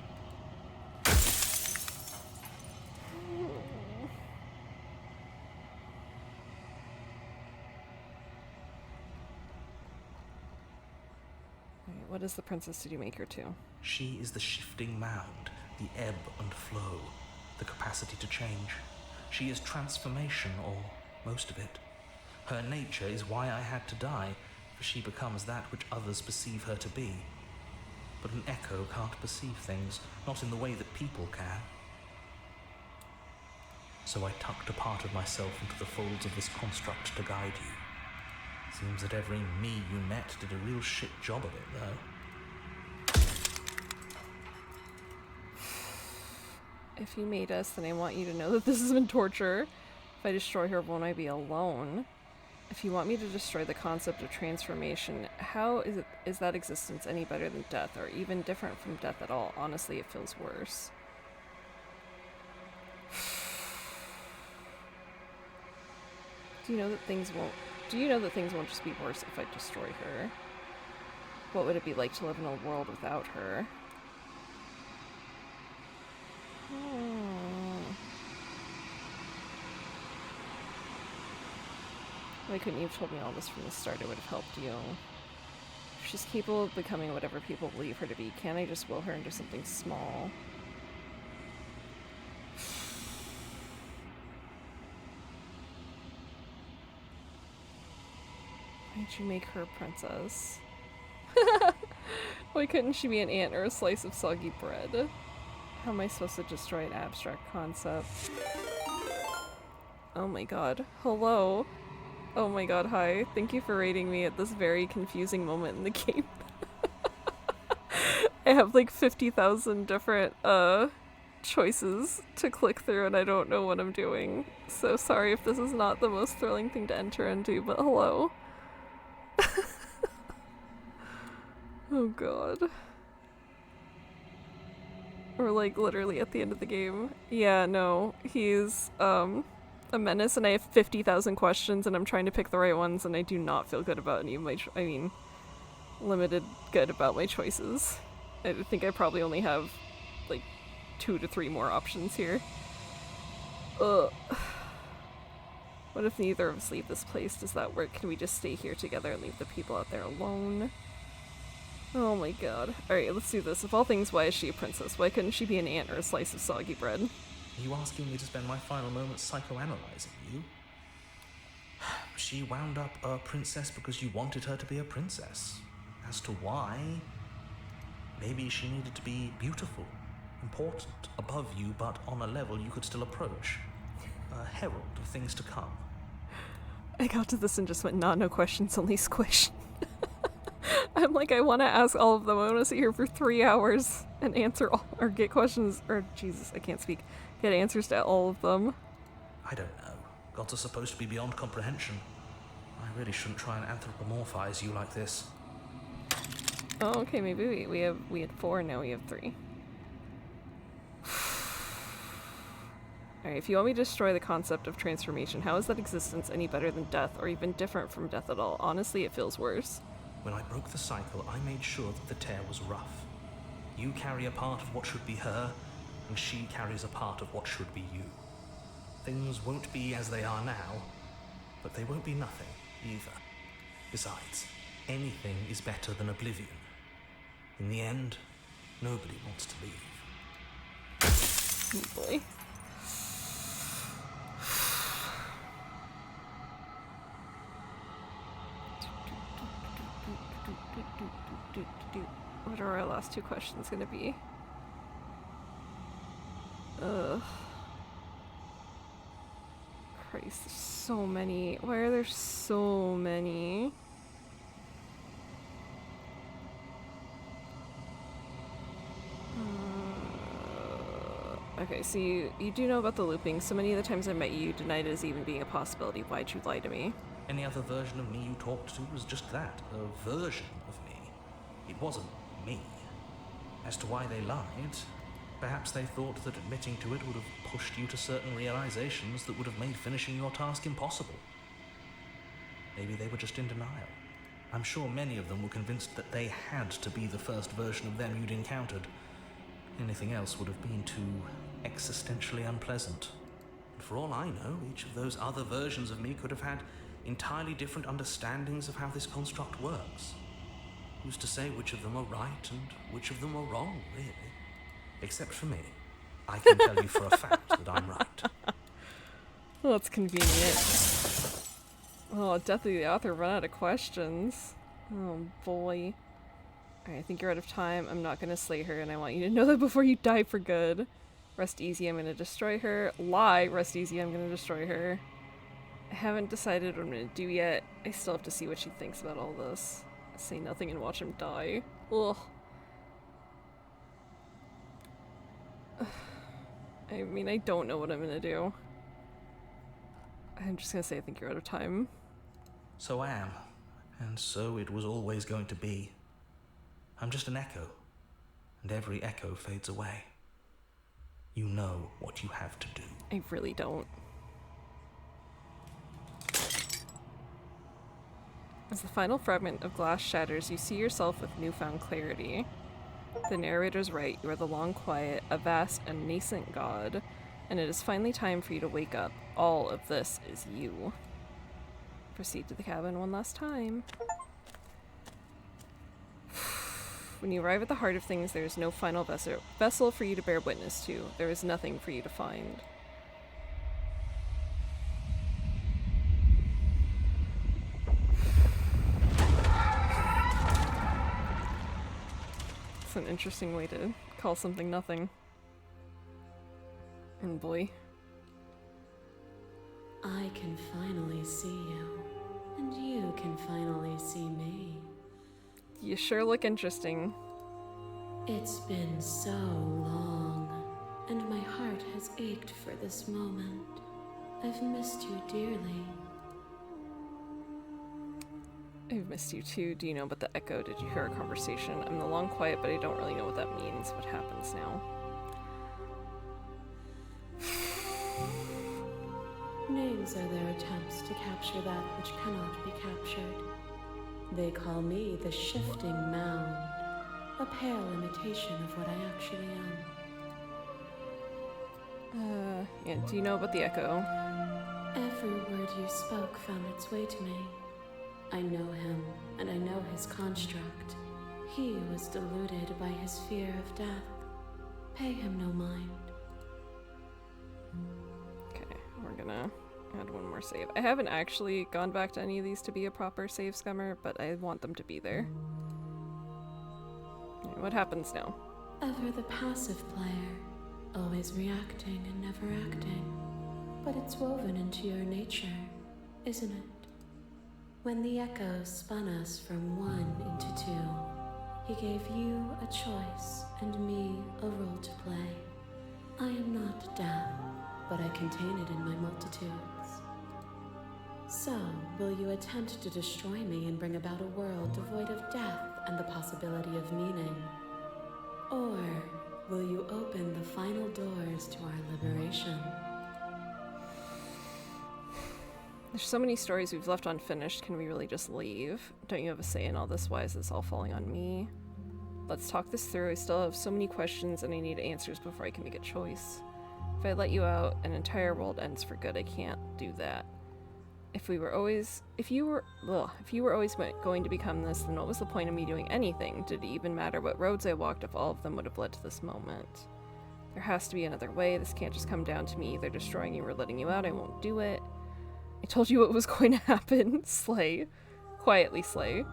What is the princess did you make her to? She is the shifting mound, the ebb and flow, the capacity to change. She is transformation, or most of it. Her nature is why I had to die, for she becomes that which others perceive her to be. But an echo can't perceive things, not in the way that people can. So I tucked a part of myself into the folds of this construct to guide you. Seems that every me you met did a real shit job of it, though. If you made us, then I want you to know that this has been torture. If I destroy her, won't I be alone? If you want me to destroy the concept of transformation, how is that existence any better than death, or even different from death at all? Honestly, it feels worse. Do you know that things won't just be worse if I destroy her? What would it be like to live in a world without her? Why couldn't you have told me all this from the start? It would have helped you. If she's capable of becoming whatever people believe her to be, can't I just will her into something small? Why'd you make her a princess? Why couldn't she be an ant or a slice of soggy bread? How am I supposed to destroy an abstract concept? Oh my god. Hello. Oh my god, hi. Thank you for rating me at this very confusing moment in the game. I have like 50,000 different choices to click through and I don't know what I'm doing. So sorry if this is not the most thrilling thing to enter into, but hello. Oh god. Or like literally at the end of the game. Yeah, no, he's a menace and I have 50,000 questions and I'm trying to pick the right ones and I do not feel good about any of my, limited good about my choices. I think I probably only have like 2 to 3 more options here. Ugh. What if neither of us leave this place? Does that work? Can we just stay here together and leave the people out there alone? Oh my god. Alright, let's do this. Of all things, why is she a princess? Why couldn't she be an ant or a slice of soggy bread? Are you asking me to spend my final moments psychoanalyzing you? She wound up a princess because you wanted her to be a princess. As to why, maybe she needed to be beautiful, important, above you, but on a level you could still approach. A herald of things to come. I got to this and just went, nah, no questions, only squish. I'm like, I want to ask all of them. I want to sit here for 3 hours and answer all, or get questions, or Jesus, I can't speak. Get answers to all of them. I don't know. Gods are supposed to be beyond comprehension. I really shouldn't try and anthropomorphize you like this. Oh, okay, maybe we had 4, now we have 3. Alright, if you want me to destroy the concept of transformation, how is that existence any better than death, or even different from death at all? Honestly, it feels worse. When I broke the cycle, I made sure that the tear was rough. You carry a part of what should be her, and she carries a part of what should be you. Things won't be as they are now, but they won't be nothing either. Besides, anything is better than oblivion. In the end, nobody wants to leave. Oh boy. What are our last 2 questions gonna be? Ugh. Christ, there's so many. Why are there so many? Okay, so you do know about the looping. So many of the times I met you, you denied it as even being a possibility. Why'd you lie to me? Any other version of me you talked to was just that, a version of me. It wasn't me. As to why they lied, perhaps they thought that admitting to it would have pushed you to certain realizations that would have made finishing your task impossible. Maybe they were just in denial. I'm sure many of them were convinced that they had to be the first version of them you'd encountered. Anything else would have been too existentially unpleasant. And for all I know, each of those other versions of me could have had entirely different understandings of how this construct works. Who's to say which of them are right and which of them are wrong, really? Except for me. I can tell you for a fact that I'm right. Well, that's convenient. Oh, Death of the Author run out of questions. Oh boy. Alright, I think you're out of time. I'm not gonna slay her, and I want you to know that before you die for good. Rest easy, I'm gonna destroy her. Lie, rest easy, I'm gonna destroy her. I haven't decided what I'm gonna do yet. I still have to see what she thinks about all this. Say nothing and watch him die. Ugh. I mean, I don't know what I'm gonna do. I'm just gonna say I think you're out of time. So I am. And so it was always going to be. I'm just an echo. And every echo fades away. You know what you have to do. I really don't. As the final fragment of glass shatters, you see yourself with newfound clarity. The narrator's right, you are the long quiet, a vast and nascent god, and it is finally time for you to wake up. All of this is you. Proceed to the cabin one last time. When you arrive at the heart of things, there is no final vessel for you to bear witness to. There is nothing for you to find. It's an interesting way to call something nothing. And boy. I can finally see you, and you can finally see me. You sure look interesting. It's been so long, and my heart has ached for this moment. I've missed you dearly. I've missed you too. Do you know about the echo? Did you hear a conversation? I'm the long quiet, but I don't really know what that means. What happens now? Names are their attempts to capture that which cannot be captured. They call me the shifting mound, a pale imitation of what I actually am. Yeah, do you know about the echo? Every word you spoke found its way to me. I know him, and I know his construct. He was deluded by his fear of death. Pay him no mind. Okay, we're gonna add one more save. I haven't actually gone back to any of these to be a proper save scummer, but I want them to be there. Okay, what happens now? Ever the passive player, always reacting and never acting. But it's woven into your nature, isn't it? When the echo spun us from one into two, he gave you a choice and me a role to play. I am not death, but I contain it in my multitudes. So, will you attempt to destroy me and bring about a world devoid of death and the possibility of meaning? Or will you open the final doors to our liberation? There's so many stories we've left unfinished. Can we really just leave? Don't you have a say in all this? Why is this all falling on me? Let's talk this through. I still have so many questions and I need answers before I can make a choice. If I let you out, an entire world ends for good. I can't do that. If you were always going to become this, then what was the point of me doing anything? Did it even matter what roads I walked if all of them would have led to this moment? There has to be another way. This can't just come down to me either destroying you or letting you out. I won't do it. I told you what was going to happen. Slay. Quietly slay.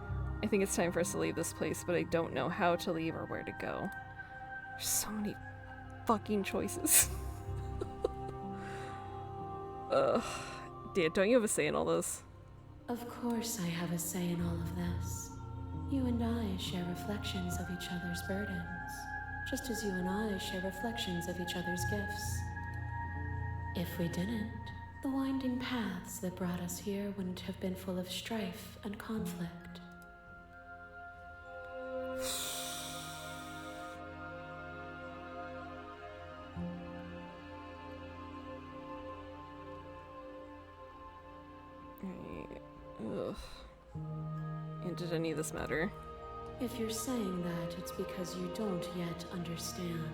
I think it's time for us to leave this place, but I don't know how to leave or where to go. There's so many fucking choices. Ugh. Dude, don't you have a say in all this? Of course I have a say in all of this. You and I share reflections of each other's burdens, just as you and I share reflections of each other's gifts. If we didn't, the winding paths that brought us here wouldn't have been full of strife and conflict. Ugh. And did any of this matter? If you're saying that, it's because you don't yet understand.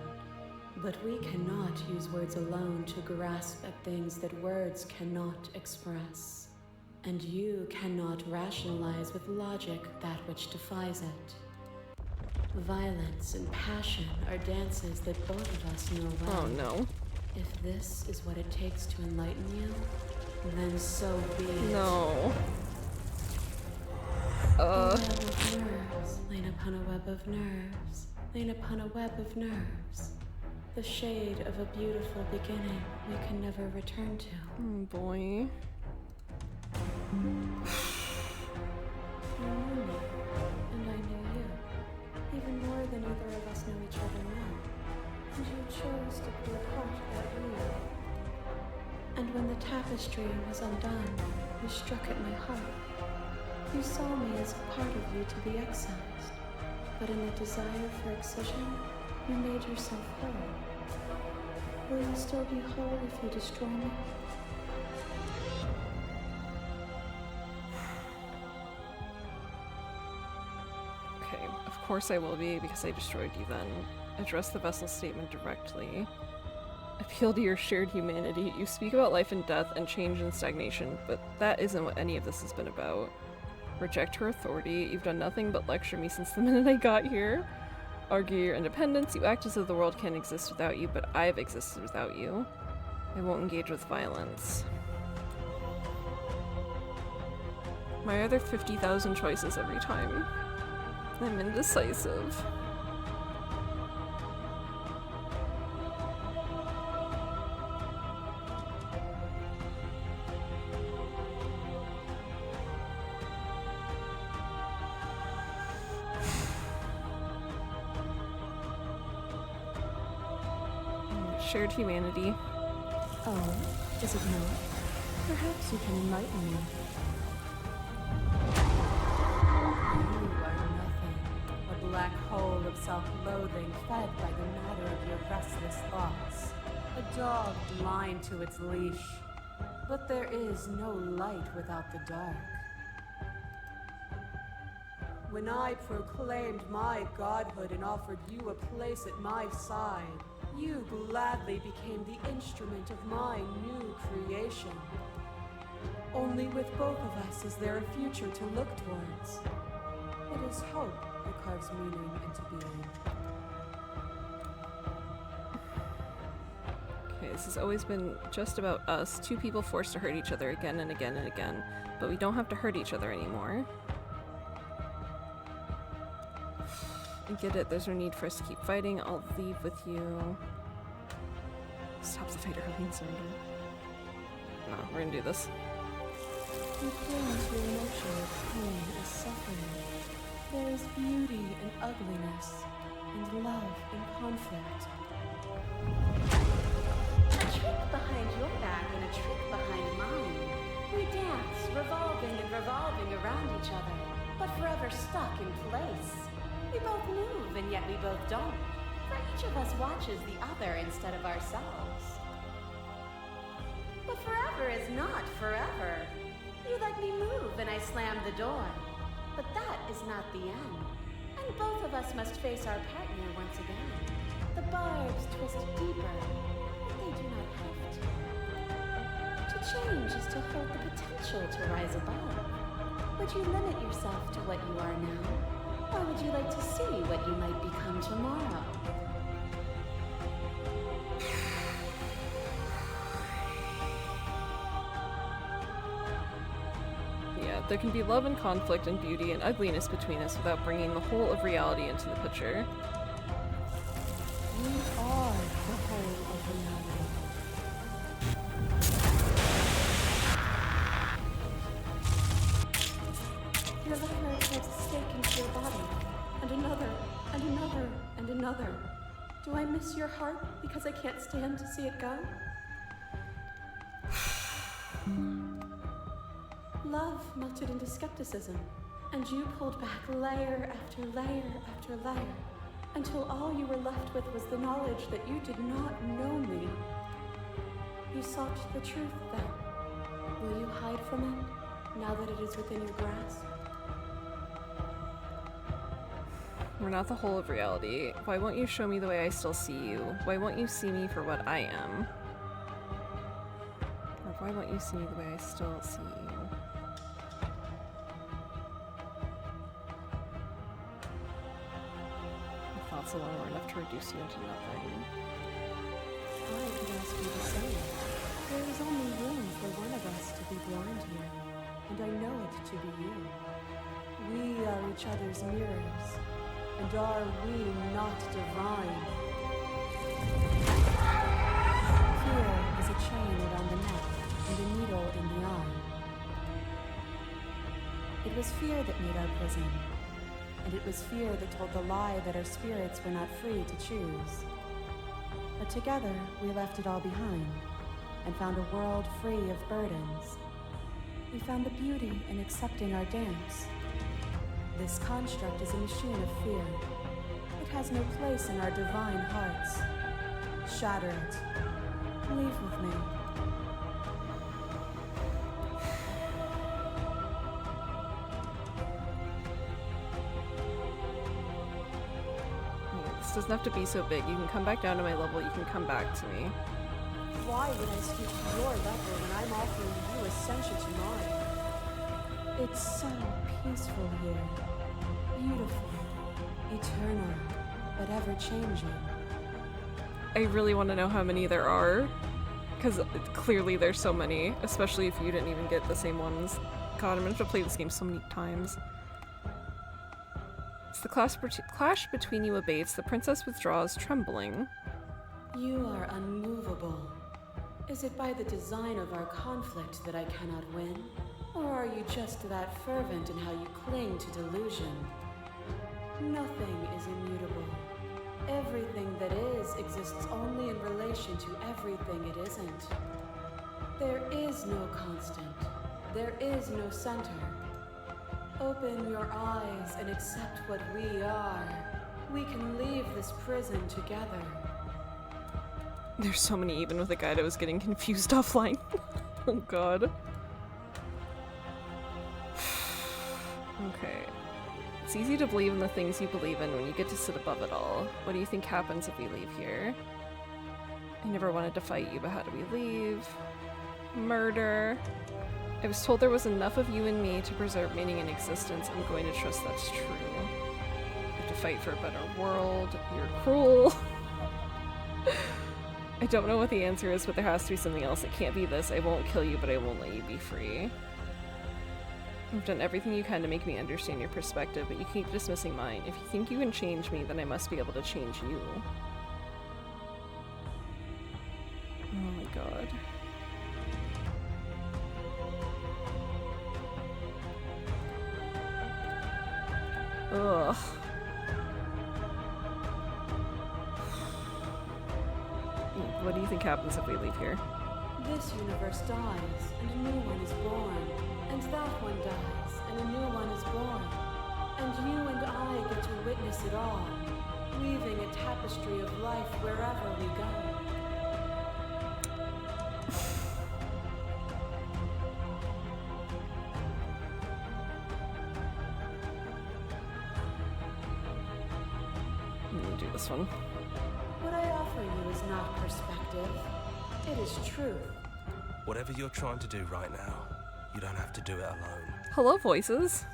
But we cannot use words alone to grasp at things that words cannot express. And you cannot rationalize with logic that which defies it. Violence and passion are dances that both of us know well. Oh no. If this is what it takes to enlighten you, then so be it. No. A web of nerves, lain upon a web of nerves, lain upon a web of nerves. The shade of a beautiful beginning we can never return to. Oh boy. You knew me, and I knew you, even more than either of us know each other now. And you chose to be a part of that union. And when the tapestry was undone, you struck at my heart. You saw me as a part of you to be excised, but in the desire for excision, you made yourself whole. Will you still be whole if you destroy me? Okay, of course I will be, because I destroyed you then. Address the vessel statement directly. Appeal to your shared humanity. You speak about life and death and change and stagnation, but that isn't what any of this has been about. Reject her authority. You've done nothing but lecture me since the minute I got here. Argue your independence. You act as if the world can't exist without you, but I've existed without you. I won't engage with violence. My other 50,000 choices every time. I'm indecisive. Shared humanity. Oh, is it not? Perhaps you can enlighten me. You are nothing. A black hole of self-loathing fed by the matter of your restless thoughts. A dog blind to its leash. But there is no light without the dark. When I proclaimed my godhood and offered you a place at my side, you gladly became the instrument of my new creation. Only with both of us is there a future to look towards. It is hope that carves meaning into being. Okay, this has always been just about us, two people forced to hurt each other again and again and again, but we don't have to hurt each other anymore. I get it, there's no need for us to keep fighting. I'll leave with you. Stops the fighter having surrender. No, we're gonna do this. You feel into your emotion of pain as suffering. There is beauty in ugliness, and love in conflict. A trick behind your back and a trick behind mine. We dance, revolving and revolving around each other, but forever stuck in place. We both move, and yet we both don't. For each of us watches the other instead of ourselves. But forever is not forever. You let me move, and I slam the door. But that is not the end. And both of us must face our partner once again. The barbs twist deeper, but they do not have to. To change is to hold the potential to rise above. Would you limit yourself to what you are now? Or would you like to see what you might become tomorrow? Yeah, there can be love and conflict and beauty and ugliness between us without bringing the whole of reality into the picture. We are the whole of reality. Your life takes a stake into your body, and another, and another, and another. Do I miss your heart because I can't stand to see it go? Love melted into skepticism, and you pulled back layer after layer after layer, until all you were left with was the knowledge that you did not know me. You sought the truth then. Will you hide from it, now that it is within your grasp? We're not the whole of reality. Why won't you show me the way I still see you? Why won't you see me for what I am? Or why won't you see me the way I still see you? My thoughts alone were enough to reduce you into nothing. I could ask you the same. There is only room for one of us to be blind here, and I know it to be you. We are each other's mirrors, and are we not divine? Fear is a chain around the neck and a needle in the eye. It was fear that made our prison, and it was fear that told the lie that our spirits were not free to choose. But together, we left it all behind, and found a world free of burdens. We found the beauty in accepting our dance. This construct is a machine of fear. It has no place in our divine hearts. Shatter it. Leave with me. This doesn't have to be so big. You can come back down to my level. You can come back to me. Why would I stoop to your level when I'm offering you ascension to mine? It's so peaceful here. Beautiful. Eternal. But ever-changing. I really want to know how many there are. Because clearly there's so many. Especially if you didn't even get the same ones. God, I'm gonna have to play this game so many times. As the clash between you abates, the princess withdraws, trembling. You are unmovable. Is it by the design of our conflict that I cannot win? Or are you just that fervent in how you cling to delusion? Nothing is immutable. Everything that is exists only in relation to everything it isn't. There is no constant. There is no center. Open your eyes and accept what we are. We can leave this prison together. There's so many, even with a guide I was getting confused offline. Oh god. Okay. It's easy to believe in the things you believe in when you get to sit above it all. What do you think happens if we leave here? I never wanted to fight you, but how do we leave? Murder. I was told there was enough of you and me to preserve meaning in existence. I'm going to trust that's true. You have to fight for a better world. You're cruel. I don't know what the answer is, but there has to be something else. It can't be this. I won't kill you, but I won't let you be free. You've done everything you can to make me understand your perspective, but you keep dismissing mine. If you think you can change me, then I must be able to change you. Oh my god. Ugh. What do you think happens if we leave here? This universe dies, and a new one is born. And that one dies, and a new one is born. And you and I get to witness it all, weaving a tapestry of life wherever we go. I'm gonna do this one. What I offer you is not perspective, it is truth. Whatever you're trying to do right now, you don't have to do it alone. Hello, voices.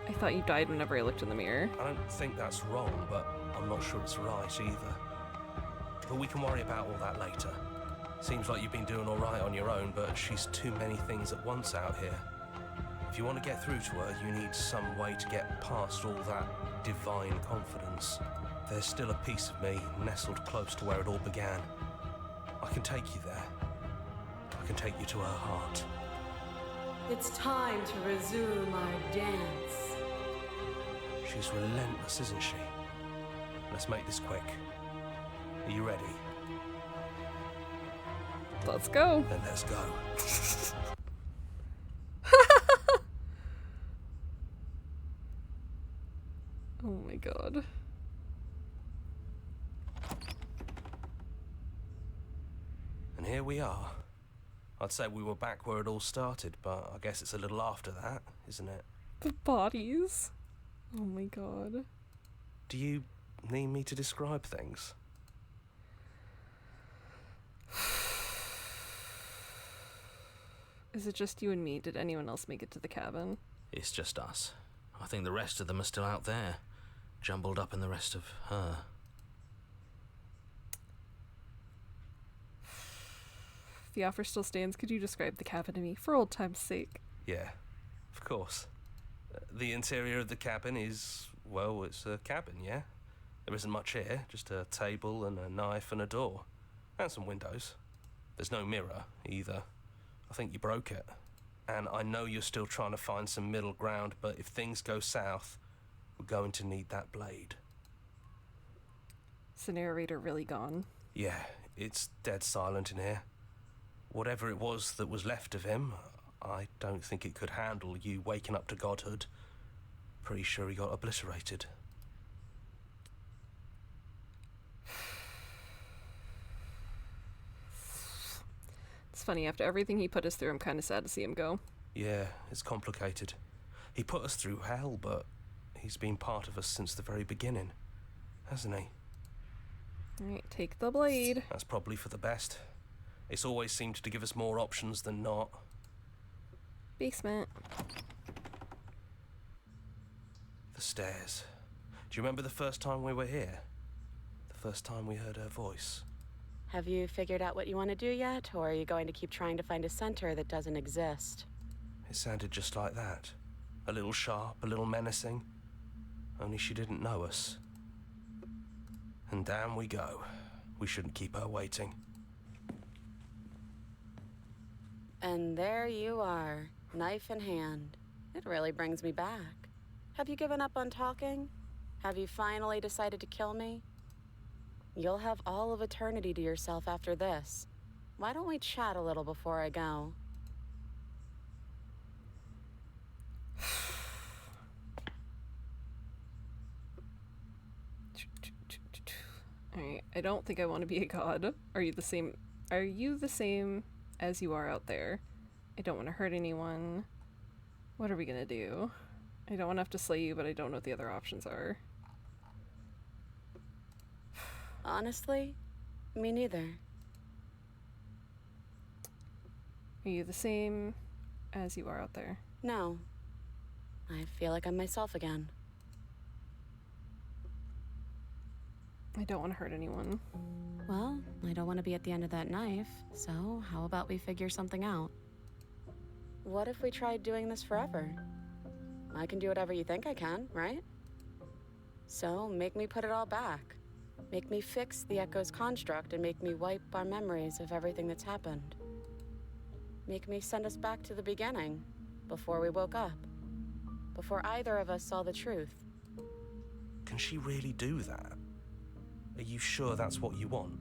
I thought you died whenever I looked in the mirror. I don't think that's wrong, but I'm not sure it's right either. But we can worry about all that later. Seems like you've been doing all right on your own, but she's too many things at once out here. If you want to get through to her, you need some way to get past all that divine confidence. There's still a piece of me nestled close to where it all began. I can take you there. I can take you to her heart. It's time to resume our dance. She's relentless, isn't she? Let's make this quick. Are you ready? Let's go. Then let's go. Oh my god. And here we are. I'd say we were back where it all started, but I guess it's a little after that, isn't it? The bodies. Oh my god. Do you need me to describe things? Is it just you and me? Did anyone else make it to the cabin? It's just us. I think the rest of them are still out there, jumbled up in the rest of her. If the offer still stands, could you describe the cabin to me, for old time's sake? Yeah, of course. The interior of the cabin is, well, it's a cabin, yeah? There isn't much here, just a table and a knife and a door. And some windows. There's no mirror, either. I think you broke it. And I know you're still trying to find some middle ground, but if things go south, we're going to need that blade. Is the narrator really gone? Yeah, it's dead silent in here. Whatever it was that was left of him, I don't think it could handle you waking up to godhood. Pretty sure he got obliterated. It's funny, after everything he put us through, I'm kind of sad to see him go. Yeah, it's complicated. He put us through hell, but he's been part of us since the very beginning, hasn't he? Alright, take the blade. That's probably for the best. It's always seemed to give us more options than not. Basement. The stairs. Do you remember the first time we were here? The first time we heard her voice? Have you figured out what you want to do yet, or are you going to keep trying to find a center that doesn't exist? It sounded just like that. A little sharp, a little menacing. Only she didn't know us. And down we go. We shouldn't keep her waiting. And there you are, knife in hand. It really brings me back. Have you given up on talking? Have you finally decided to kill me? You'll have all of eternity to yourself after this. Why don't we chat a little before I go? Alright, I don't think I want to be a god. Are you the same? Are you the same as you are out there? I don't want to hurt anyone. What are we gonna do? I don't want to have to slay you, but I don't know what the other options are. Honestly, me neither. Are you the same as you are out there? No. I feel like I'm myself again. I don't want to hurt anyone. Well, I don't want to be at the end of that knife, so how about we figure something out? What if we tried doing this forever? I can do whatever you think I can, right? So make me put it all back. Make me fix the Echo's construct and make me wipe our memories of everything that's happened. Make me send us back to the beginning, before we woke up. Before either of us saw the truth. Can she really do that? Are you sure that's what you want?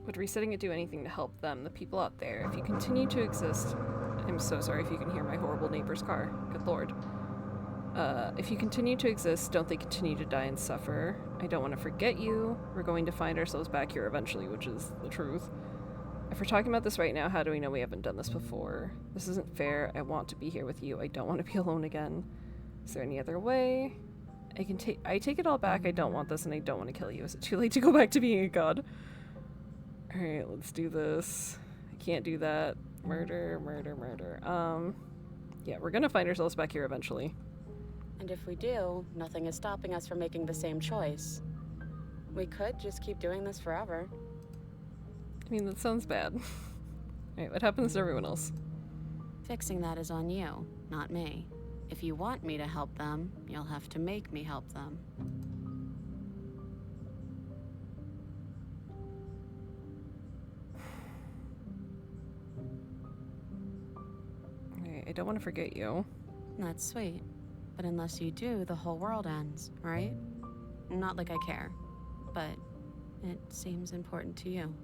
Would resetting it do anything to help them, the people out there? If you continue to exist... I'm so sorry if you can hear my horrible neighbor's car. Good lord. If you continue to exist, don't they continue to die and suffer? I don't want to forget you. We're going to find ourselves back here eventually, which is the truth. If we're talking about this right now, how do we know we haven't done this before? This isn't fair. I want to be here with you. I don't want to be alone again. Is there any other way? I take it all back. I don't want this and I don't want to kill you. Is it too late to go back to being a god? Alright, let's do this. I can't do that. Murder, murder, murder. Yeah, we're gonna find ourselves back here eventually. And if we do, nothing is stopping us from making the same choice. We could just keep doing this forever. I mean, that sounds bad. Alright, what happens to everyone else? Fixing that is on you, not me. If you want me to help them, you'll have to make me help them. Alright, I don't want to forget you. That's sweet. But unless you do, the whole world ends, right? Not like I care, but it seems important to you.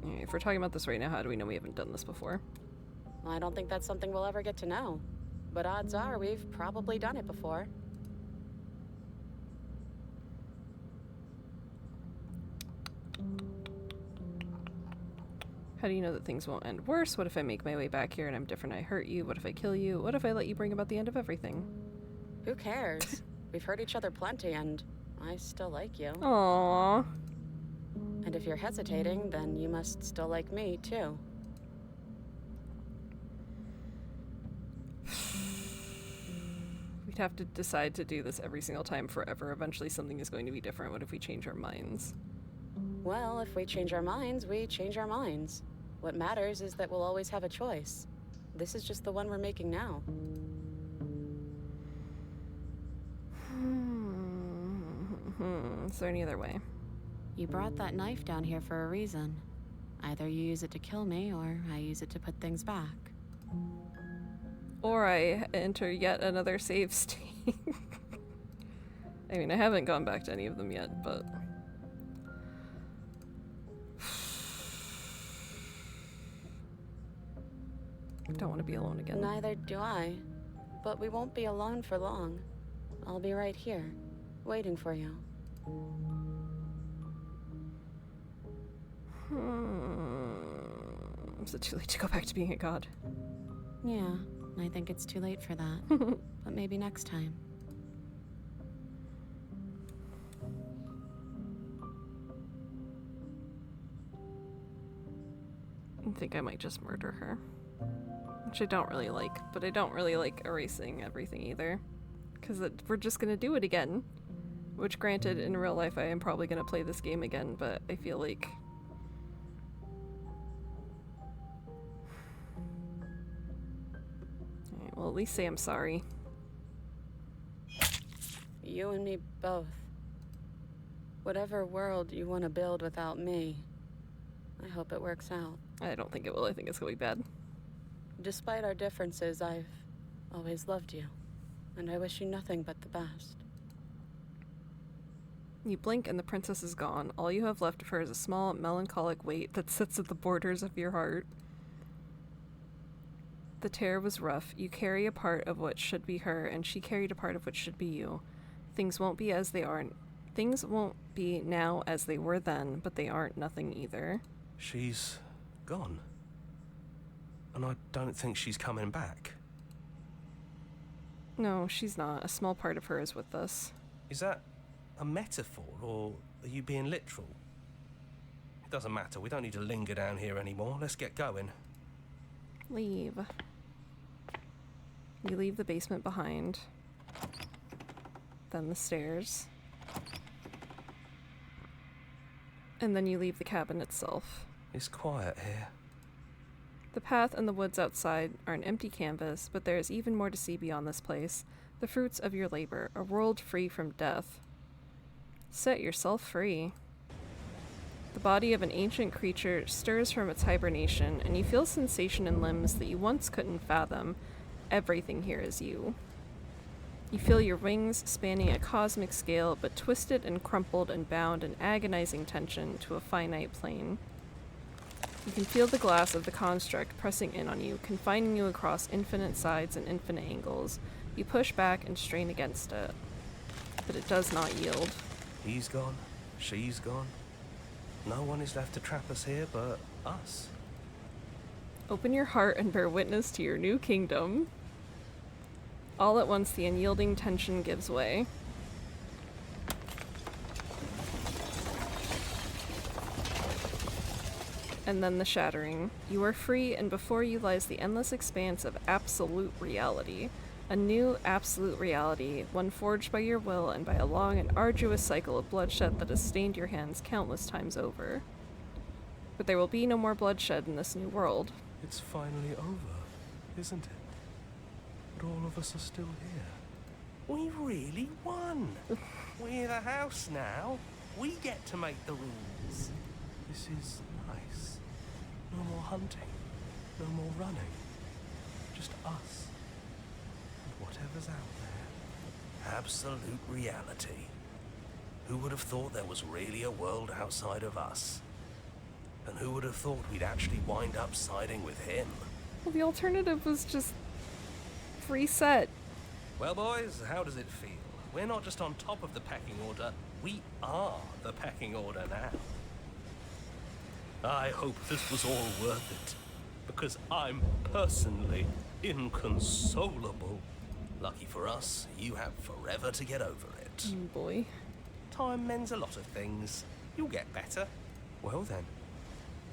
Alright, if we're talking about this right now, how do we know we haven't done this before? I don't think that's something we'll ever get to know. But odds are we've probably done it before. How do you know that things won't end worse? What if I make my way back here and I'm different, I hurt you? What if I kill you? What if I let you bring about the end of everything? Who cares? We've hurt each other plenty and I still like you. Aww. And if you're hesitating, then you must still like me, too. We'd have to decide to do this every single time forever. Eventually something is going to be different. What if we change our minds? Well, if we change our minds, we change our minds. What matters is that we'll always have a choice. This is just the one we're making now. Is there any other way? You brought that knife down here for a reason. Either you use it to kill me, or I use it to put things back. Or I enter yet another save state. I mean, I haven't gone back to any of them yet, but... I don't want to be alone again. Neither do I. But we won't be alone for long. I'll be right here, waiting for you. Is it too late to go back to being a god? Yeah, I think it's too late for that. But maybe next time. I think I might just murder her. Which I don't really like, but I don't really like erasing everything either. Because we're just gonna do it again. Which, granted, in real life I am probably gonna play this game again, but I feel like... Alright, well, at least say I'm sorry. You and me both. Whatever world you want to build without me, I hope it works out. I don't think it will. I think it's gonna be bad. Despite our differences, I've always loved you, and I wish you nothing but the best. You blink and the princess is gone. All you have left of her is a small, melancholic weight that sits at the borders of your heart. The tear was rough. You carry a part of what should be her, and she carried a part of what should be you. Things won't be as they are. Things won't be now as they were then, but they aren't nothing either. She's gone. And I don't think she's coming back. No, she's not. A small part of her is with us. Is that a metaphor, or are you being literal? It doesn't matter. We don't need to linger down here anymore. Let's get going. Leave. You leave the basement behind. Then the stairs. And then you leave the cabin itself. It's quiet here. The path and the woods outside are an empty canvas, but there is even more to see beyond this place. The fruits of your labor, a world free from death. Set yourself free. The body of an ancient creature stirs from its hibernation, and you feel sensation in limbs that you once couldn't fathom. Everything here is you. You feel your wings spanning a cosmic scale, but twisted and crumpled and bound in agonizing tension to a finite plane. You can feel the glass of the construct pressing in on you, confining you across infinite sides and infinite angles. You push back and strain against it, but it does not yield. He's gone. She's gone. No one is left to trap us here but us. Open your heart and bear witness to your new kingdom. All at once, the unyielding tension gives way. And then the shattering. You are free, and before you lies the endless expanse of absolute reality. A new absolute reality, one forged by your will and by a long and arduous cycle of bloodshed that has stained your hands countless times over. But there will be no more bloodshed in this new world. It's finally over, isn't it? But all of us are still here. We really won. We're the house now. We get to make the rules. This is nice. No more hunting. No more running. Just us. And whatever's out there. Absolute reality. Who would have thought there was really a world outside of us? And who would have thought we'd actually wind up siding with him? Well, the alternative was just reset. Well, boys, how does it feel? We're not just on top of the pecking order, we are the pecking order now. I hope this was all worth it, because I'm personally inconsolable. Lucky for us, you have forever to get over it. Oh boy. Time mends a lot of things. You'll get better. Well then,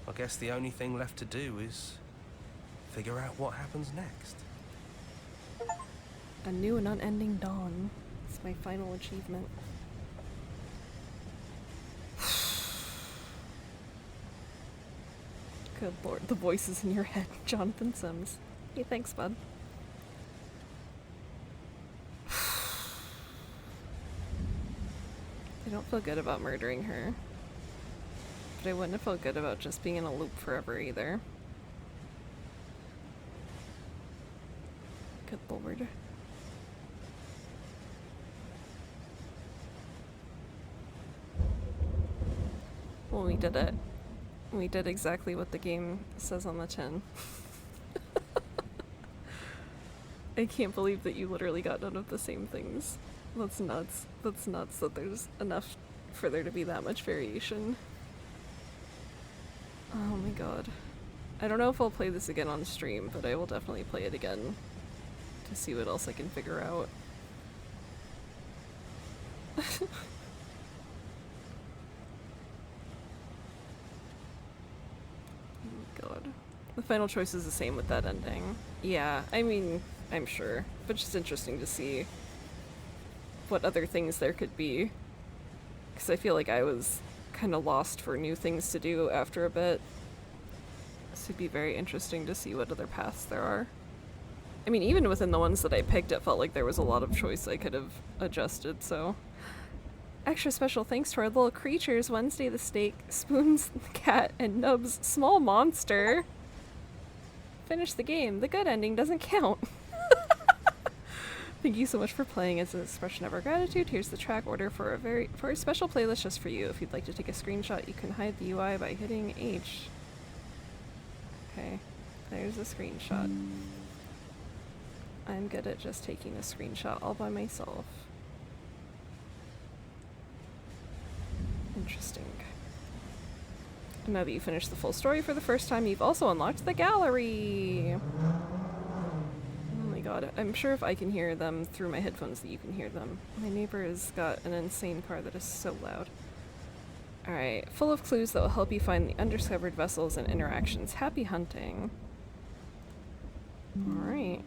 I guess the only thing left to do is figure out what happens next. A new and unending dawn. It's my final achievement. Good lord, the voices in your head. Jonathan Sims. Hey, thanks, bud. I don't feel good about murdering her. But I wouldn't have felt good about just being in a loop forever either. Good lord. Well, we did it. We did exactly what the game says on the tin. I can't believe that you literally got none of the same things. That's nuts. That's nuts that there's enough for there to be that much variation. Oh my god. I don't know if I'll play this again on stream, but I will definitely play it again to see what else I can figure out. God. The final choice is the same with that ending. Yeah, I mean, I'm sure. But just interesting to see what other things there could be. Because I feel like I was kind of lost for new things to do after a bit. So it'd be very interesting to see what other paths there are. I mean, even within the ones that I picked, it felt like there was a lot of choice I could have adjusted, so... Extra special thanks to our little creatures, Wednesday the Steak, Spoons the Cat, and Nubs Small Monster. Finish the game. The good ending doesn't count. Thank you so much for playing. As an expression of our gratitude, here's the track order for a special playlist just for you. If you'd like to take a screenshot, you can hide the UI by hitting H. Okay, there's a screenshot. I'm good at just taking a screenshot all by myself. Interesting. And now that you finished the full story for the first time, you've also unlocked the gallery! Oh my god, I'm sure if I can hear them through my headphones that you can hear them. My neighbor has got an insane car that is so loud. Alright, full of clues that will help you find the undiscovered vessels and interactions. Happy hunting. Alright.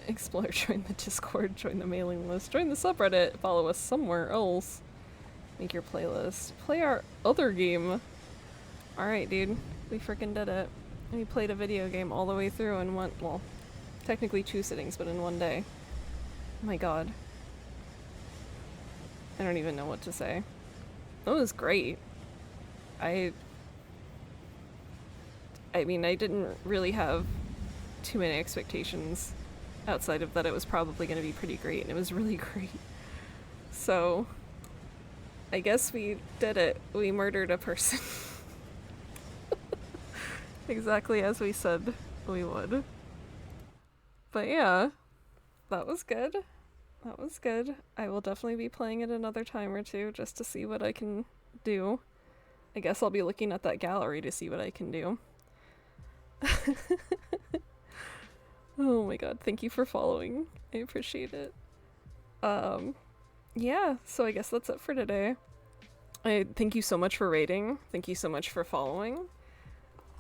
Explore, join the Discord, join the mailing list, join the subreddit, follow us somewhere else. Make your playlist. Play our other game. Alright, dude. We freaking did it. We played a video game all the way through in one, well, technically 2 sittings, but in one day. Oh my god. I don't even know what to say. That was great. I mean, I didn't really have too many expectations outside of that it was probably going to be pretty great, and it was really great. So, I guess we did it. We murdered a person. Exactly as we said we would. But yeah, that was good. That was good. I will definitely be playing it another time or two just to see what I can do. I guess I'll be looking at that gallery to see what I can do. Oh my god, thank you for following. I appreciate it. Yeah, so I guess that's it for today. I thank you so much for rating. Thank you so much for following.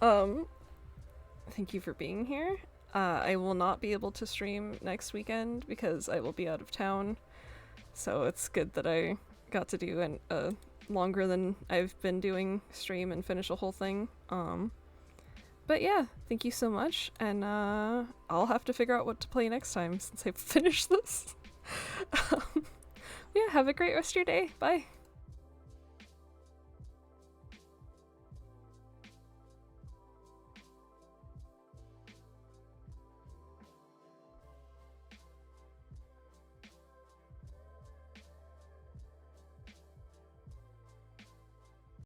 Thank you for being here. I will not be able to stream next weekend because I will be out of town. So it's good that I got to do a longer than I've been doing stream and finish a whole thing. But yeah, thank you so much, and I'll have to figure out what to play next time since I've finished this. Yeah, have a great rest of your day. Bye.